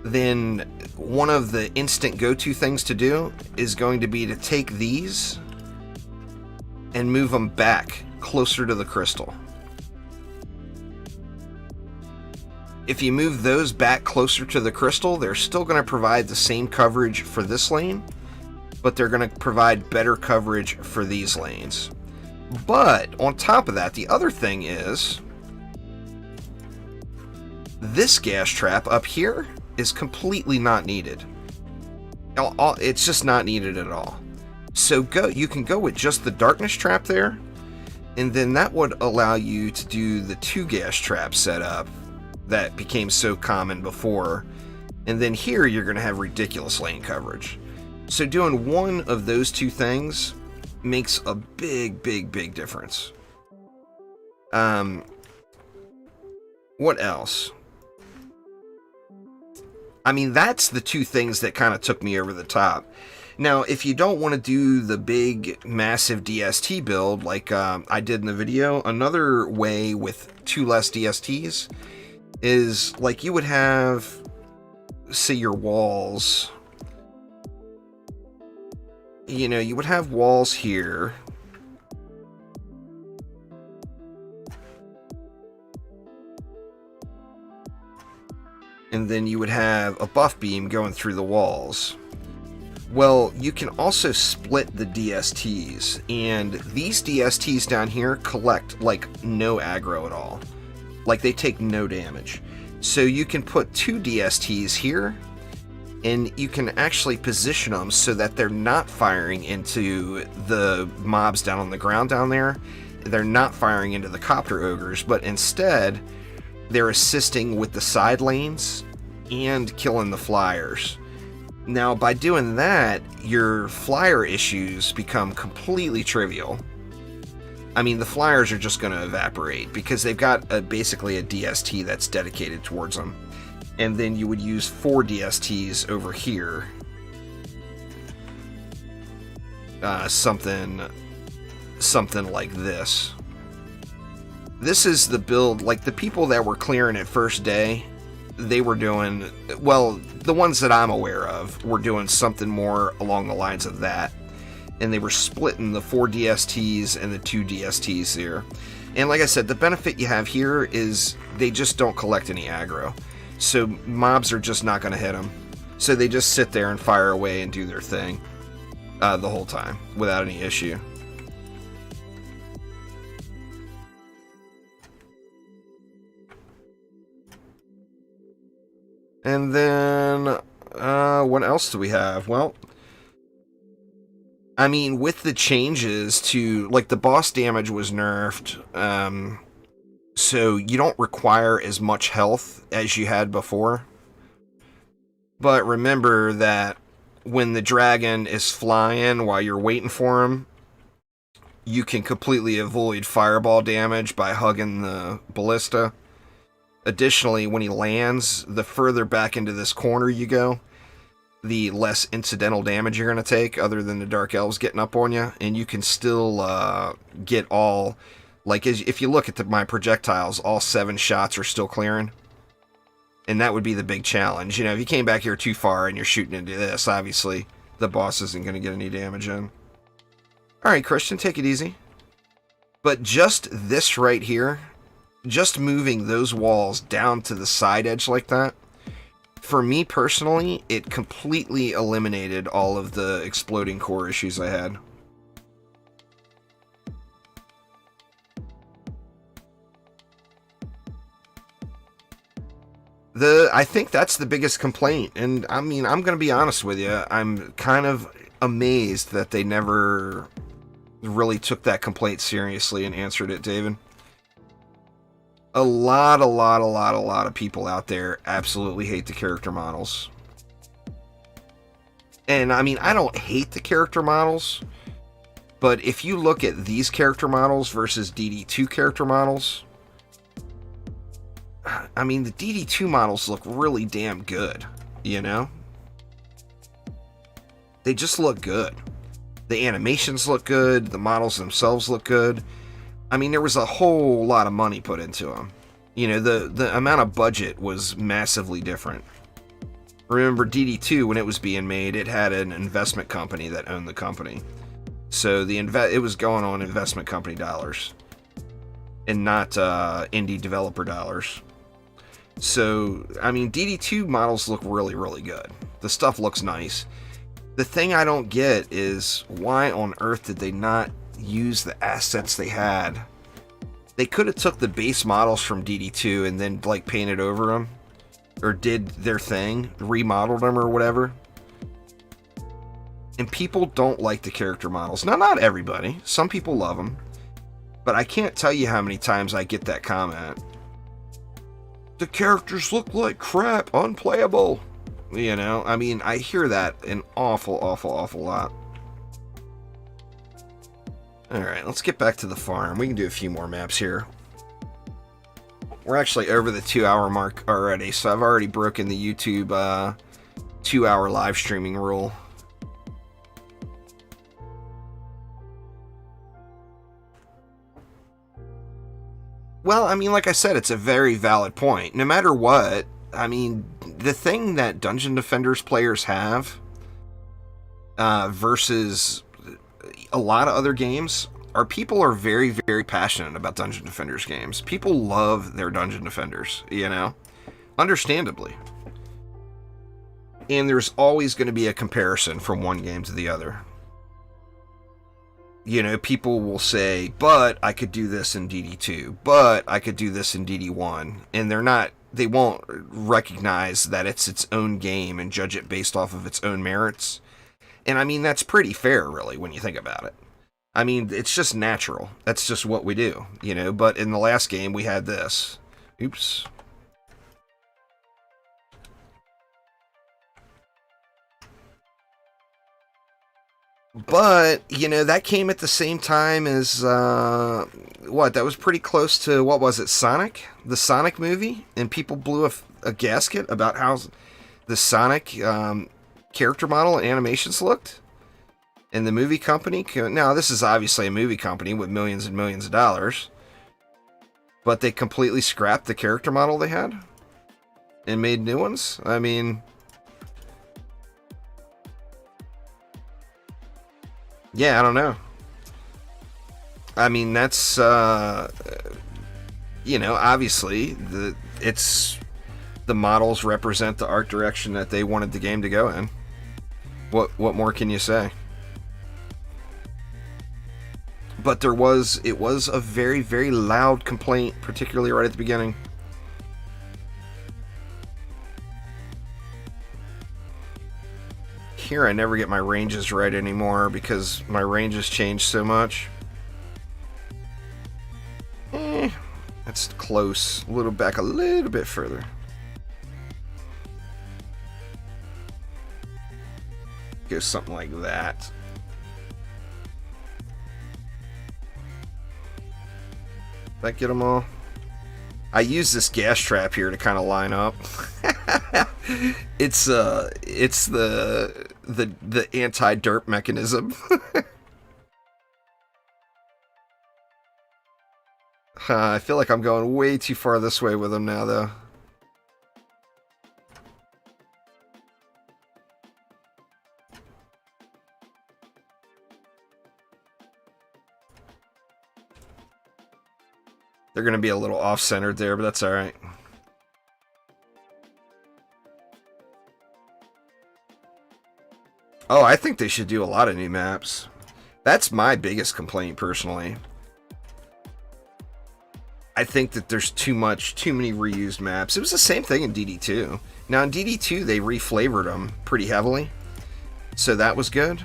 then one of the instant go-to things to do is going to be to take these and move them back closer to the crystal. If you move those back closer to the crystal, they're still going to provide the same coverage for this lane, but they're going to provide better coverage for these lanes. But on top of that, the other thing is this gas trap up here is completely not needed. It's just not needed at all. So you can go with just the darkness trap there, and then that would allow you to do the 2 gas trap setup that became so common before. And then here you're going to have ridiculous lane coverage. So doing one of those 2 things makes a big difference. What else? I mean, that's the 2 things that kind of took me over the top. Now, if you don't want to do the big, massive DST build like I did in the video, another way with 2 less DSTs is, like, you would have, say, your walls. You know, you would have walls here. And then you would have a buff beam going through the walls. Well, you can also split the DSTs, and these DSTs down here collect, like, no aggro at all. Like, they take no damage. So you can put 2 DSTs here, and you can actually position them so that they're not firing into the mobs down on the ground down there. They're not firing into the copter ogres, but instead they're assisting with the side lanes and killing the flyers. Now, by doing that, your flyer issues become completely trivial. I mean, the flyers are just going to evaporate because they've got basically a DST that's dedicated towards them. And then you would use 4 DSTs over here. Something like this. This is the build, like, the people that were clearing it first day, they were doing, well, the ones that I'm aware of were doing something more along the lines of that. And they were splitting the 4 DSTs and the 2 DSTs here. And like I said, the benefit you have here is they just don't collect any aggro. So mobs are just not going to hit them. So they just sit there and fire away and do their thing the whole time without any issue. And then, what else do we have? Well, I mean, with the changes to, like, the boss damage was nerfed. so you don't require as much health as you had before. But remember that when the dragon is flying while you're waiting for him, you can completely avoid fireball damage by hugging the ballista. Additionally, when he lands, the further back into this corner you go, the less incidental damage you're going to take, other than the Dark Elves getting up on you. And you can still get all... Like, if you look at my projectiles, all 7 shots are still clearing. And that would be the big challenge. You know, if you came back here too far and you're shooting into this, obviously, the boss isn't going to get any damage in. Alright, Christian, take it easy. But just this right here, just moving those walls down to the side edge like that, for me personally, it completely eliminated all of the exploding core issues I had. I think that's the biggest complaint, and I mean, I'm going to be honest with you, I'm kind of amazed that they never really took that complaint seriously and answered it, David. A lot of people out there absolutely hate the character models. And I mean, I don't hate the character models, but if you look at these character models versus DD2 character models, I mean, the DD2 models look really damn good, you know? They just look good. The animations look good, the models themselves look good. I mean, there was a whole lot of money put into them. You know, the amount of budget was massively different. Remember, DD2, when it was being made, it had an investment company that owned the company. So it was going on investment company dollars and not indie developer dollars. So, I mean, DD2 models look really, really good. The stuff looks nice. The thing I don't get is why on earth did they not use the assets they had? They could have took the base models from DD2 and then, like, painted over them. Or did their thing, remodeled them or whatever. And people don't like the character models. Now, not everybody. Some people love them. But I can't tell you how many times I get that comment. The characters look like crap, unplayable. You know, I mean, I hear that an awful lot. Alright, let's get back to the farm. We can do a few more maps here. We're actually over the 2-hour mark already, so I've already broken the YouTube 2-hour live streaming rule. Well, I mean, like I said, it's a very valid point. No matter what, I mean, the thing that Dungeon Defenders players have versus a lot of other games are people are very, very passionate about Dungeon Defenders games. People love their Dungeon Defenders, you know? Understandably. And there's always going to be a comparison from one game to the other. You know, people will say, but I could do this in DD2, but I could do this in DD1. And they won't recognize that it's its own game and judge it based off of its own merits. And I mean, that's pretty fair, really, when you think about it. I mean, it's just natural. That's just what we do, you know. But in the last game, we had this. Oops. But, you know, that came at the same time as, that was pretty close to, what was it, Sonic? The Sonic movie? And people blew a gasket about how the Sonic character model and animations looked. And the movie company, now this is obviously a movie company with millions and millions of dollars. But they completely scrapped the character model they had and made new ones? I mean... Yeah, I don't know. I mean, that's, you know, obviously, the models represent the art direction that they wanted the game to go in. What more can you say? But it was a very, very loud complaint, particularly right at the beginning. Here I never get my ranges right anymore because my ranges change so much. That's close. A little back a little bit further. Go something like that. That get them all? I use this gas trap here to kind of line up. It's the anti-derp mechanism. I feel like I'm going way too far this way with them now, though. They're going to be a little off-centered there, but that's all right. Oh, I think they should do a lot of new maps. That's my biggest complaint, personally. I think that there's too many reused maps. It was the same thing in DD2. Now, in DD2, they reflavored them pretty heavily, so that was good.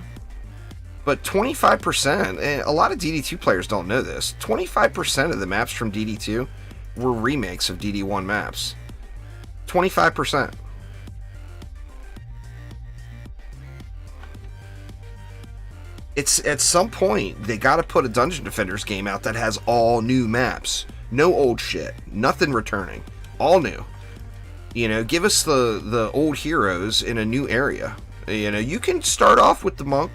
But 25%, and a lot of DD2 players don't know this, 25% of the maps from DD2 were remakes of DD1 maps. 25%. It's at some point, they gotta put a Dungeon Defenders game out that has all new maps. No old shit. Nothing returning. All new. You know, give us the old heroes in a new area. You know, you can start off with the Monk,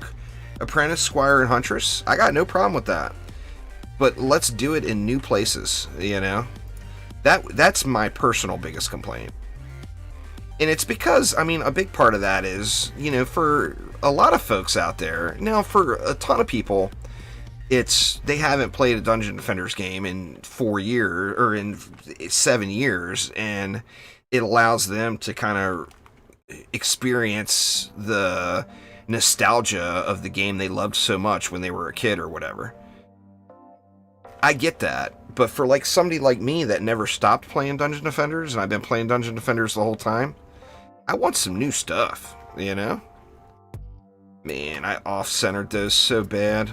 Apprentice, Squire, and Huntress. I got no problem with that. But let's do it in new places, you know? That's my personal biggest complaint. And it's because, I mean, a big part of that is, you know, for a lot of folks out there, now for a ton of people, they haven't played a Dungeon Defenders game in 4 years, or in 7 years, and it allows them to kind of experience the nostalgia of the game they loved so much when they were a kid or whatever. I get that, but for like somebody like me that never stopped playing Dungeon Defenders, and I've been playing Dungeon Defenders the whole time, I want some new stuff, you know? Man, I off-centered those so bad.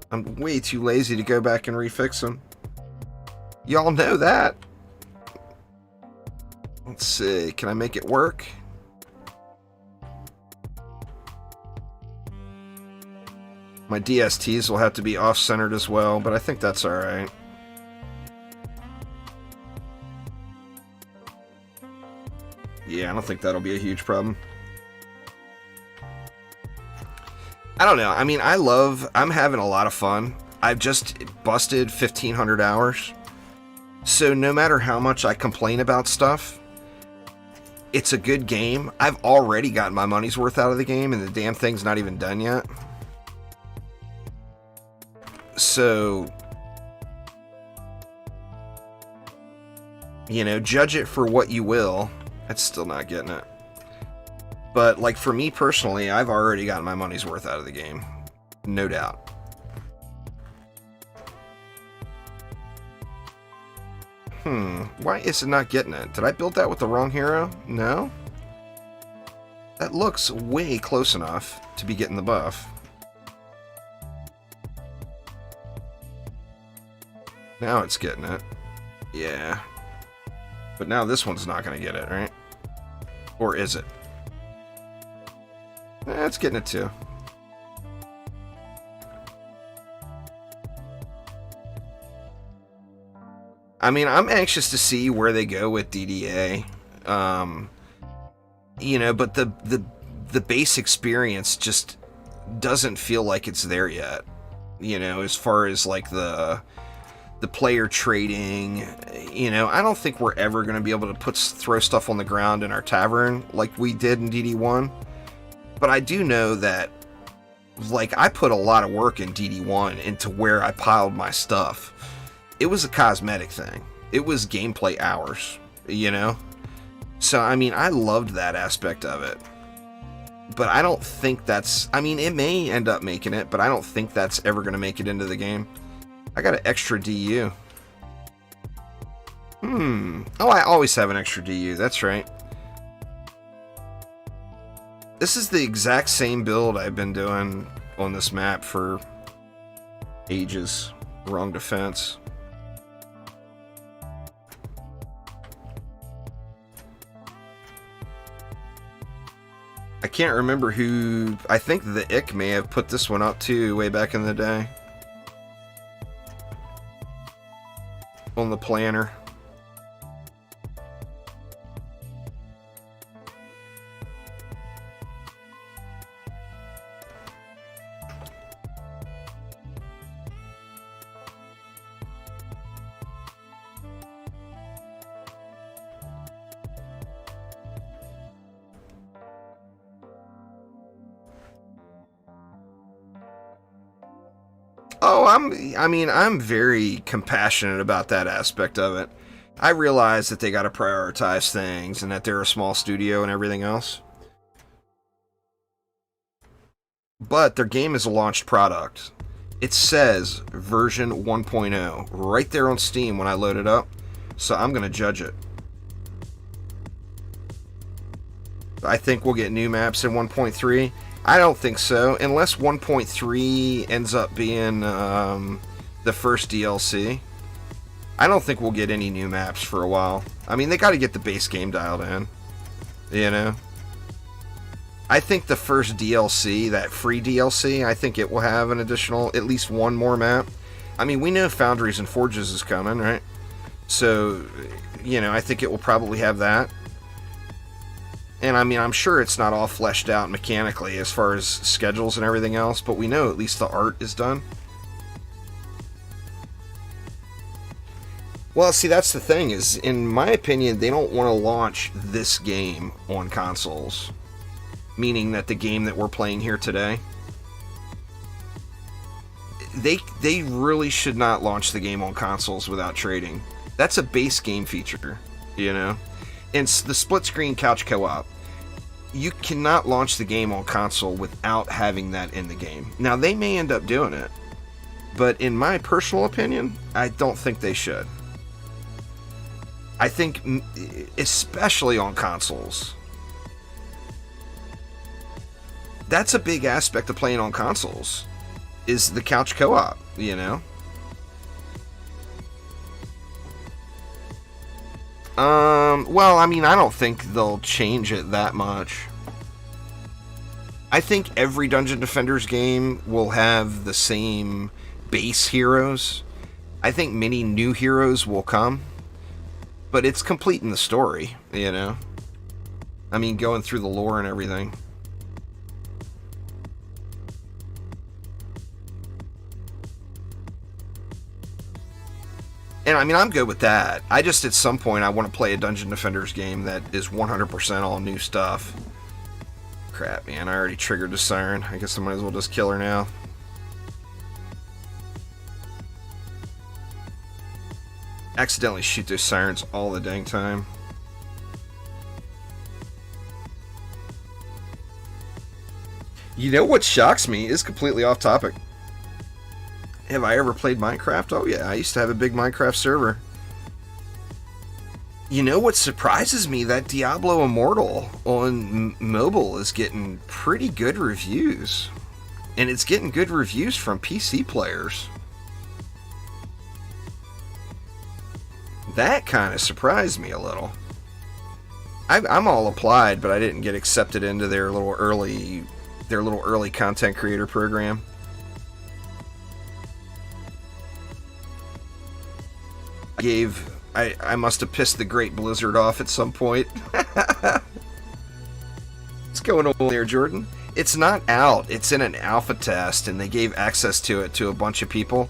I'm way too lazy to go back and refix them. Y'all know that. Let's see, can I make it work? My DSTs will have to be off-centered as well, but I think that's alright. Yeah, I don't think that'll be a huge problem. I don't know. I mean, I'm having a lot of fun. I've just busted 1,500 hours. So no matter how much I complain about stuff, it's a good game. I've already gotten my money's worth out of the game, and the damn thing's not even done yet. So, you know, judge it for what you will. That's still not getting it. But, like, for me personally, I've already gotten my money's worth out of the game. No doubt. Why is it not getting it? Did I build that with the wrong hero? No? That looks way close enough to be getting the buff. Now it's getting it. Yeah. But now this one's not going to get it, right? Or is it? It's getting it too. I mean, I'm anxious to see where they go with DDA. You know, but the base experience just doesn't feel like it's there yet. You know, as far as like the player trading, you know, I don't think we're ever going to be able to throw stuff on the ground in our tavern like we did in DD1. But I do know that, like, I put a lot of work in DD1 into where I piled my stuff. It was a cosmetic thing. It was gameplay hours, you know? So, I mean, I loved that aspect of it. But I don't think that's... I mean, it may end up making it, but I don't think that's ever going to make it into the game. I got an extra DU. Oh, I always have an extra DU. That's right. This is the exact same build I've been doing on this map for ages. Wrong defense. I can't remember who... I think the Ick may have put this one up too, way back in the day. On the planner. Oh, I'm very compassionate about that aspect of it. I realize that they got to prioritize things and that they're a small studio and everything else. But their game is a launched product. It says version 1.0 right there on Steam when I load it up, so I'm going to judge it. I think we'll get new maps in 1.3. I don't think so, unless 1.3 ends up being the first DLC. I don't think we'll get any new maps for a while. I mean, they got to get the base game dialed in, you know? I think the first DLC, that free DLC, I think it will have an additional, at least one more map. I mean, we know Foundries and Forges is coming, right? So, you know, I think it will probably have that. And I mean, I'm sure it's not all fleshed out mechanically as far as schedules and everything else, but we know at least the art is done. Well, see, that's the thing, is, in my opinion, they don't want to launch this game on consoles. Meaning that the game that we're playing here today, they really should not launch the game on consoles without trading. That's a base game feature, you know? And the split-screen couch co-op, you cannot launch the game on console without having that in the game. Now, they may end up doing it, but in my personal opinion, I don't think they should. I think, especially on consoles, that's a big aspect of playing on consoles, is the couch co-op, you know? Well, I mean, I don't think they'll change it that much. I think every Dungeon Defenders game will have the same base heroes. I think many new heroes will come, but it's completing the story, you know? I mean, going through the lore and everything. And I mean, I'm good with that. I just, at some point, I want to play a Dungeon Defenders game that is 100% all new stuff. Crap, man, I already triggered the siren. I guess I might as well just kill her now. Accidentally shoot those sirens all the dang time. You know what shocks me is completely off topic. Have I ever played Minecraft? Oh yeah, I used to have a big Minecraft server. You know what surprises me? That Diablo Immortal on mobile is getting pretty good reviews. And it's getting good reviews from PC players. That kind of surprised me a little. I'm all applied, but I didn't get accepted into their little early content creator program. I must have pissed the Great Blizzard off at some point. What's going on there, Jordan? It's not out. It's in an alpha test, and they gave access to it to a bunch of people.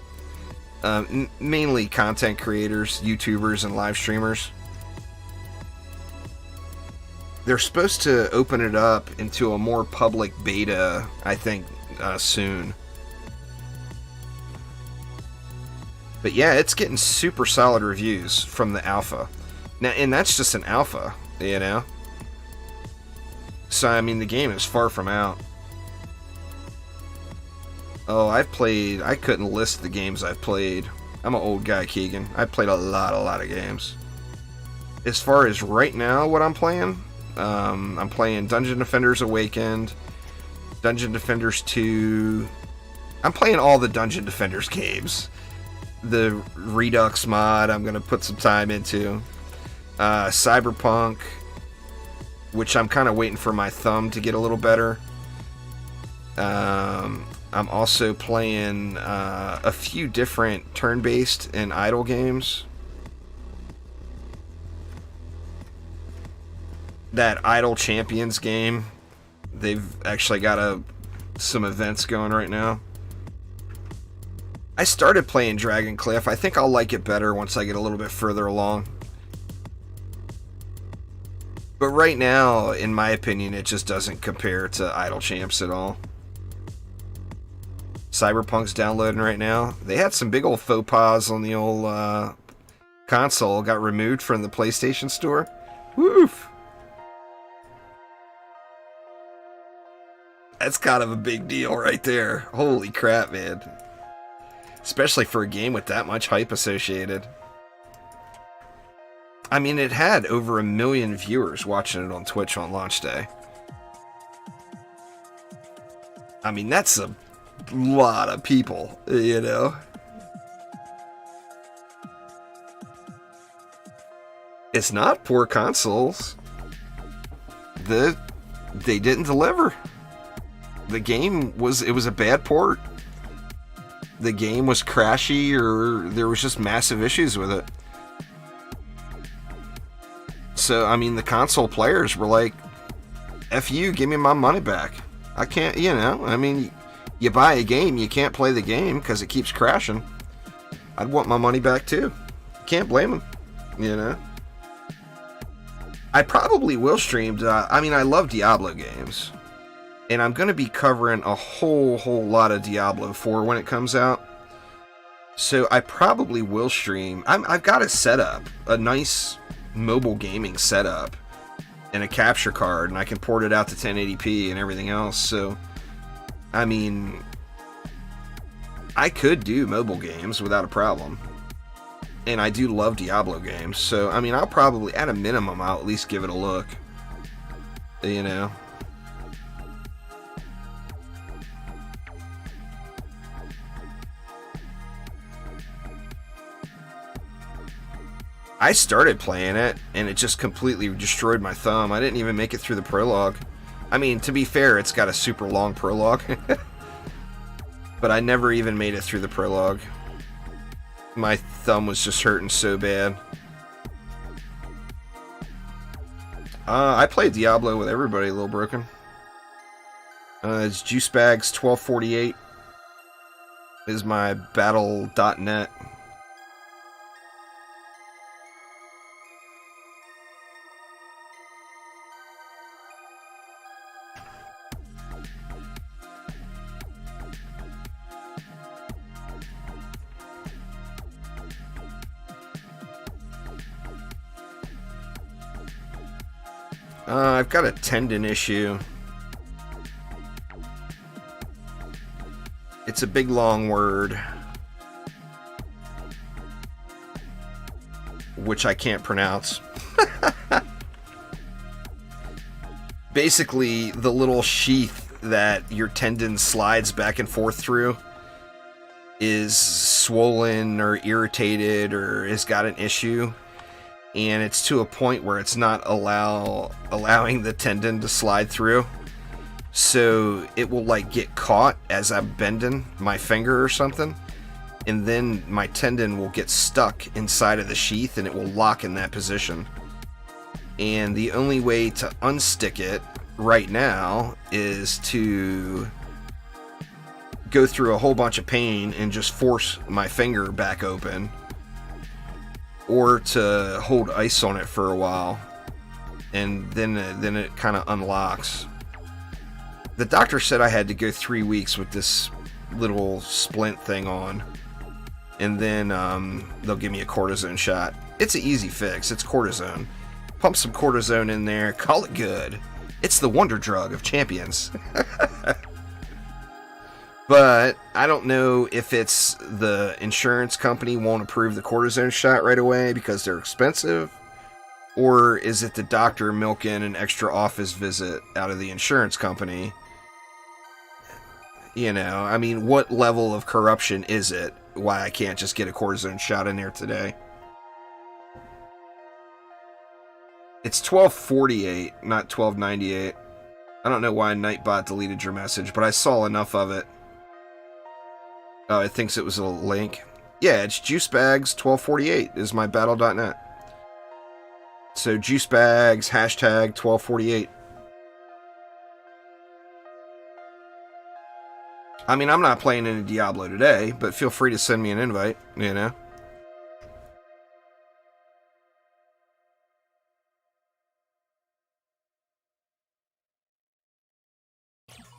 Mainly content creators, YouTubers, and live streamers. They're supposed to open it up into a more public beta, I think, soon. But yeah, it's getting super solid reviews from the alpha. Now, and that's just an alpha, you know? So, I mean, the game is far from out. Oh, I couldn't list the games I've played. I'm an old guy, Keegan. I've played a lot of games. As far as right now, what I'm playing Dungeon Defenders Awakened, Dungeon Defenders 2. I'm playing all the Dungeon Defenders games. The Redux mod I'm going to put some time into. Cyberpunk. which I'm kind of waiting for my thumb to get a little better. I'm also playing a few different turn-based and idle games. That Idle Champions game, they've actually got some events going right now. I started playing Dragon Cliff. I think I'll like it better once I get a little bit further along. But right now, in my opinion, it just doesn't compare to Idle Champs at all. Cyberpunk's downloading right now. They had some big old faux pas on the old console. Got removed from the PlayStation Store. Woof! That's kind of a big deal right there. Holy crap, man. Especially for a game with that much hype associated. I mean, it had over 1 million viewers watching it on Twitch on launch day. I mean, that's a lot of people, you know? It's not poor consoles. They didn't deliver. The game was a bad port. The game was crashy, or there was just massive issues with it. So, I mean, the console players were like, F you, give me my money back. I can't, you know, I mean, you buy a game, you can't play the game because it keeps crashing. I'd want my money back too. Can't blame them, you know. I probably will stream, I mean, I love Diablo games. And I'm going to be covering a whole lot of Diablo 4 when it comes out. So I probably will stream. I've got it set up. A nice mobile gaming setup. And a capture card. And I can port it out to 1080p and everything else. So, I mean, I could do mobile games without a problem. And I do love Diablo games. So, I mean, I'll probably, at a minimum, I'll at least give it a look. You know. I started playing it, and it just completely destroyed my thumb. I didn't even make it through the prologue. I mean, to be fair, it's got a super long prologue. But I never even made it through the prologue. My thumb was just hurting so bad. I played Diablo with everybody, Lil Broken. It's Juicebags 1248 is my battle.net. I've got a tendon issue. It's a big long word, which I can't pronounce. Basically, the little sheath that your tendon slides back and forth through is swollen or irritated or has got an issue. And it's to a point where it's not allowing the tendon to slide through. So it will like get caught as I'm bending my finger or something. And then my tendon will get stuck inside of the sheath and it will lock in that position. And the only way to unstick it right now is to go through a whole bunch of pain and just force my finger back open. Or to hold ice on it for a while, and then it kind of unlocks. The doctor said I had to go 3 weeks with this little splint thing on, and then they'll give me a cortisone shot. It's an easy fix. It's cortisone. Pump some cortisone in there. Call it good. It's the wonder drug of champions. But I don't know if it's the insurance company won't approve the cortisone shot right away because they're expensive, or is it the doctor milking an extra office visit out of the insurance company? You know, I mean, what level of corruption is it? Why I can't just get a cortisone shot in there today? It's 1248, not 1298. I don't know why Nightbot deleted your message, but I saw enough of it. Oh, it thinks it was a link. Yeah, it's juicebags1248 is my battle.net. So juicebags, hashtag 1248. I mean, I'm not playing any Diablo today, but feel free to send me an invite, you know?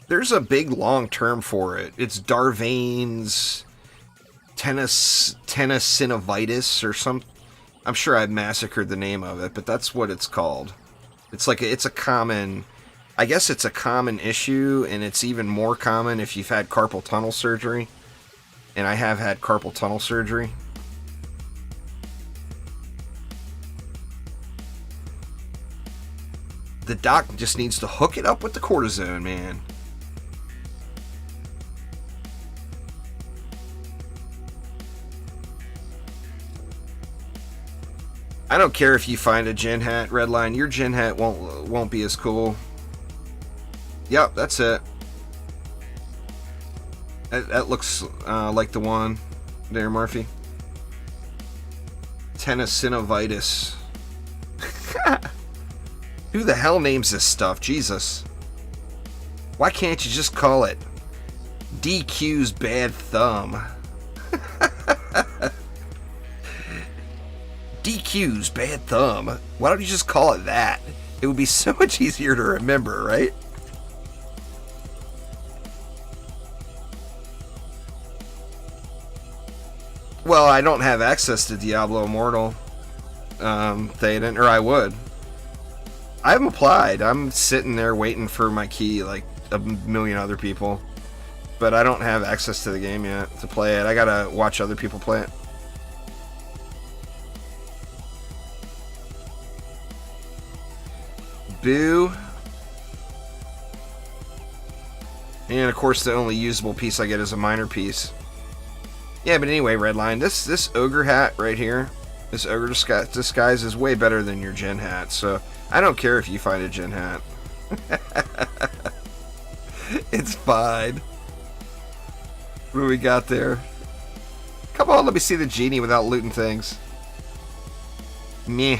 There's a big long term for it. It's Darvane's tenosynovitis or some. I'm sure I massacred the name of it, but that's what it's called. It's like it's a common. I guess it's a common issue, and it's even more common if you've had carpal tunnel surgery. And I have had carpal tunnel surgery. The doc just needs to hook it up with the cortisone, man. I don't care if you find a Gen Hat, Redline. Your Gen Hat won't be as cool. Yep, that's it. That looks like the one there, Murphy. Tenosynovitis. Who the hell names this stuff? Jesus. Why can't you just call it DQ's bad thumb? DQ's bad thumb. Why don't you just call it that? It would be so much easier to remember, right? Well, I don't have access to Diablo Immortal, Thaden, or I would. I haven't applied. I'm sitting there waiting for my key like a million other people. But I don't have access to the game yet to play it. I gotta watch other people play it. Boo. And of course the only usable piece I get is a minor piece. Yeah, but anyway, Redline, this ogre hat right here, this ogre disguise is way better than your Gen Hat, so I don't care if you find a Gen Hat. It's fine. What do we got there? Come on, let me see the genie without looting things. Meh.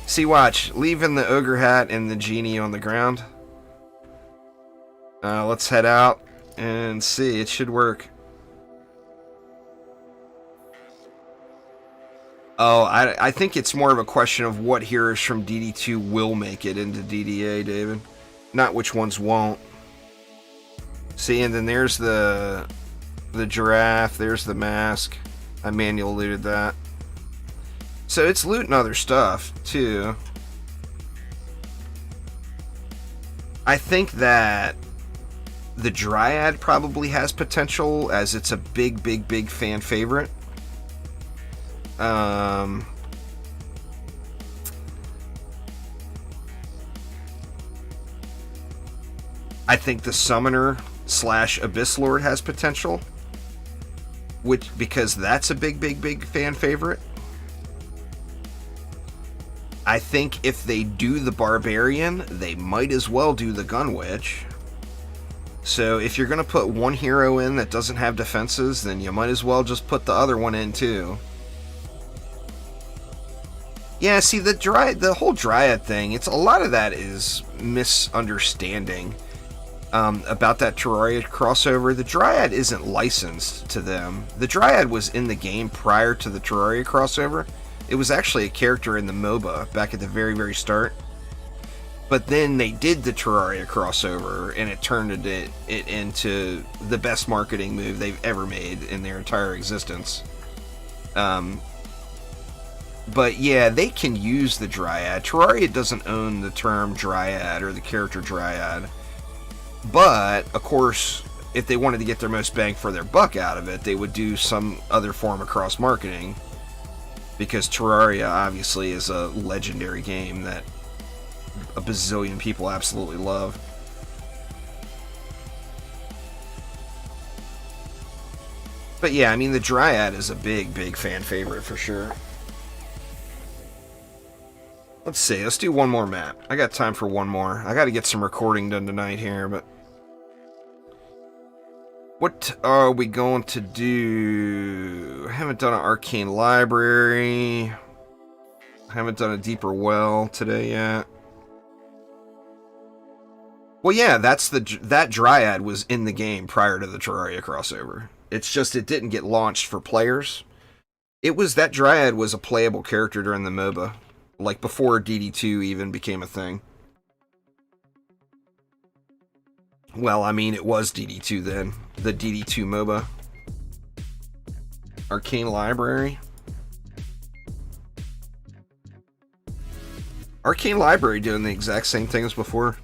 See, watch. Leaving the ogre hat and the genie on the ground. Let's head out and see. It should work. Oh, I think it's more of a question of what heroes from DD2 will make it into DDA, David. Not which ones won't. See, and then there's the giraffe. There's the mask. I manual looted that. So it's looting other stuff, too. I think that the Dryad probably has potential, as it's a big, big, big fan favorite. I think the Summoner / Abyss Lord has potential, because that's a big, big, big fan favorite. I think if they do the Barbarian, they might as well do the Gun Witch. So if you're going to put one hero in that doesn't have defenses, then you might as well just put the other one in too. Yeah, see, the whole Dryad thing, a lot of that is misunderstanding about that Terraria crossover. The Dryad isn't licensed to them. The Dryad was in the game prior to the Terraria crossover. It was actually a character in the MOBA back at the very, very start. But then they did the Terraria crossover, and it turned it into the best marketing move they've ever made in their entire existence. But yeah, they can use the Dryad. Terraria doesn't own the term Dryad or the character Dryad. But, of course, if they wanted to get their most bang for their buck out of it, they would do some other form of cross-marketing. Because Terraria, obviously, is a legendary game that a bazillion people absolutely love. But yeah, I mean, the Dryad is a big, big fan favorite for sure. Let's see. Let's do one more map. I got time for one more. I got to get some recording done tonight here, but... What are we going to do? I haven't done an arcane library. I haven't done a deeper well today yet. Well, yeah, that Dryad was in the game prior to the Terraria crossover. It's just it didn't get launched for players. That Dryad was a playable character during the MOBA, like before DD2 even became a thing. Well, I mean, it was DD2 then. The DD2 MOBA. Arcane Library. Arcane Library doing the exact same thing as before.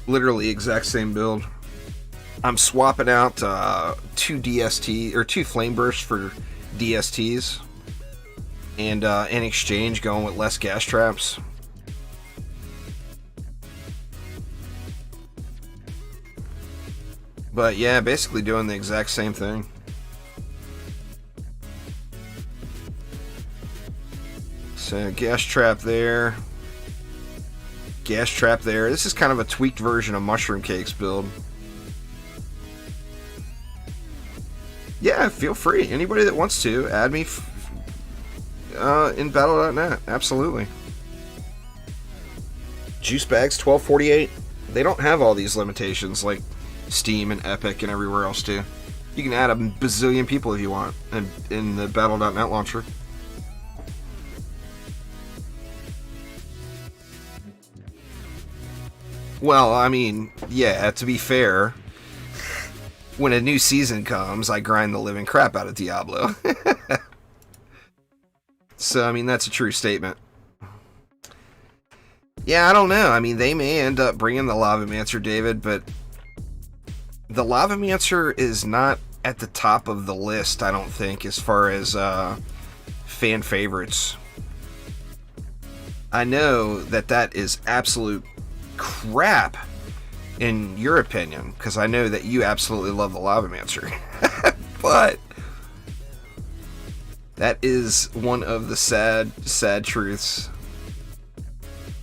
Literally exact same build. I'm swapping out 2 DST or 2 Flame Bursts for DSTs. And in exchange going with less gas traps. But yeah, basically doing the exact same thing. So gas trap there. Gas trap there. This is kind of a tweaked version of Mushroom Cake's build. Yeah, feel free. Anybody that wants to, add me in battle.net. Absolutely. Juice bags, 1248. They don't have all these limitations like Steam and Epic and everywhere else do. You can add a bazillion people if you want in the battle.net launcher. Well, I mean, yeah, to be fair, when a new season comes, I grind the living crap out of Diablo. So, I mean, that's a true statement. Yeah, I don't know. I mean, they may end up bringing the Lavamancer, David, but the Lavamancer is not at the top of the list, I don't think, as far as fan favorites. I know that is absolute crap in your opinion, because I know that you absolutely love the Lavamancer. But that is one of the sad truths.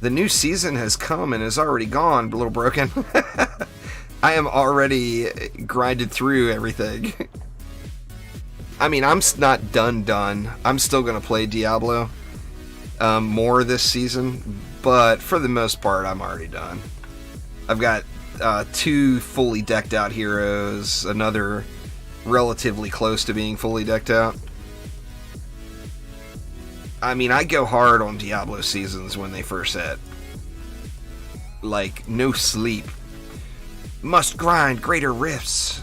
The new season has come and is already gone, Little Broken. I am already grinded through everything. I mean, I'm not done. I'm still going to play Diablo more this season, but for the most part, I'm already done. I've got 2 fully decked out heroes, another relatively close to being fully decked out. I mean, I go hard on Diablo seasons when they first hit. Like, no sleep. Must grind greater rifts.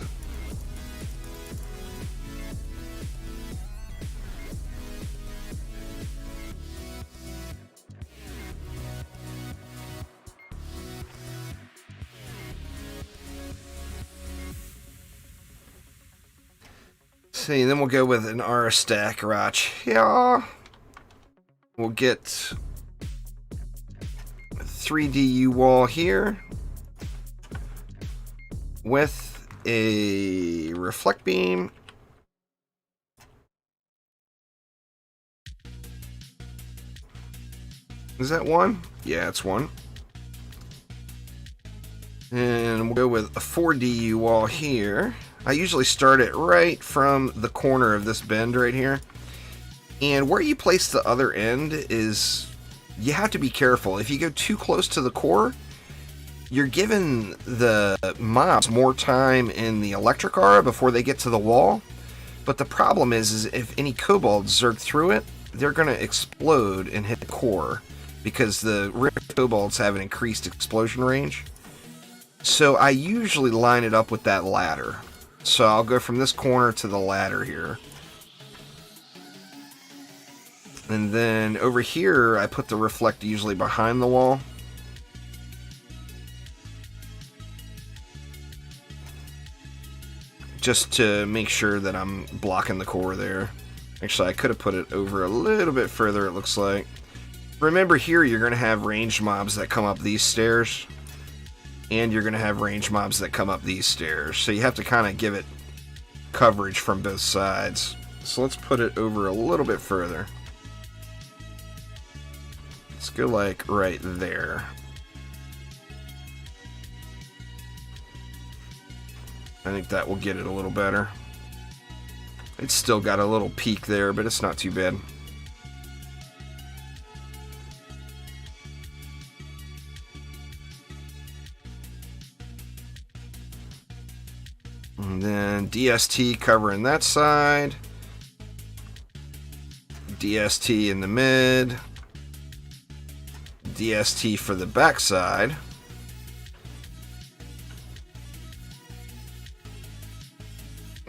See, then we'll go with an R stack Rach. Yeah. We'll get 3DU wall here with a reflect beam. Is that 1? Yeah, it's 1. And we'll go with a 4DU wall here. I usually start it right from the corner of this bend right here. And where you place the other end is, you have to be careful. If you go too close to the core, you're giving the mobs more time in the electric aura before they get to the wall. But the problem is if any kobolds zerg through it, they're going to explode and hit the core, because the rift kobolds have an increased explosion range. So I usually line it up with that ladder. So I'll go from this corner to the ladder here. And then over here, I put the reflect usually behind the wall. Just to make sure that I'm blocking the core there. Actually, I could have put it over a little bit further, it looks like. Remember here, you're going to have ranged mobs that come up these stairs. And you're going to have ranged mobs that come up these stairs. So you have to kind of give it coverage from both sides. So let's put it over a little bit further. Let's go like right there. I think that will get it a little better. It's still got a little peak there, but it's not too bad. And then DST covering that side. DST in the mid. DST for the back side.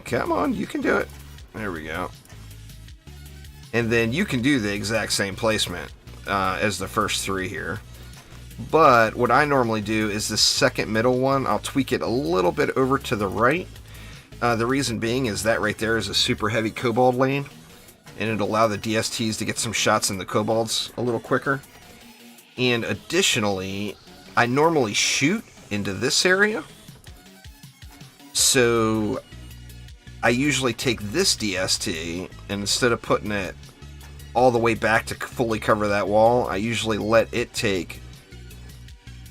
Come on, you can do it. There we go. And then you can do the exact same placement as the first three here. But what I normally do is the second middle one, I'll tweak it a little bit over to the right. The reason being is that right there is a super heavy kobold lane, and it'll allow the DSTs to get some shots in the kobolds a little quicker. And additionally, I normally shoot into this area. So I usually take this DST, and instead of putting it all the way back to fully cover that wall, I usually let it take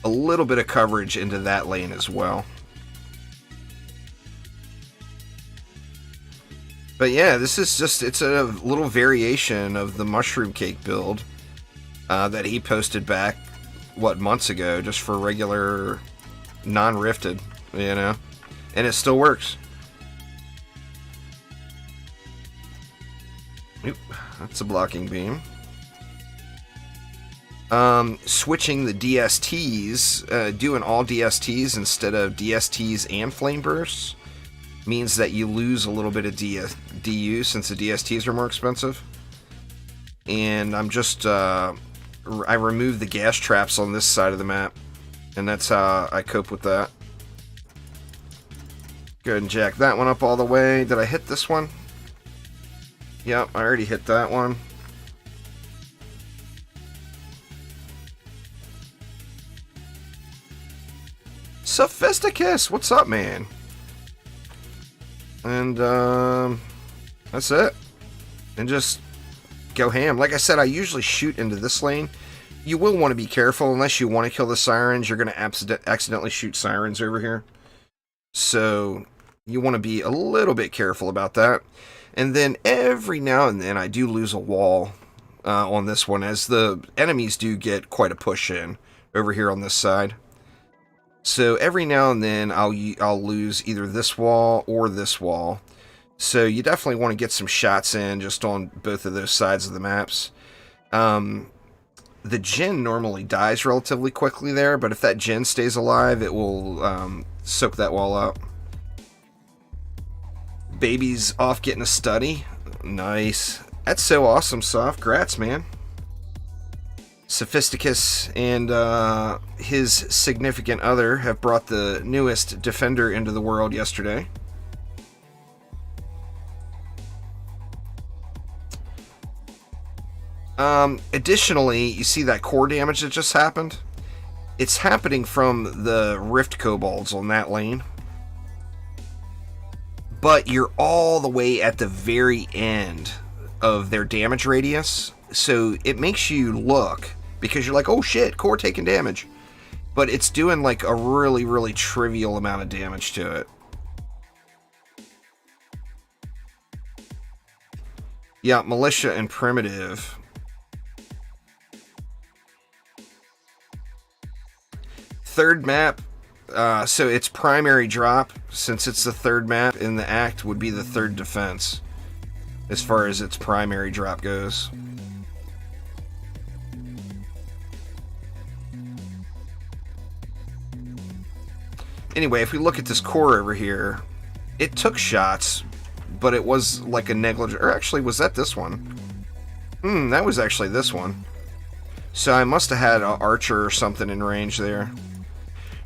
a little bit of coverage into that lane as well. But yeah, this is just, it's a little variation of the mushroom cake build that he posted back, what, months ago, just for regular non-rifted, you know? And it still works. Oop, that's a blocking beam. Switching the DSTs, doing all DSTs instead of DSTs and flame bursts means that you lose a little bit of DU since the DSTs are more expensive. And I'm just, I removed the gas traps on this side of the map, and that's how I cope with that. Go ahead and jack that one up all the way. Did I hit this one? Yep, I already hit that one. Sophisticus, what's up, man? And that's it. And just go ham. Like I said, I usually shoot into this lane. You will want to be careful unless you want to kill the sirens. You're going to accidentally shoot sirens over here. So you want to be a little bit careful about that. And then every now and then I do lose a wall on this one, as the enemies do get quite a push in over here on this side. So every now and then I'll lose either this wall or this wall. So you definitely want to get some shots in just on both of those sides of the maps. The Djinn normally dies relatively quickly there, but if that Djinn stays alive, it will soak that wall up. Baby's off getting a study. Nice. That's so awesome, Soft. Grats, man. Sophisticus and his significant other have brought the newest Defender into the world yesterday. Additionally, you see that core damage that just happened? It's happening from the Rift Kobolds on that lane. But you're all the way at the very end of their damage radius. So it makes you look, because you're like, oh shit, core taking damage. But it's doing like a really, really trivial amount of damage to it. Yeah, Militia and Primitive. Third map, so its primary drop, since it's the third map in the act, would be the third defense, as far as its primary drop goes. Anyway, if we look at this core over here, it took shots, but it was like a negligent, or actually, was that this one? That was actually this one. So I must have had an archer or something in range there.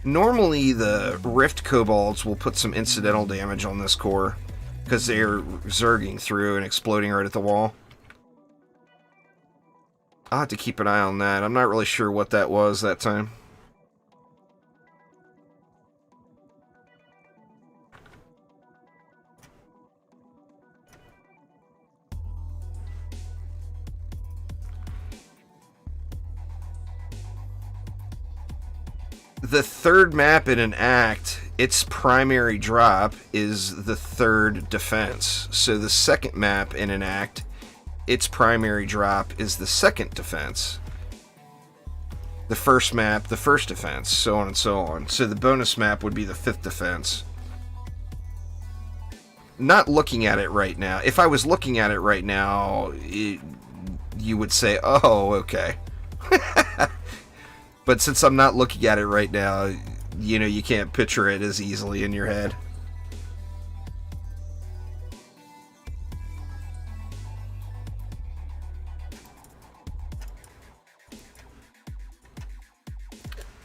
Normally, the Rift Kobolds will put some incidental damage on this core, because they're zerging through and exploding right at the wall. I'll have to keep an eye on that. I'm not really sure what that was that time. the third map in an act, its primary drop is the third defense. So the second map in an act, its primary drop is the second defense. The first map, the first defense, so on and so on. So the bonus map would be the fifth defense. Not looking at it right now. If I was looking at it right now, you would say, oh, okay. But since I'm not looking at it right now, you know, you can't picture it as easily in your head.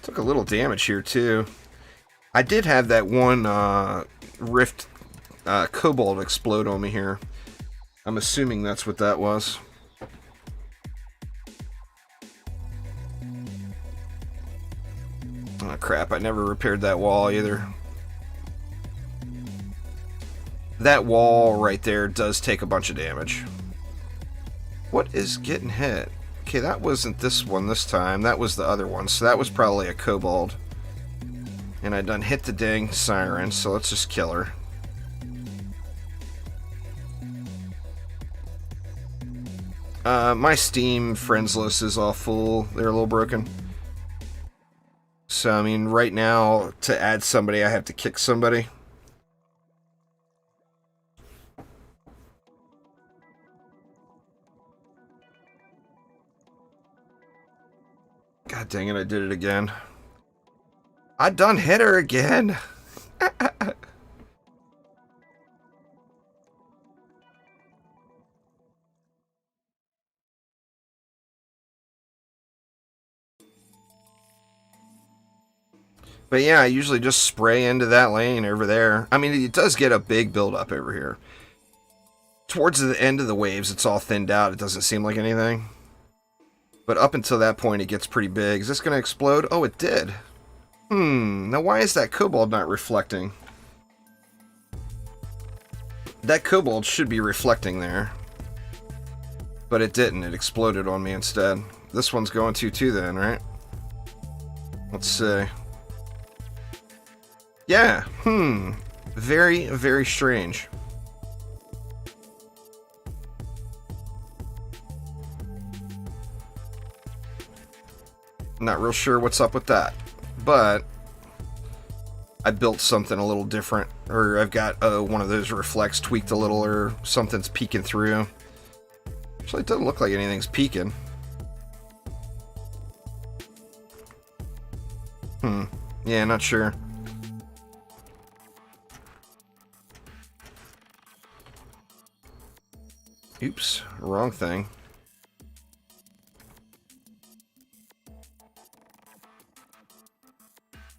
Took a little damage here, too. I did have that one rift kobold explode on me here. I'm assuming that's what that was. Oh, crap. I never repaired that wall either. That wall right there does take a bunch of damage. What is getting hit? Okay, that wasn't this one this time. That was the other one. So that was probably a kobold. And I done hit the dang siren, so let's just kill her. My Steam friends list is all full. They're a little broken. So, I mean, right now, to add somebody, I have to kick somebody. God dang it, I did it again. I done hit her again. But yeah, I usually just spray into that lane over there. I mean, it does get a big build-up over here. Towards the end of the waves, it's all thinned out. It doesn't seem like anything. But up until that point, it gets pretty big. Is this going to explode? Oh, it did. Now why is that kobold not reflecting? That kobold should be reflecting there. But it didn't. It exploded on me instead. This one's going to too then, right? Let's see. Yeah, very, very strange. Not real sure what's up with that. But I built something a little different. Or I've got one of those reflects tweaked a little, or something's peeking through. Actually, it doesn't look like anything's peeking. Yeah, not sure. Oops, wrong thing.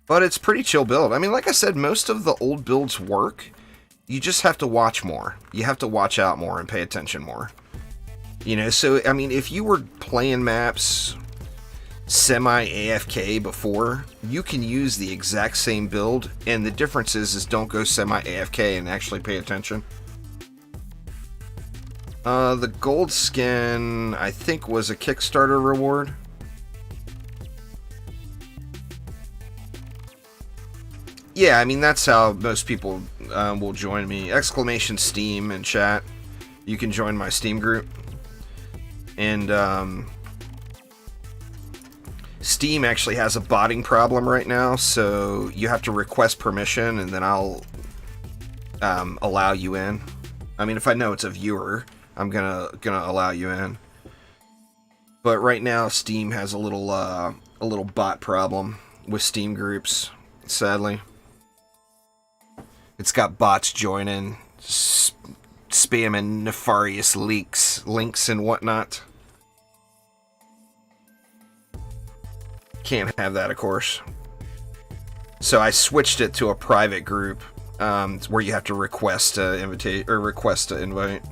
But it's pretty chill build. I mean, like I said, most of the old builds work. You just have to watch more. You have to watch out more and pay attention more. You know, so, I mean, if you were playing maps semi-AFK before, you can use the exact same build, and the difference is don't go semi-AFK and actually pay attention. The gold skin, I think, was a Kickstarter reward. Yeah, I mean, that's how most people will join me. Exclamation Steam in chat. You can join my Steam group. And, Steam actually has a botting problem right now, so you have to request permission, and then I'll allow you in. I mean, if I know it's a viewer, I'm gonna allow you in. But right now, Steam has a little bot problem with Steam groups, sadly. It's got bots joining, spamming nefarious links and whatnot. Can't have that, of course. So I switched it to a private group, where you have to request to invite.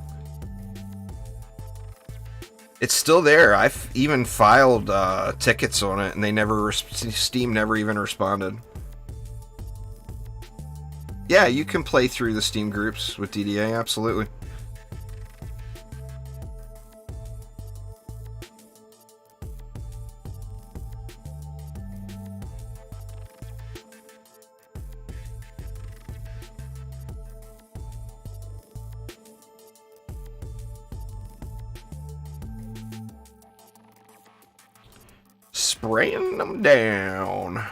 It's still there. I've even filed tickets on it, and Steam never even responded. Yeah, you can play through the Steam groups with DDA, absolutely. spraying them down.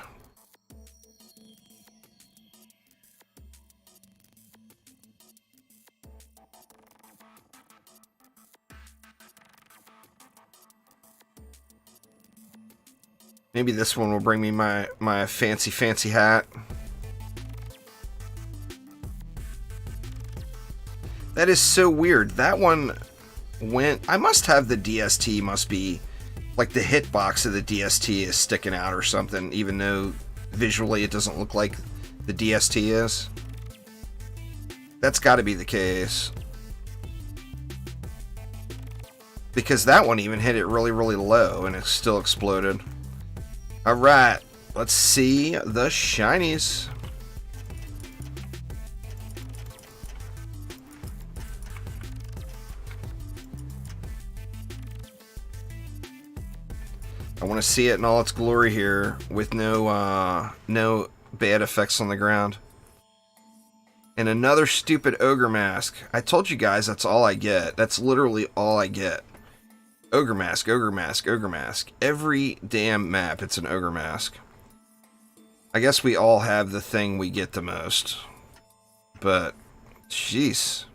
Maybe this one will bring me my fancy hat. That is so weird. That one went... I must have the DST, must be... like the hitbox of the DST is sticking out or something, even though visually it doesn't look like the DST is. That's got to be the case. Because that one even hit it really, really low and it still exploded. Alright, let's see the shinies. I want to see it in all its glory here with no bad effects on the ground. And another stupid ogre mask. I told you guys that's all I get. That's literally all I get. Ogre mask, ogre mask, ogre mask. Every damn map, it's an ogre mask. I guess we all have the thing we get the most. But, jeez.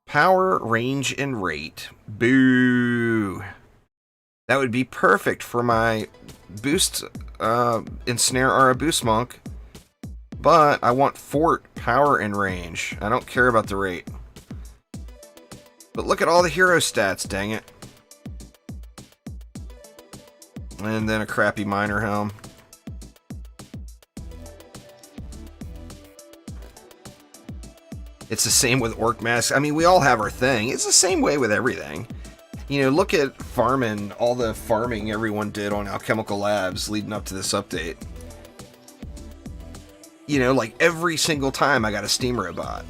Power, range, and rate. Boo. That would be perfect for my boost, ensnare or a boost monk. But I want fort, power, and range. I don't care about the rate. But look at all the hero stats, dang it. And then a crappy miner helm. It's the same with orc masks. I mean, we all have our thing. It's the same way with everything. You know, look at farming, all the farming everyone did on Alchemical Labs leading up to this update. You know, like every single time I got a steam robot.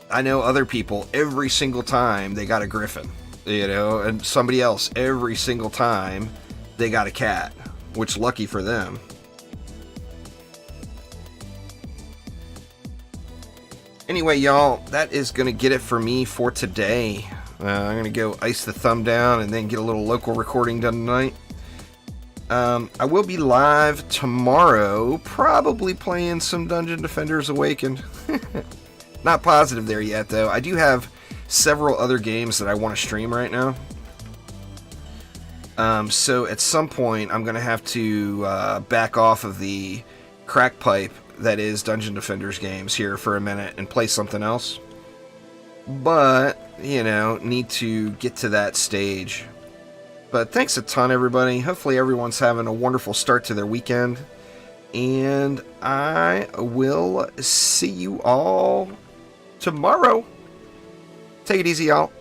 I know other people, every single time they got a griffin, you know, and somebody else, every single time they got a cat, which lucky for them. Anyway, y'all, that is going to get it for me for today. I'm going to go ice the thumb down and then get a little local recording done tonight. I will be live tomorrow, probably playing some Dungeon Defenders Awakened. Not positive there yet, though. I do have several other games that I want to stream right now. So at some point, I'm going to have to back off of the crack pipe that is Dungeon Defenders games here for a minute and play something else. But, you know, need to get to that stage. But thanks a ton, everybody. Hopefully everyone's having a wonderful start to their weekend. And I will see you all tomorrow. Take it easy, y'all.